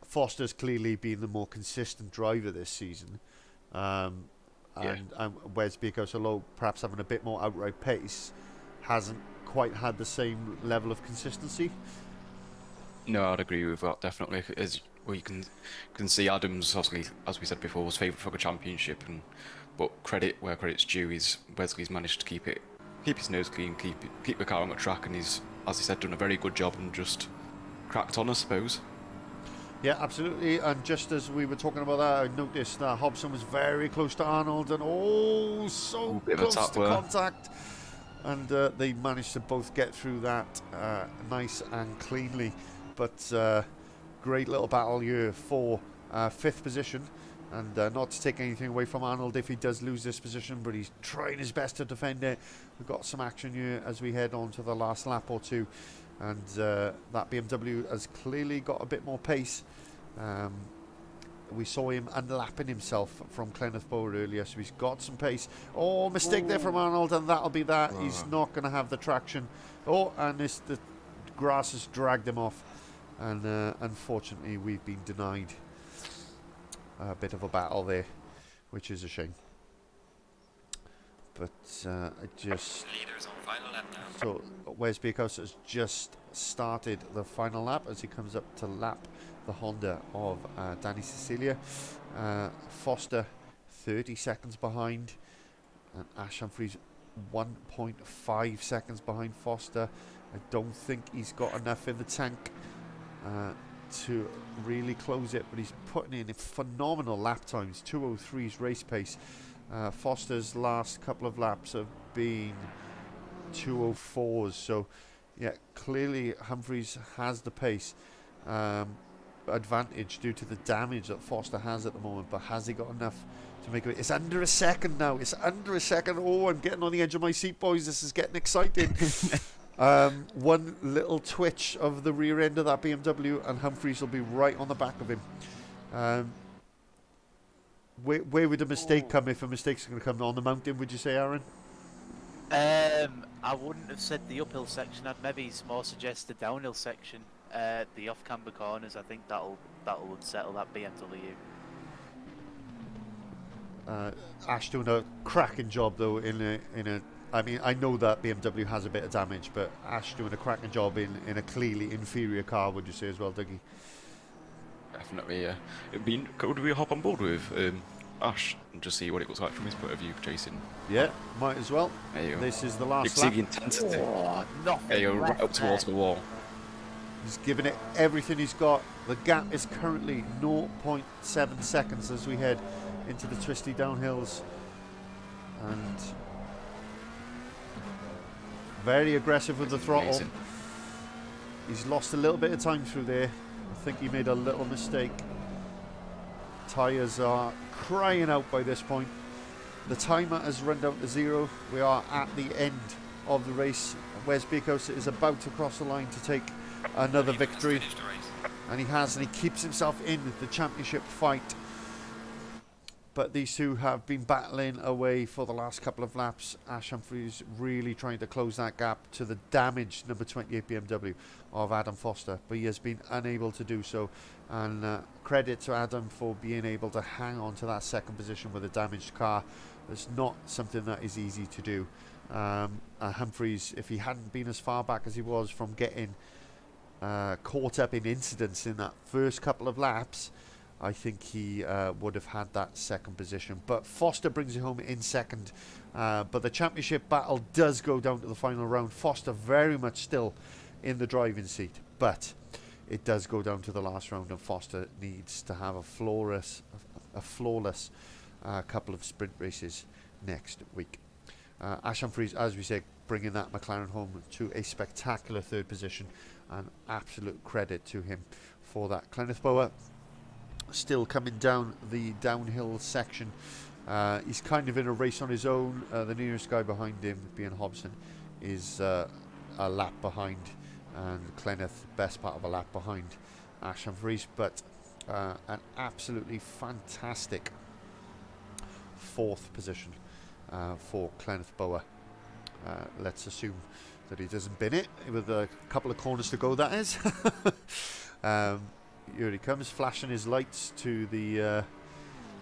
Foster's clearly been the more consistent driver this season. And Wes Beekhouse, although perhaps having a bit more outright pace, hasn't quite had the same level of consistency. No, I'd agree with that, definitely. As we can see, Adams, obviously, as we said before, was favourite for the championship, but credit where credit's due is Wesley's managed to keep his nose clean, keep the car on the track, and he's, as he said, done a very good job and just cracked on, I suppose. Yeah, absolutely. And just as we were talking about that, I noticed that Hobson was very close to Arnold, and so close to contact. And they managed to both get through that nice and cleanly. But great little battle here for 5th position. And not to take anything away from Arnold if he does lose this position, but he's trying his best to defend it. We've got some action here as we head on to the last lap or two. And that BMW has clearly got a bit more pace. We saw him unlapping himself from Kenneth Bower earlier, so he's got some pace. Oh, mistake there from Arnold, and that'll be that. He's not going to have the traction. And the grass has dragged him off. And unfortunately, we've been denied a bit of a battle there, which is a shame. But leaders on final lap now. So Wes Beekhouse has just started the final lap as he comes up to lap the Honda of Danny Cecilia. Foster 30 seconds behind, and Ash Humphries 1.5 seconds behind Foster. I don't think he's got enough in the tank to really close it, but he's putting in phenomenal lap times. 2:03's race pace. Foster's last couple of laps have been 2:04s, so yeah, clearly Humphries has the pace advantage due to the damage that Foster has at the moment, but has he got enough to make it? It's under a second now. It's under a second. Oh, I'm getting on the edge of my seat, boys. This is getting exciting. One little twitch of the rear end of that BMW and Humphries will be right on the back of him. Where would a mistake come if a mistake's going to come on the mountain, would you say, Aaron? I wouldn't have said the uphill section. I'd maybe more suggest the downhill section. The off-camber corners, I think that'll unsettle that BMW. Ash doing a cracking job though in a. I mean, I know that BMW has a bit of damage, but Ash doing a cracking job in a clearly inferior car, would you say as well, Dougie? Definitely, yeah. It'd be cool to hop on board with Ash and just see what it looks like from his point of view, chasing. Yeah, might as well. There you go. This is the last lap. You can see the intensity. There you go, right up towards the wall. He's given it everything he's got. The gap is currently 0.7 seconds as we head into the twisty downhills. And very aggressive with the throttle. Amazing. He's lost a little bit of time through there. I think he made a little mistake. Tyres are crying out by this point. The timer has run down to 0. We are at the end of the race. Wes Beekhouse is about to cross the line to take another victory. And he has, and he keeps himself in the championship fight. But these two have been battling away for the last couple of laps. Ash Humphries really trying to close that gap to the damaged number 28 BMW of Adam Foster, but he has been unable to do so. And credit to Adam for being able to hang on to that second position with a damaged car. It's not something that is easy to do. Humphries, if he hadn't been as far back as he was from getting caught up in incidents in that first couple of laps, I think he would have had that second position. But Foster brings it home in second. But the championship battle does go down to the final round. Foster very much still in the driving seat. But it does go down to the last round, and Foster needs to have a flawless couple of sprint races next week. Ash Humphries, as we said, bringing that McLaren home to a spectacular third position, and absolute credit to him for that. Kenneth Bower still coming down the downhill section He's kind of in a race on his own. The nearest guy behind him, being Hobson, is a lap behind, and Clenneth, best part of a lap behind Ash Humphries, but an absolutely fantastic 4th position for Clenneth Bower. Let's assume that he doesn't bin it with a couple of corners to go, that is. Here he comes, flashing his lights to the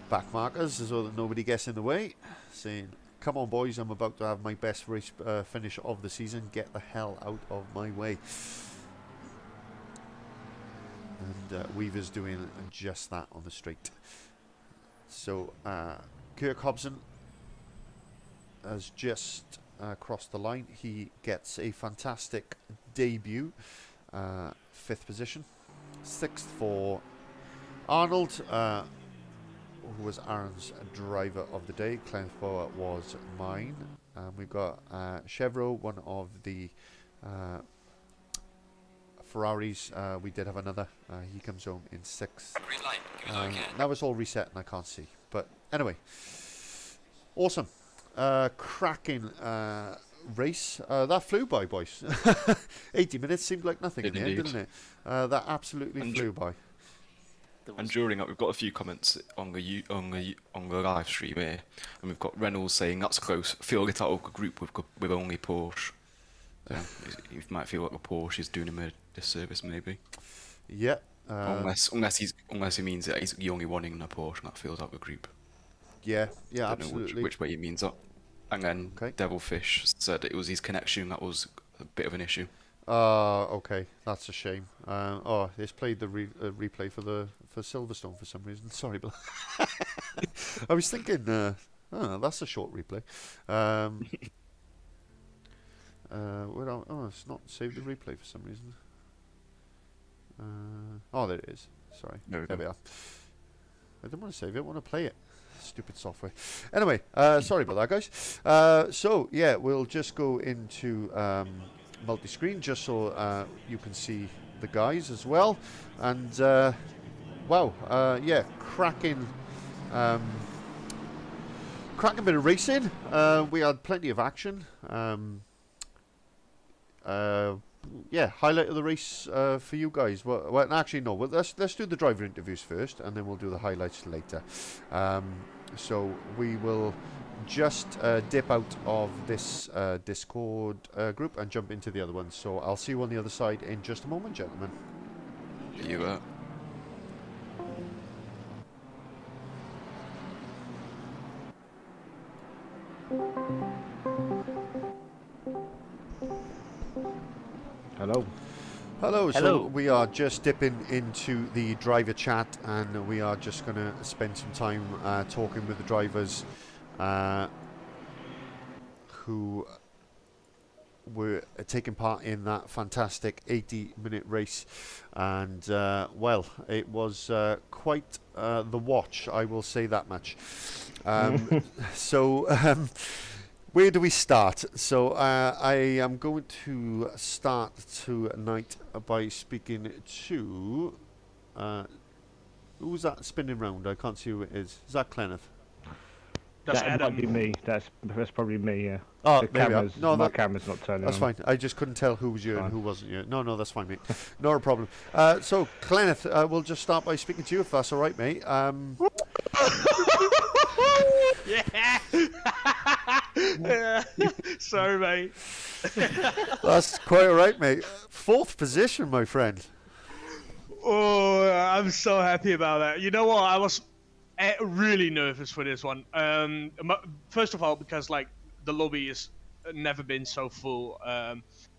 back markers so that nobody gets in the way, saying, come on boys, I'm about to have my best race finish of the season, get the hell out of my way. And Weaver's doing just that on the straight. So Kirk Hobson has just crossed the line. He gets a fantastic debut, 5th position. 6th for Arnold, who was Aaron's driver of the day. Clenneth Bower was mine. We've got Chevrolet, one of the Ferraris. We did have another. He comes home in 6th. Now it's all reset and I can't see. But anyway, awesome. Cracking race. That flew by, boys. 80 minutes seemed like nothing in the end, didn't it? That absolutely flew by. And during that, we've got a few comments on the live stream here, and we've got Reynolds saying that's close. Feel it out of the group with only Porsche. You might feel like the Porsche is doing him a disservice, maybe. Yeah. Unless he means that he's the only one in a Porsche, and that feels out of the group. Yeah, Don't absolutely. know which way he means that. And then Devilfish said it was his connection that was a bit of an issue. Okay, that's a shame. It's played the replay for Silverstone for some reason. Sorry, but I was thinking, that's a short replay. It's not saved the replay for some reason. There it is. Sorry, there we are. I don't want to save it. I want to play it. Stupid software. Anyway, sorry about that, guys. So yeah, we'll just go into multi-screen just so you can see the guys as well. And cracking bit of racing. We had plenty of action. Highlight of the race for you guys. Well, actually, no. Let's do the driver interviews first, and then we'll do the highlights later. So we will just dip out of this Discord group and jump into the other one. So I'll see you on the other side in just a moment, gentlemen. You are. Hello. Hello. So Hello. we are just dipping into the driver chat, and we are just going to spend some time talking with the drivers who were taking part in that fantastic 80-minute race. And it was quite the watch, I will say that much. Where do we start? So I am going to start tonight by speaking to who's that spinning round? I can't see who it is. Is that Clenneth? That's That Adam. might be me. That's probably me. Yeah. Oh, The there we are. camera's, No, my that- camera's not turning That's on. fine. I just couldn't tell who was you and Fine. who wasn't you. No, that's fine, mate. Not a problem. So, Clenneth, we'll just start by speaking to you, if that's all right, mate. Yeah. Sorry, mate. That's quite all right, mate. 4th position, my friend. Oh, I'm so happy about that. You know what? I was really nervous for this one. First of all, because like the lobby has never been so full.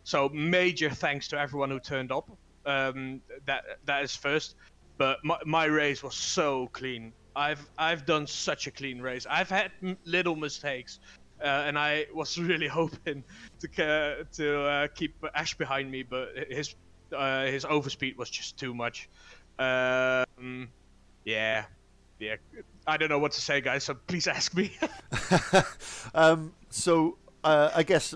So major thanks to everyone who turned up. That is first. But my race was so clean. I've done such a clean race. I've had little mistakes, and I was really hoping to keep Ash behind me, but his overspeed was just too much. Yeah. I don't know what to say, guys. So please ask me. I guess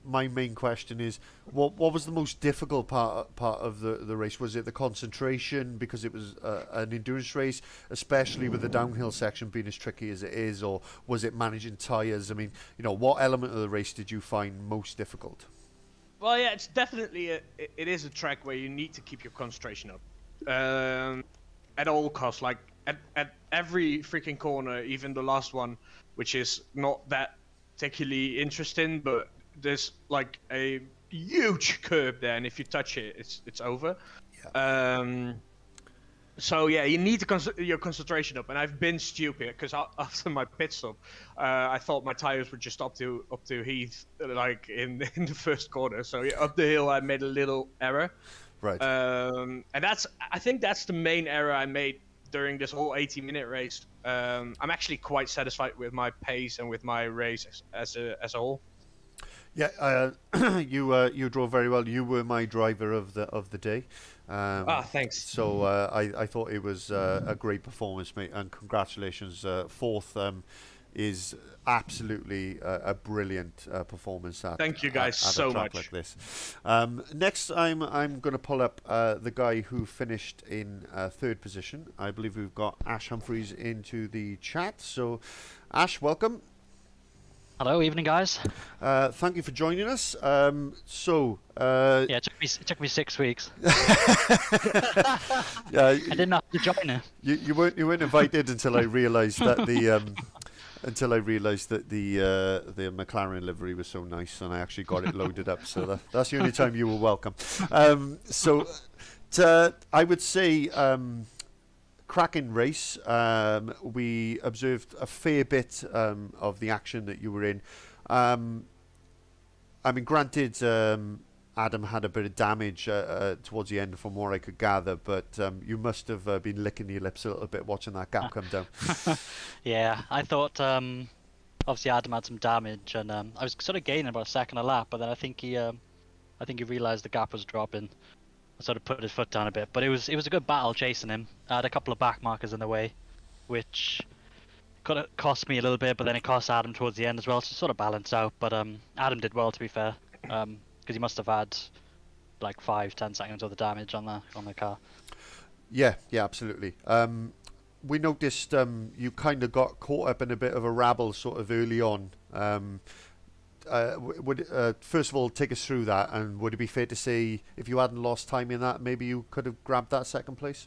my main question is, what was the most difficult part of the race? Was it the concentration because it was an endurance race, especially with the downhill section being as tricky as it is, or was it managing tyres? I mean, what element of the race did you find most difficult? Well, yeah, it's definitely it is a track where you need to keep your concentration up at all costs. Like at every freaking corner, even the last one, which is not that particularly interesting, but there's like a huge curb there, and if you touch it, it's over. Yeah. So yeah, you need to your concentration up, and I've been stupid because after my pit stop, I thought my tires were just up to Heath, like in the first corner. So yeah, up the hill, I made a little error. Right. And I think that's the main error I made during this whole 80-minute race. I'm actually quite satisfied with my pace and with my race as a whole. Yeah, you drove very well. You were my driver of the day. Thanks. So I thought it was a great performance, mate, and congratulations. Fourth is absolutely a brilliant performance. Thank you guys at so a track much. like this. Next, I'm going to pull up the guy who finished in third position. I believe we've got Ash Humphries into the chat. So, Ash, welcome. Hello, evening, guys. Thank you for joining us. Yeah, it took me 6 weeks. I didn't have to join it. You weren't invited until I realised that the McLaren livery was so nice, and I actually got it loaded up. So that's the only time you were welcome. I would say. Cracking race. We observed a fair bit of the action that you were in. I mean, granted, Adam had a bit of damage towards the end, from what I could gather, but you must have been licking your lips a little bit watching that gap come down. Yeah, I thought obviously Adam had some damage, and I was sort of gaining about a second a lap, but then I think he realised the gap was dropping. Sort of put his foot down a bit, but it was a good battle chasing him. I had a couple of back markers in the way, which could have cost me a little bit, but then it cost Adam towards the end as well, so sort of balanced out. But Adam did well, to be fair, because he must have had like 5-10 seconds of the damage on the car. Yeah, absolutely. We noticed you kind of got caught up in a bit of a rabble sort of early on. Would first of all take us through that, and would it be fair to say if you hadn't lost time in that, maybe you could have grabbed that second place?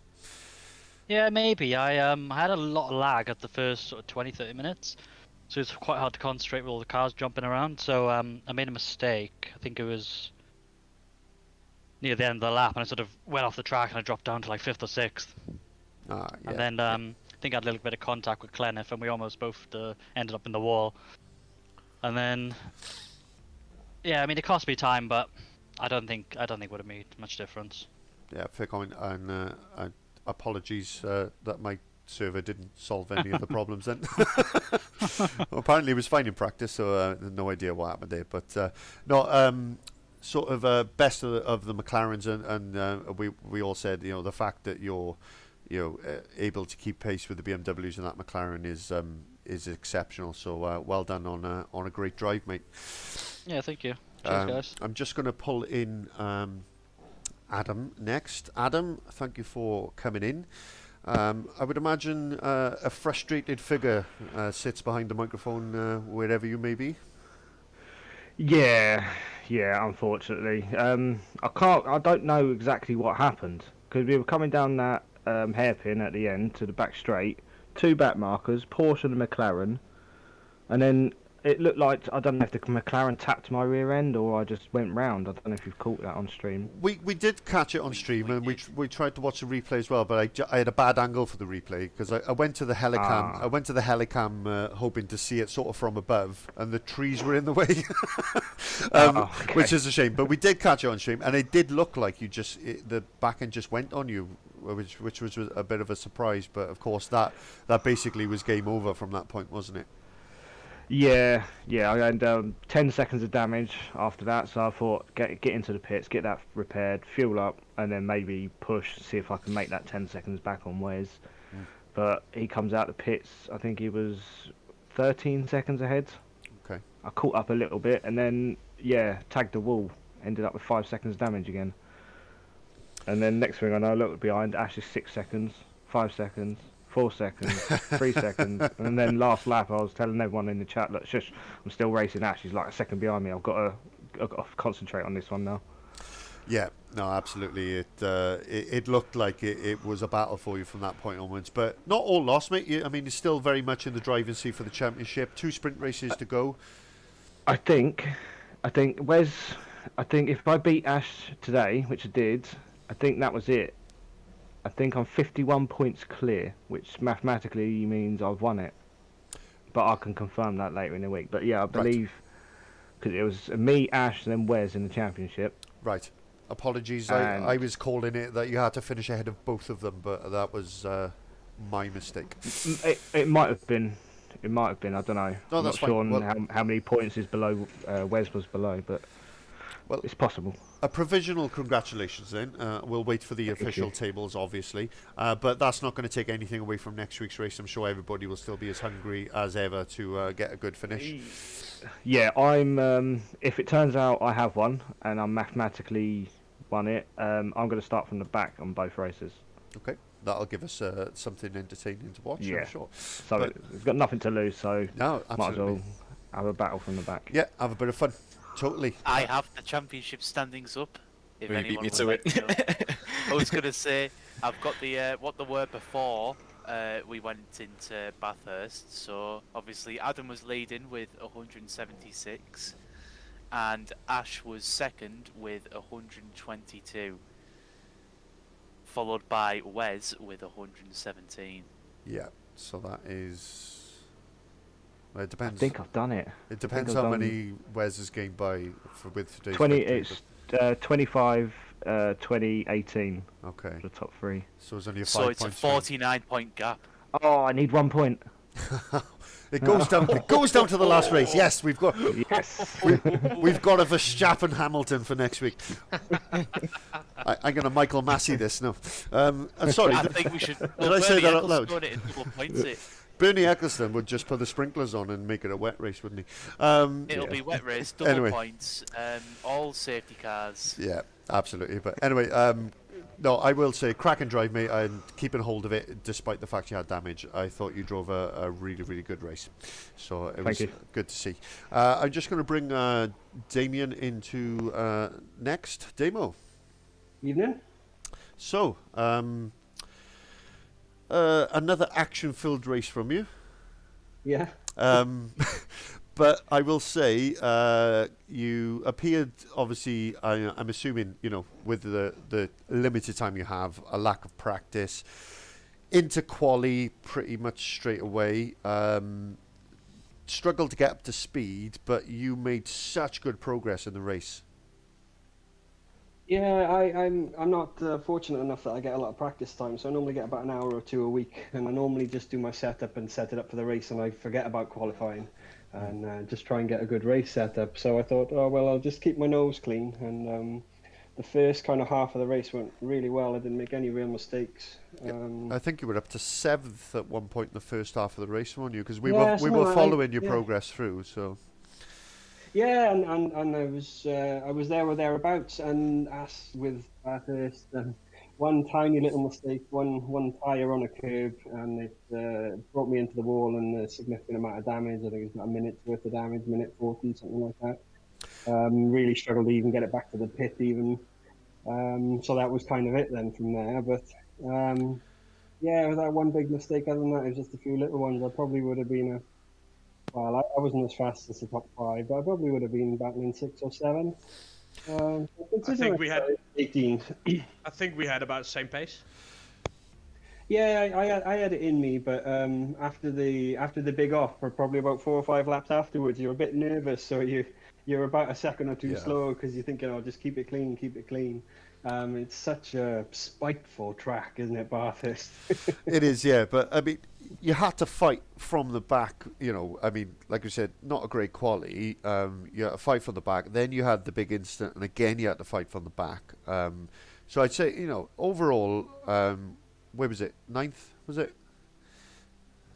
Yeah, maybe. I had a lot of lag at the first sort of 20-30 minutes, so it's quite hard to concentrate with all the cars jumping around. So I made a mistake. I think it was near the end of the lap, and I sort of went off the track and I dropped down to like 5th or 6th. And then I think I had a little bit of contact with Cleniff, and we almost both ended up in the wall. And then, yeah, I mean, it cost me time, but I don't think it would have made much difference. Yeah, fair comment. And apologies that my server didn't solve any of the problems then. Well, apparently it was fine in practice, so no idea what happened there. But sort of best of the McLarens, and we all said, the fact that you're able to keep pace with the BMWs and that McLaren is exceptional. So well done on a great drive, mate. Yeah, thank you. Cheers, guys. I'm just going to pull in Adam next. Adam, thank you for coming in. I would imagine a frustrated figure sits behind the microphone wherever you may be. Yeah, unfortunately. I don't know exactly what happened, because we were coming down that hairpin at the end to the back straight, 2 back markers, Porsche and McLaren, and then it looked like, I don't know if the McLaren tapped my rear end or I just went round. I don't know if you've caught that on stream. We did catch it on stream, and we tried to watch the replay as well, but I had a bad angle for the replay because I went to the helicam. I went to the helicam hoping to see it sort of from above, and the trees were in the way, Okay. Which is a shame. But we did catch it on stream, and it did look like the back end just went on you, which was a bit of a surprise. But of course, that basically was game over from that point, wasn't it? Yeah, I had 10 seconds of damage after that, so I thought get into the pits, get that repaired, fuel up, and then maybe push, see if I can make that 10 seconds back on Wes. But he comes out the pits, I think he was 13 seconds ahead. Okay. I caught up a little bit, and then tagged the wall, ended up with 5 seconds damage again. And then next thing I know, I looked behind, Ash is 6 seconds, 5 seconds, 4 seconds, 3 seconds, and then last lap I was telling everyone in the chat, look, shush, I'm still racing Ash, he's like a second behind me, I've got to concentrate on this one now. Yeah, no, absolutely. It looked like it was a battle for you from that point onwards, but not all lost, mate. I mean, you're still very much in the driving seat for the championship. 2 sprint races to go. I think if I beat Ash today, which I did, I think that was it. I think I'm 51 points clear, which mathematically means I've won it. But I can confirm that later in the week. But yeah, I believe, because it was me, Ash, and then Wes in the championship. Right. Apologies, I was calling it that you had to finish ahead of both of them, but that was my mistake. It might have been. It might have been. I don't know. No, I'm that's not sure fine. on how many points is below. Wes was below, but it's possible. A provisional congratulations then. We'll wait for the official tables, obviously. But that's not going to take anything away from next week's race. I'm sure everybody will still be as hungry as ever to get a good finish. Yeah, I'm. If it turns out I have won and I'm mathematically won it, I'm going to start from the back on both races. Okay, that'll give us something entertaining to watch. Yeah, I'm sure. So but we've got nothing to lose, so no, absolutely. might as well have a battle from the back. Yeah, have a bit of fun. Totally. I have the championship standings up. If Will you beat anyone me would to like it? to know. I was going to say, I've got the what there were before we went into Bathurst. So obviously Adam was leading with 176, and Ash was second with 122, followed by Wes with 117. Yeah, so that is... Well, it depends. I think I've done it. It depends how many Wes has gained with today's 20. victory, It's 25, 20, 18. Okay. The top 3. So it's only a 5 So it's a points 49-point gap. Oh, I need 1 point. It goes down. It goes down to the last race. Yes, we've got. Yes. We've got a Verstappen Hamilton for next week. I'm going to Michael Massey this now. I'm sorry. I think we should. Did I say that out loud? It in double points it. Bernie Eccleston would just put the sprinklers on and make it a wet race, wouldn't he? It'll be wet race, double Anyway. points, all safety cars. Yeah, absolutely. But anyway, no, I will say, cracking drive, mate, and keeping hold of it despite the fact you had damage. I thought you drove a really, really good race. So it was good to see. I'm just going to bring Damian into next. Damo. Evening. So, another action-filled race from you. Yeah. But I will say, you appeared, obviously, I'm assuming, with the limited time you have, a lack of practice, into quali pretty much straight away, struggled to get up to speed, but you made such good progress in the race. Yeah, I'm not fortunate enough that I get a lot of practice time, so I normally get about an hour or 2 a week, and I normally just do my setup and set it up for the race, and I forget about qualifying, and just try and get a good race setup. So I thought, oh well, I'll just keep my nose clean, and the first kind of half of the race went really well. I didn't make any real mistakes. I think you were up to 7th at one point in the first half of the race, weren't you? Because we Yeah, were following your progress through, so... Yeah, and I was there or thereabouts, and as with Bathurst, one tiny little mistake, one tyre on a curb, and it brought me into the wall and a significant amount of damage. I think it was about a minute's worth of damage, minute 40, something like that. Really struggled to even get it back to the pit even. So that was kind of it then from there. But yeah, with that one big mistake, other than that, it was just a few little ones. I probably would have been Well, I wasn't as fast as the top 5, but I probably would have been battling 6 or 7. I think we had 18. I think we had about the same pace. Yeah, I had it in me, but after the big off, for probably about 4 or 5 laps afterwards, you're a bit nervous, so you're about a second or two slow because you're thinking, oh, just keep it clean, keep it clean. It's such a spiteful track, isn't it, Bathurst? It is, yeah, but I mean, you had to fight from the back, I mean, like you said, not a great quality. You had to fight from the back, then you had the big incident, and again you had to fight from the back. So I'd say, overall, where was it? 9th, was it?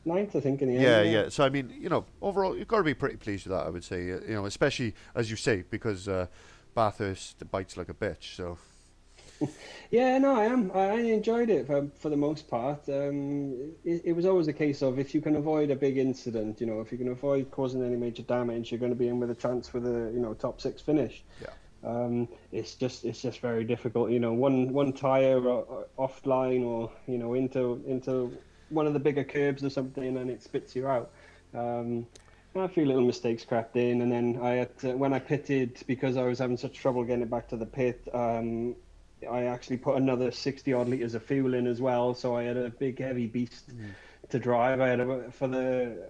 ninth, I think, in the Yeah, end. yeah. So I mean, overall, you've got to be pretty pleased with that, I would say. Especially as you say, because Bathurst bites like a bitch. So Yeah, no, I am. I enjoyed it for the most part. It was always a case of if you can avoid a big incident, if you can avoid causing any major damage, you're going to be in with a chance for the top 6 finish. yeah, It's just very difficult. One tire offline or into one of the bigger curbs or something, and it spits you out. A few little mistakes crept in, and then I had when I pitted, because I was having such trouble getting it back to the pit. I actually put another 60 odd liters of fuel in as well, so I had a big heavy beast to drive. I had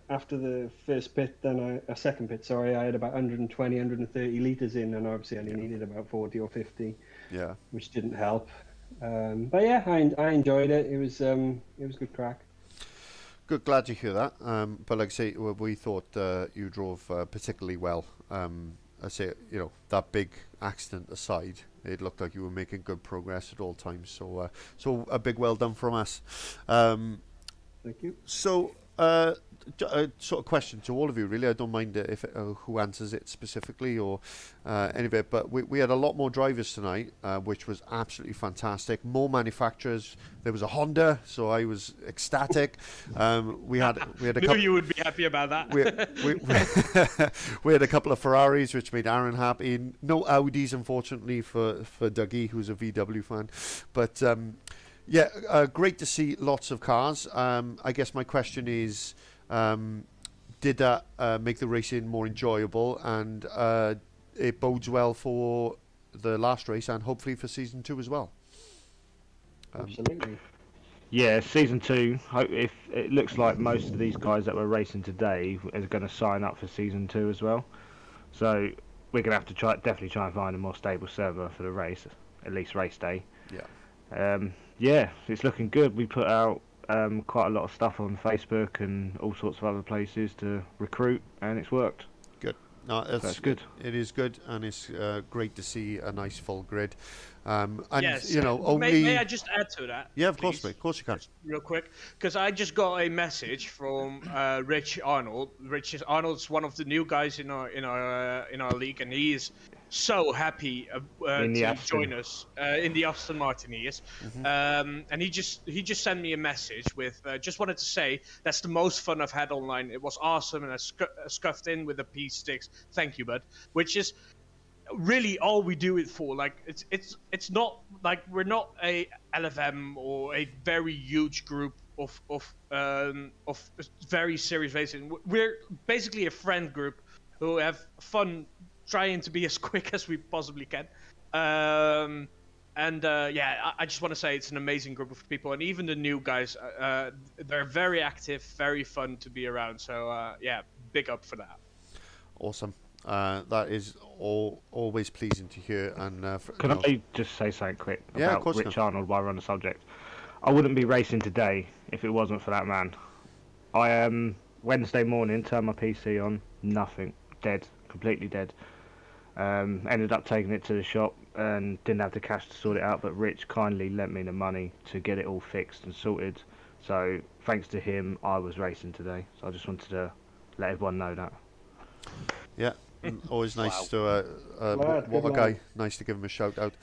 after the first pit, then a second pit. Sorry, I had about 120, 130 liters in, and obviously I only needed about 40 or 50. yeah. Which didn't help. But yeah, I enjoyed it. It was good crack. Good, glad to hear that. But like I say, we thought you drove particularly well. I say, that big accident aside, it looked like you were making good progress at all times. So, a big well done from us. Thank you. So, a sort of question to all of you, really. I don't mind if who answers it specifically or any of it, but we had a lot more drivers tonight, which was absolutely fantastic. More manufacturers. There was a Honda, so I was ecstatic. We had a Knew couple. you would be happy about that. We had a couple of Ferraris, which made Aaron happy. No Audis, unfortunately, for Dougie, who's a VW fan, but. Yeah, great to see lots of cars. I guess my question is, did that make the racing more enjoyable? And it bodes well for the last race and hopefully for season 2 as well. Absolutely. Yeah, season 2. If it looks like most of these guys that were racing today are going to sign up for season 2 as well. So we're going to have to definitely try and find a more stable server for the race, at least race day. Yeah. Yeah, it's looking good. We put out quite a lot of stuff on Facebook and all sorts of other places to recruit, and it's worked. Good. No, that's good. It is good, and it's great to see a nice full grid. And Yes. only. May I just add to that? Yeah, of course, please? mate. Of course you can. Just real quick, because I just got a message from Rich Arnold. Arnold's one of the new guys in our league, and he is so happy to join us in the Aston Martin. He is, and he just sent me a message with just wanted to say that's the most fun I've had online. It was awesome, and I scuffed in with the P6. Thank you, bud. Which is really all we do it for. Like it's not like we're not a LFM or a very huge group of very serious racing. We're basically a friend group who have fun trying to be as quick as we possibly can. Yeah, I just want to say it's an amazing group of people, and even the new guys, they're very active, very fun to be around. So yeah, big up for that. Awesome. That is always pleasing to hear. And Can I just say something quick of about Rich Arnold while we're on the subject? I wouldn't be racing today if it wasn't for that man. I Wednesday morning turned my PC on, nothing, dead, completely dead. Ended up taking it to the shop and didn't have the cash to sort it out, but Rich kindly lent me the money to get it all fixed and sorted. So thanks to him, I was racing today. So I just wanted to let everyone know that. Yeah. Always nice Wow. to what a guy. Nice to give him a shout out.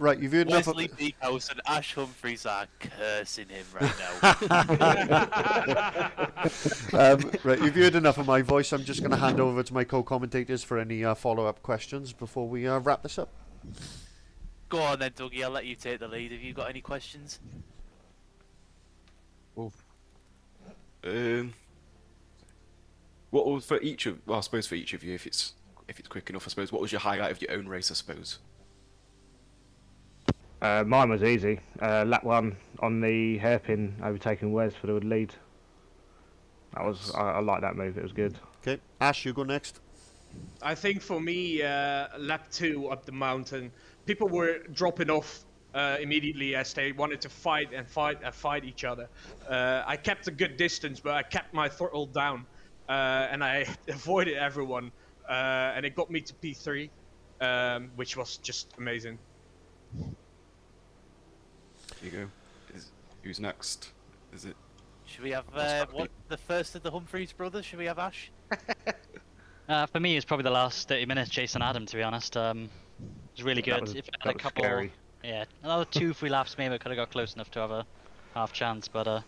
Right, you've heard enough. Wesley Beakhouse and Ash Humphries are cursing him right now. Right, you've heard enough of my voice. I'm just going to hand over to my co-commentators for any follow-up questions before we wrap this up. Go on then, Dougie. I'll let you take the lead. Have you got any questions? What was for each of? Well, I suppose for each of you, if it's quick enough, I suppose. What was your highlight of your own race? I suppose. Mine was easy. Lap 1 on the hairpin, overtaking Wes for the lead. That was I like that move. It was good. Okay, Ash, you go next. I think for me, lap 2 up the mountain, people were dropping off immediately as they wanted to fight each other. I kept a good distance, but I kept my throttle down. And I avoided everyone, and it got me to P3, which was just amazing. Here you go. Who's next? Is it? Should we have the first of the Humphries brothers? Should we have Ash? For me, it's probably the last 30 minutes chasing Adam. To be honest, it was really good. If I had a couple, scary. yeah, another 2-3 laps, maybe I could have got close enough to have a half chance. But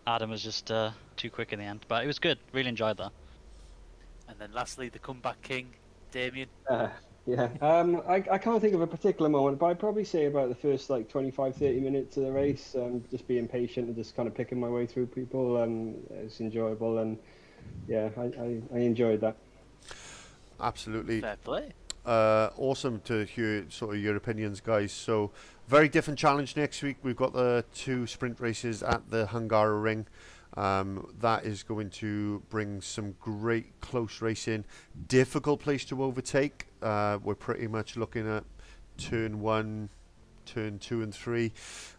Adam was just too quick in the end. But it was good. Really enjoyed that. And then lastly, the comeback king, Damian. Yeah, I can't think of a particular moment, but I'd probably say about the first like 25-30 minutes of the race, just being patient and just kind of picking my way through people, and it's enjoyable, and yeah, I enjoyed that. Absolutely. Fair play. Awesome to hear sort of your opinions, guys. So very different challenge next week. We've got the 2 sprint races at the Hungaroring. That is going to bring some great close racing. Difficult place to overtake. We're pretty much looking at turn 1, turn 2 and 3,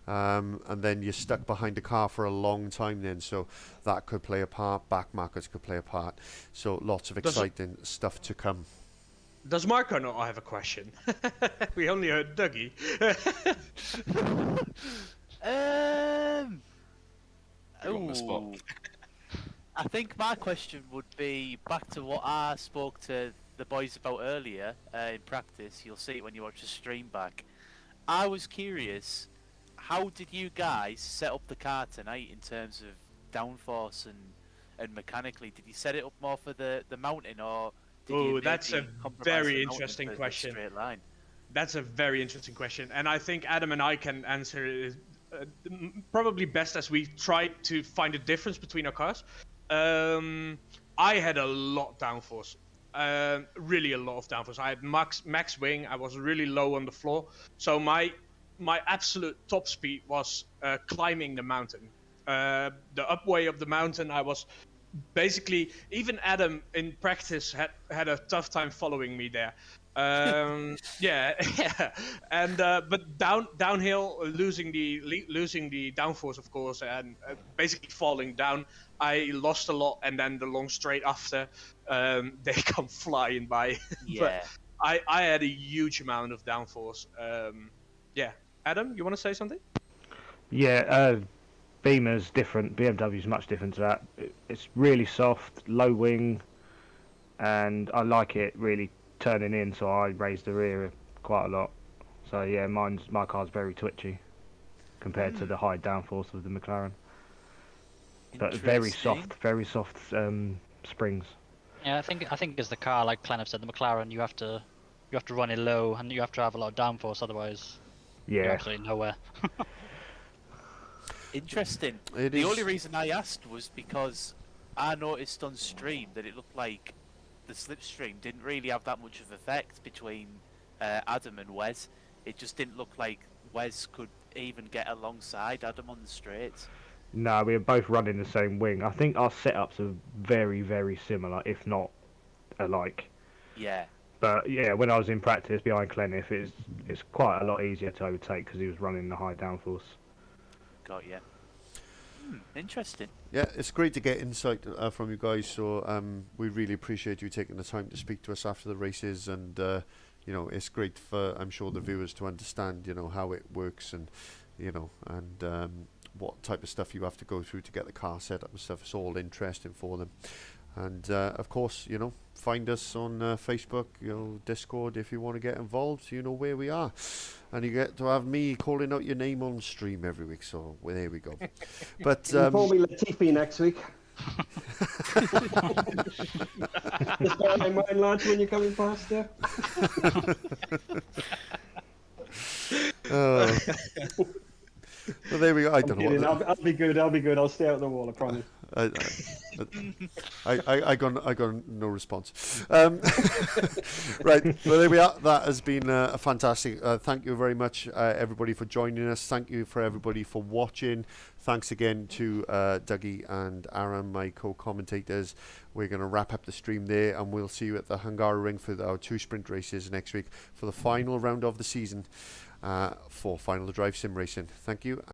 and then you're stuck behind a car for a long time then, so that could play a part. Back markers could play a part, so lots of exciting stuff to come. Does Marco not have a question? We only heard Dougie. You're on the spot. Ooh. I think my question would be back to what I spoke to the boys about earlier in practice. You'll see it when you watch the stream back. I was curious, how did you guys set up the car tonight in terms of downforce and mechanically? Did you set it up more for the mountain, or did you that's a maybe compromise very the mountain interesting for the question. straight line? That's a very interesting question, and I think Adam and I can answer it probably best as we tried to find a difference between our cars. I had a lot of downforce, really a lot of downforce. I had max wing. I was really low on the floor, so my absolute top speed was climbing the mountain. The upway of the mountain, I was basically, even Adam in practice had a tough time following me there. Yeah, and but downhill, losing the downforce, of course, and basically falling down, I lost a lot, and then the long straight after, they come flying by. Yeah. But I had a huge amount of downforce. Yeah, Adam, you want to say something? Yeah, Beamer's different. BMW's much different to that. It's really soft, low wing, and I like it really turning in, so I raise the rear quite a lot. So yeah, my car's very twitchy compared to the high downforce of the McLaren. But very soft springs. Yeah, I think as the car, like Clenneth said, the McLaren, you have to run it low, and you have to have a lot of downforce, otherwise you're Yeah. absolutely nowhere. Interesting. The only reason I asked was because I noticed on stream that it looked like the slipstream didn't really have that much of effect between Adam and Wes. It just didn't look like Wes could even get alongside Adam on the straights. No, we were both running the same wing. I think our setups are very, very similar, if not alike. Yeah. But yeah, when I was in practice behind Clenneth, it's quite a lot easier to overtake because he was running the high downforce. Got you. Interesting. Yeah, it's great to get insight from you guys. So we really appreciate you taking the time to speak to us after the races, and you know, it's great for, I'm sure, the viewers to understand, you know, how it works, and you know, and what type of stuff you have to go through to get the car set up and stuff. It's all interesting for them. And of course, you know, find us on Facebook, you know, Discord if you want to get involved. You know where we are, and you get to have me calling out your name on stream every week. So well, there we go. But call me Latifi next week. Just bear in mind, lads, when you're coming past there. Well, there we go. I don't know. I'll be good. I'll stay out the wall. I promise. I got no response. Right, well, there we are. That has been a fantastic. Thank you very much, everybody, for joining us. Thank you for everybody for watching. Thanks again to Dougie and Aaron, my co-commentators. We're going to wrap up the stream there, and we'll see you at the Hungaroring for our 2 sprint races next week for the final round of the season for Final Drive Sim Racing. Thank you.